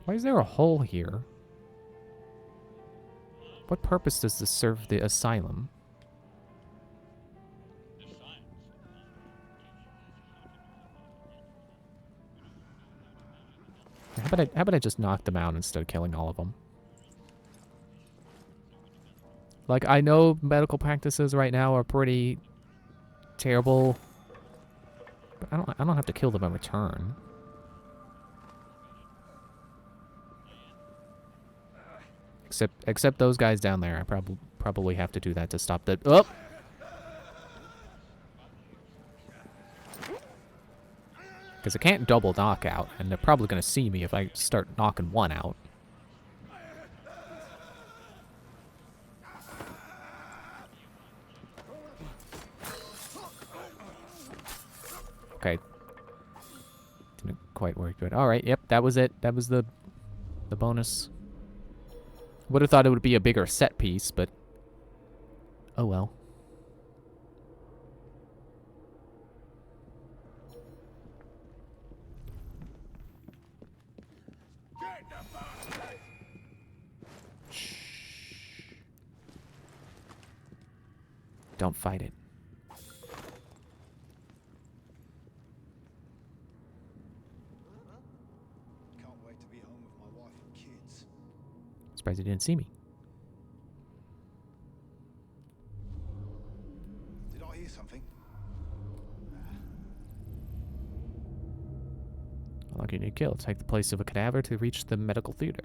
Why is there a hole here? What purpose does this serve the asylum? How about I just knock them out instead of killing all of them? Like, I know medical practices right now are pretty terrible, but I don't have to kill them in return. Except those guys down there. I probably have to do that to stop the. Oh. Because I can't double knockout, and they're probably going to see me if I start knocking one out. Okay. Didn't quite work good. Alright, yep, that was it. That was the bonus. Would have thought it would be a bigger set piece, but oh well. Don't fight it. Can't wait to be home with my wife and kids. Surprised he didn't see me. Did I hear something? How long do you need to kill? Take the place of a cadaver to reach the medical theater.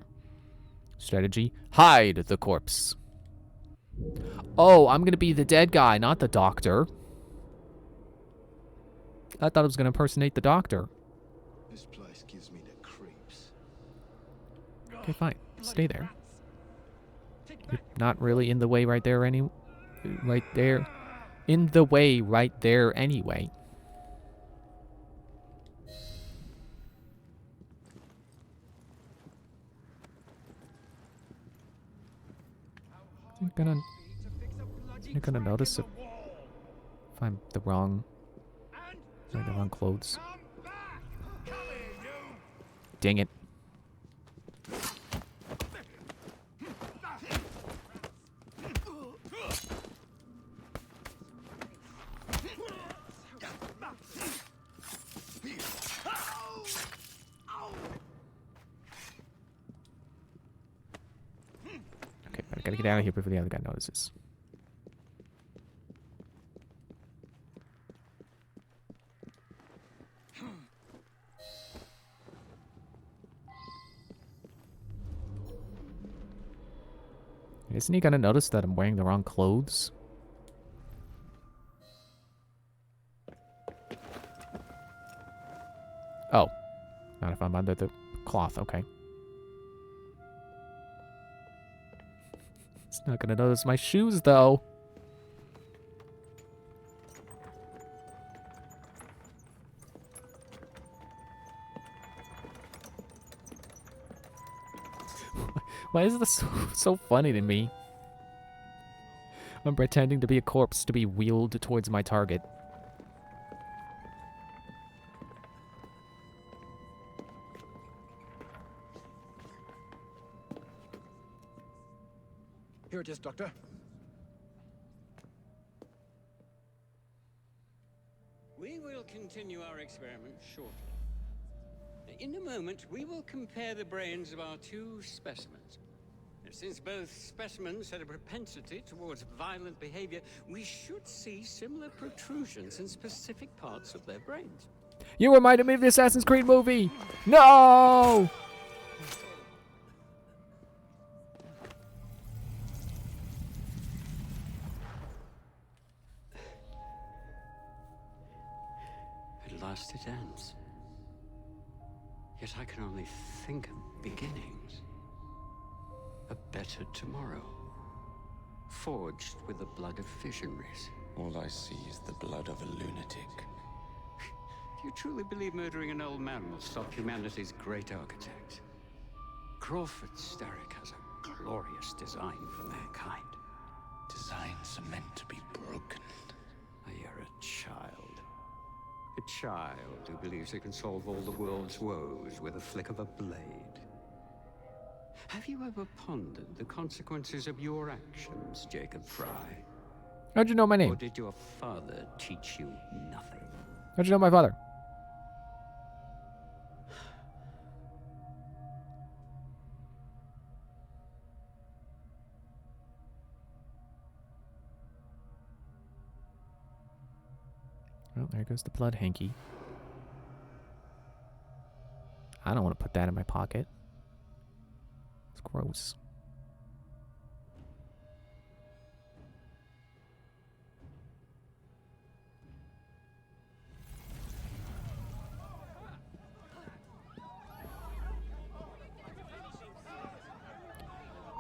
Strategy: hide the corpse. Oh, I'm gonna be the dead guy, not the doctor. I thought I was gonna impersonate the doctor. This place gives me the creeps. Okay, fine. Stay there. You're not really in the way right there right there. In the way right there anyway. You're gonna notice if I'm the wrong clothes. Dang it. Okay, I gotta get out of here before the other guy notices. Isn't he gonna notice that I'm wearing the wrong clothes? Oh. Not if I'm under the cloth, okay. He's not gonna notice my shoes, though. Why is this so funny to me? I'm pretending to be a corpse to be wheeled towards my target. Here it is, Doctor. We will continue our experiment shortly. In a moment, we will compare the brains of our two specimens. Since both specimens had a propensity towards violent behavior, we should see similar protrusions in specific parts of their brains. You reminded me of the Assassin's Creed movie! No! At last it ends. Yet I can only think of beginnings. A better tomorrow. Forged with the blood of visionaries. All I see is the blood of a lunatic. Do you truly believe murdering an old man will stop humanity's great architect? Crawford Starrick has a glorious design for mankind. Designs are meant to be broken. You're a child. A child who believes it can solve all the world's woes with a flick of a blade. Have you ever pondered the consequences of your actions, Jacob Fry? How'd you know my name? Or did your father teach you nothing? How'd you know my father? Oh, there goes the blood hanky. I don't want to put that in my pocket. It's gross.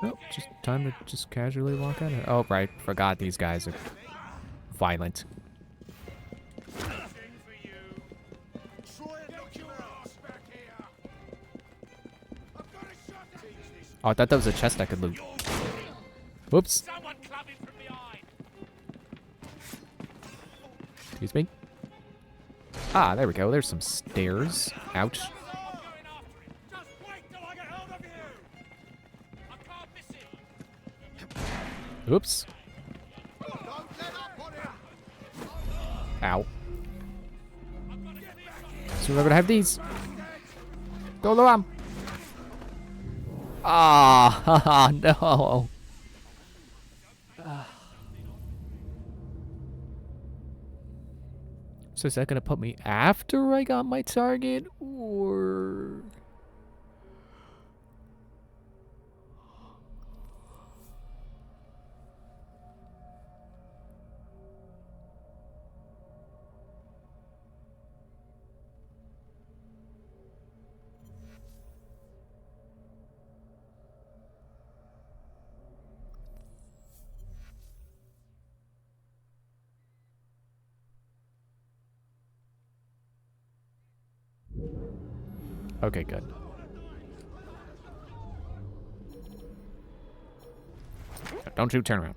Oh, just time to just casually walk out. Oh, right. Forgot these guys are violent. Oh, I thought that was a chest I could loot. Whoops. Excuse me. Ah, there we go. There's some stairs. Ouch. Oops. Ow. Just remember to have these. Don't know them. Ah, haha, no. So is that gonna put me after I got my target, or? Okay, good. Don't you turn around.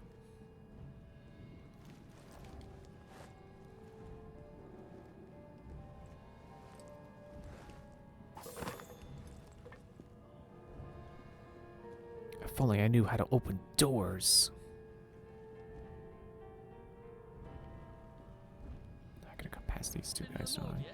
If only I knew how to open doors. I gotta go past these two guys, don't I?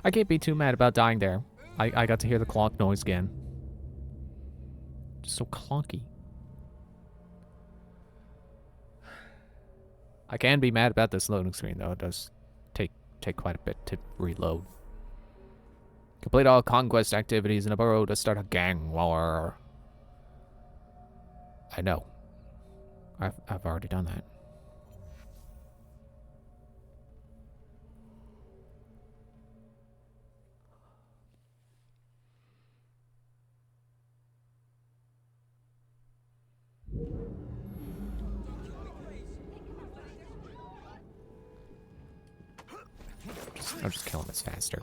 I can't be too mad about dying there. I got to hear the clonk noise again. Just so clunky. I can be mad about this loading screen though. It does take quite a bit to reload. Complete all conquest activities in a burrow to start a gang war. I know. I've already done that. I'll just kill him as faster.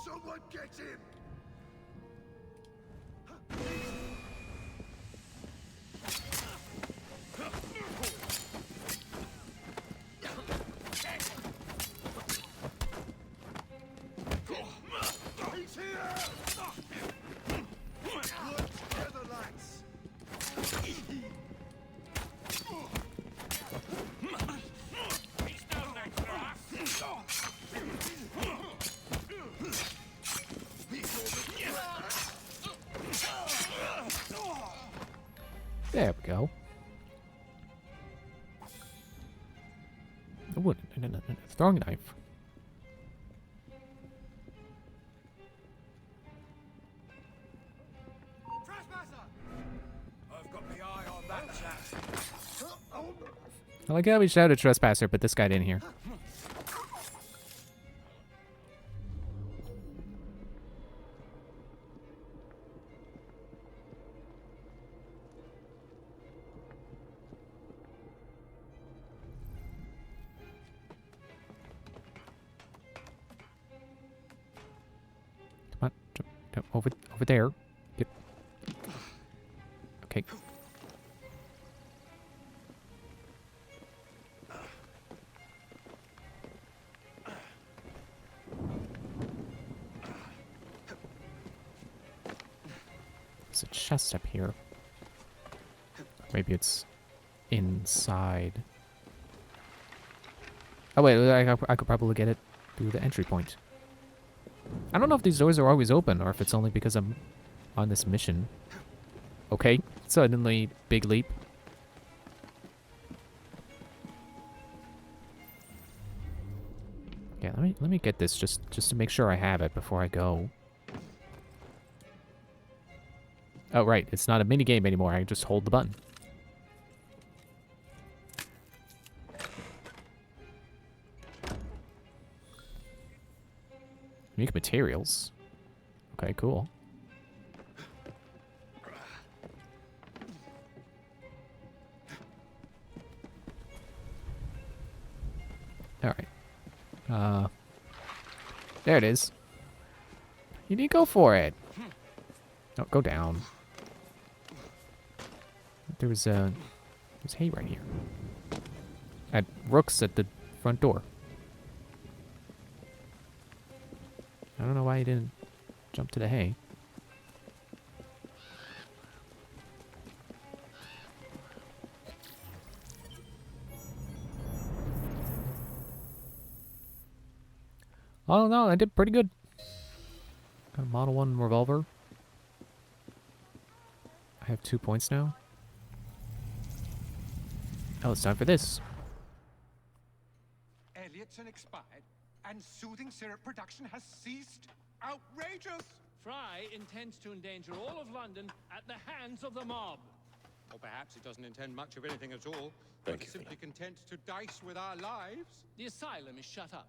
Someone get him! He's here! Work together, lads! There we go. Oh, throwing knife. I've got my eye on that chap. I like how we shouted trespasser, but this guy didn't hear. Come on, jump over there. Get. Okay. chest up here? Maybe it's inside. Oh wait, I could probably get it through the entry point. I don't know if these doors are always open or if it's only because I'm on this mission. Okay, suddenly big leap. Yeah, let me get this just to make sure I have it before I go. Oh right, it's not a mini game anymore. I just hold the button. Unique materials. Okay, cool. Alright. There it is. You need to go for it. No, go down. There's hay right here. At Rook's at the front door. I don't know why he didn't jump to the hay. Oh no, I did pretty good. Got a Model 1 revolver. I have 2 points now. Oh, it's time for this. Elliotson expired, and soothing syrup production has ceased. Outrageous! Fry intends to endanger all of London at the hands of the mob. Or perhaps he doesn't intend much of anything at all. Thank but you, simply content to dice with our lives. The asylum is shut up.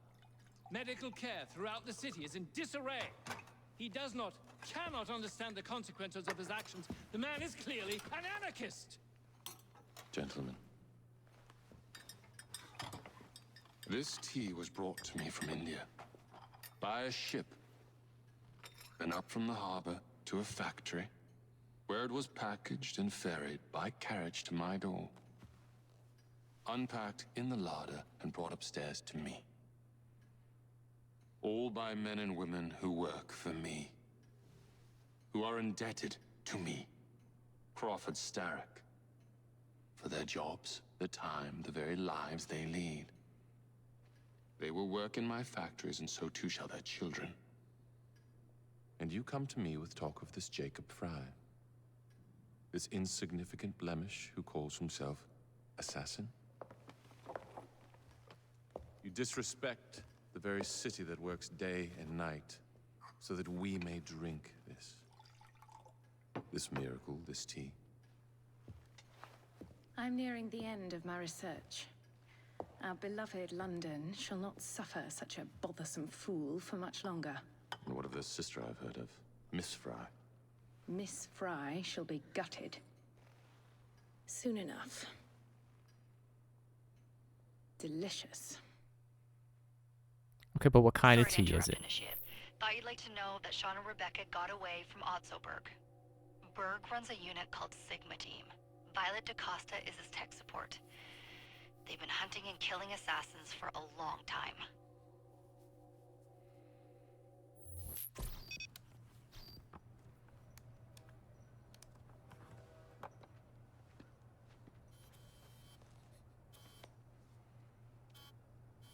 Medical care throughout the city is in disarray. He cannot understand the consequences of his actions. The man is clearly an anarchist. Gentlemen, this tea was brought to me from India by a ship, then up from the harbor to a factory, where it was packaged and ferried by carriage to my door, unpacked in the larder and brought upstairs to me. All by men and women who work for me, who are indebted to me, Crawford Starrick, for their jobs, the time, the very lives they lead. They will work in my factories, and so too shall their children. And you come to me with talk of this Jacob Fry, this insignificant blemish who calls himself assassin? You disrespect the very city that works day and night so that we may drink this miracle, this tea. I'm nearing the end of my research. Our beloved London shall not suffer such a bothersome fool for much longer. And what of the sister I've heard of, Miss Fry? Miss Fry shall be gutted. Soon enough. Delicious. Okay, but what kind of tea is it? Thought you'd like to know that Sean and Rebecca got away from Otzoberg. Berg runs a unit called Sigma Team. Violet DaCosta is his tech support. They've been hunting and killing assassins for a long time.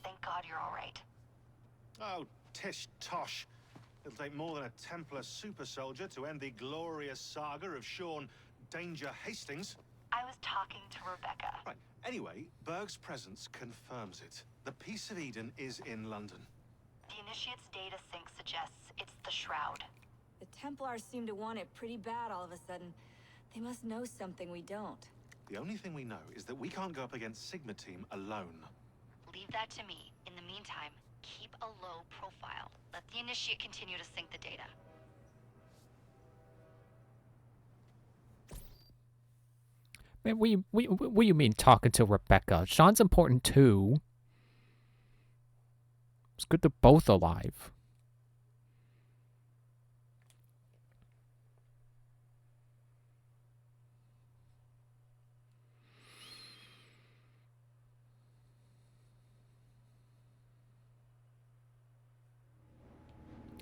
Thank God you're all right. Oh, tish tosh. It'll take more than a Templar super soldier to end the glorious saga of Sean Danger Hastings. I was talking to Rebecca. Right. Anyway, Berg's presence confirms it. The Peace of Eden is in London. The Initiate's data sync suggests it's the Shroud. The Templars seem to want it pretty bad all of a sudden. They must know something we don't. The only thing we know is that we can't go up against Sigma Team alone. Leave that to me. In the meantime, keep a low profile. Let the Initiate continue to sync the data. Man, what do you mean talking to Rebecca? Sean's important too. It's good they're both alive.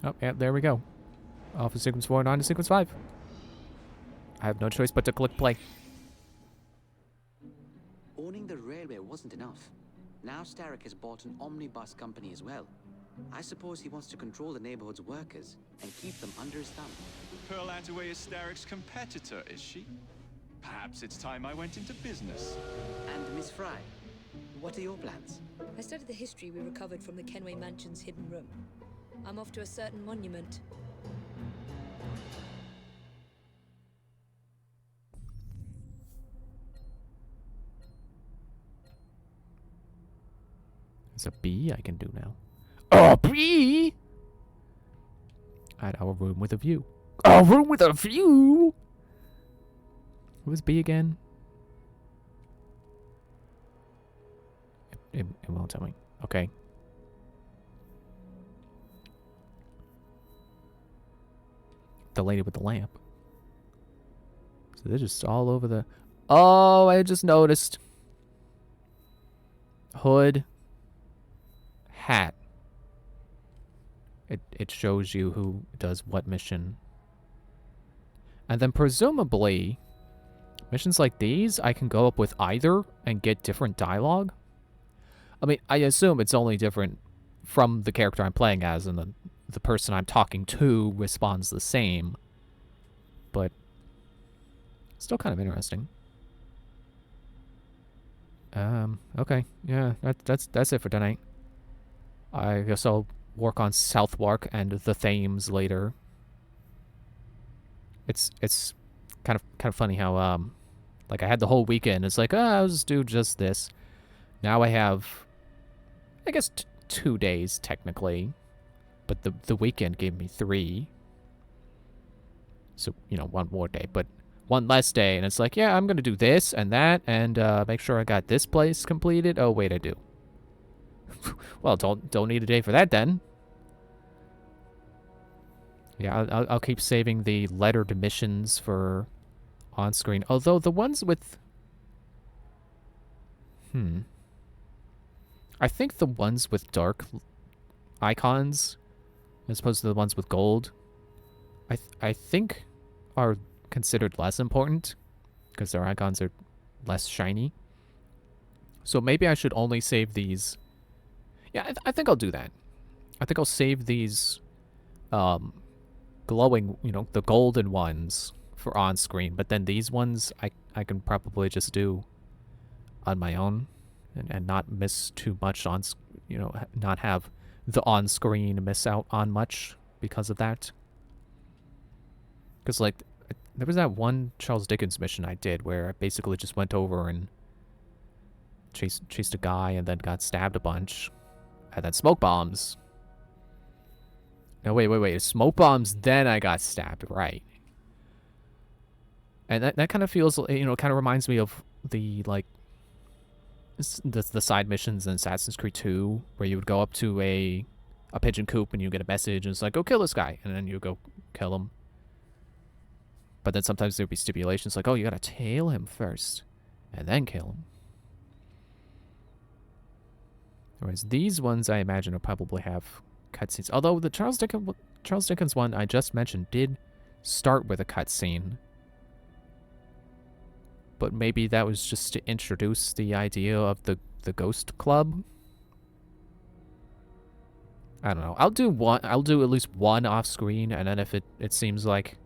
Oh, yeah, there we go. Off of sequence 4 and on to sequence 5. I have no choice but to click play. Owning the railway wasn't enough. Now Starrick has bought an omnibus company as well. I suppose he wants to control the neighborhood's workers and keep them under his thumb. Pearl Attaway is Starrick's competitor, is she? Perhaps it's time I went into business. And Miss Fry, what are your plans? I studied the history we recovered from the Kenway Mansion's hidden room. I'm off to a certain monument. There's a B I can do now. A B! At our room with a view. A room with a view! What was B again? It won't tell me. Okay. The lady with the lamp. So they're just all over the... Oh, I just noticed. Hood. Hat. It shows you who does what mission. And then presumably, missions like these, I can go up with either and get different dialogue. I mean, I assume it's only different from the character I'm playing as, and the person I'm talking to responds the same. But still kind of interesting. Okay. Yeah, that's it for tonight. I guess I'll work on Southwark and the Thames later. It's kind of funny how like I had the whole weekend. It's like, I'll just do just this. Now I have, I guess, 2 days technically, but the weekend gave me 3. So, you know, 1 more day, but 1 less day, and it's like, yeah, I'm gonna do this and that, and make sure I got this place completed. Oh wait, I do. Well, don't need a day for that then. Yeah, I'll keep saving the lettered missions for on screen. Although the ones with, I think the ones with dark icons, as opposed to the ones with gold, I think are considered less important because their icons are less shiny. So maybe I should only save these. Yeah, I think I'll do that. I think I'll save these glowing, you know, the golden ones for on screen, but then these ones I can probably just do on my own and not miss too much on, you know, not have the on screen miss out on much because of that. Because like there was that one Charles Dickens mission I did where I basically just went over and chased a guy and then got stabbed a bunch. And then smoke bombs. No, wait. Smoke bombs, then I got stabbed, right. And that kind of feels, you know, kind of reminds me of the, like, the side missions in Assassin's Creed 2, where you would go up to a pigeon coop and you get a message and it's like, go kill this guy. And then you go kill him. But then sometimes there'd be stipulations like, oh, you gotta tail him first and then kill him. Whereas these ones, I imagine, will probably have cutscenes. Although the Charles Dickens one I just mentioned did start with a cutscene. But maybe that was just to introduce the idea of the Ghost Club. I don't know. I'll do at least one off screen, and then if it seems like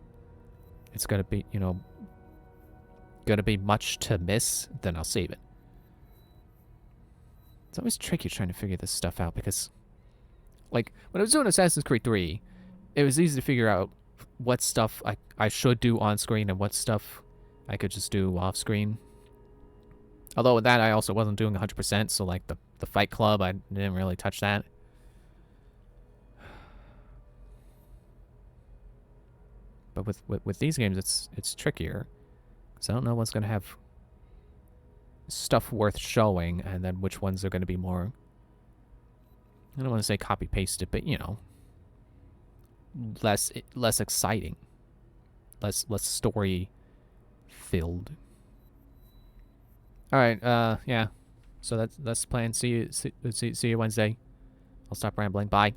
it's gonna be, you know, gonna be much to miss, then I'll save it. It's always tricky trying to figure this stuff out because, like, when I was doing Assassin's Creed 3, it was easy to figure out what stuff I should do on screen and what stuff I could just do off screen. Although with that, I also wasn't doing 100%, so like the Fight Club, I didn't really touch that. But with these games, it's trickier, because I don't know what's gonna have stuff worth showing, and then which ones are going to be more, I don't want to say copy pasted, but you know, less exciting, less story filled. All right, yeah. So that's the plan. See you Wednesday. I'll stop rambling. Bye.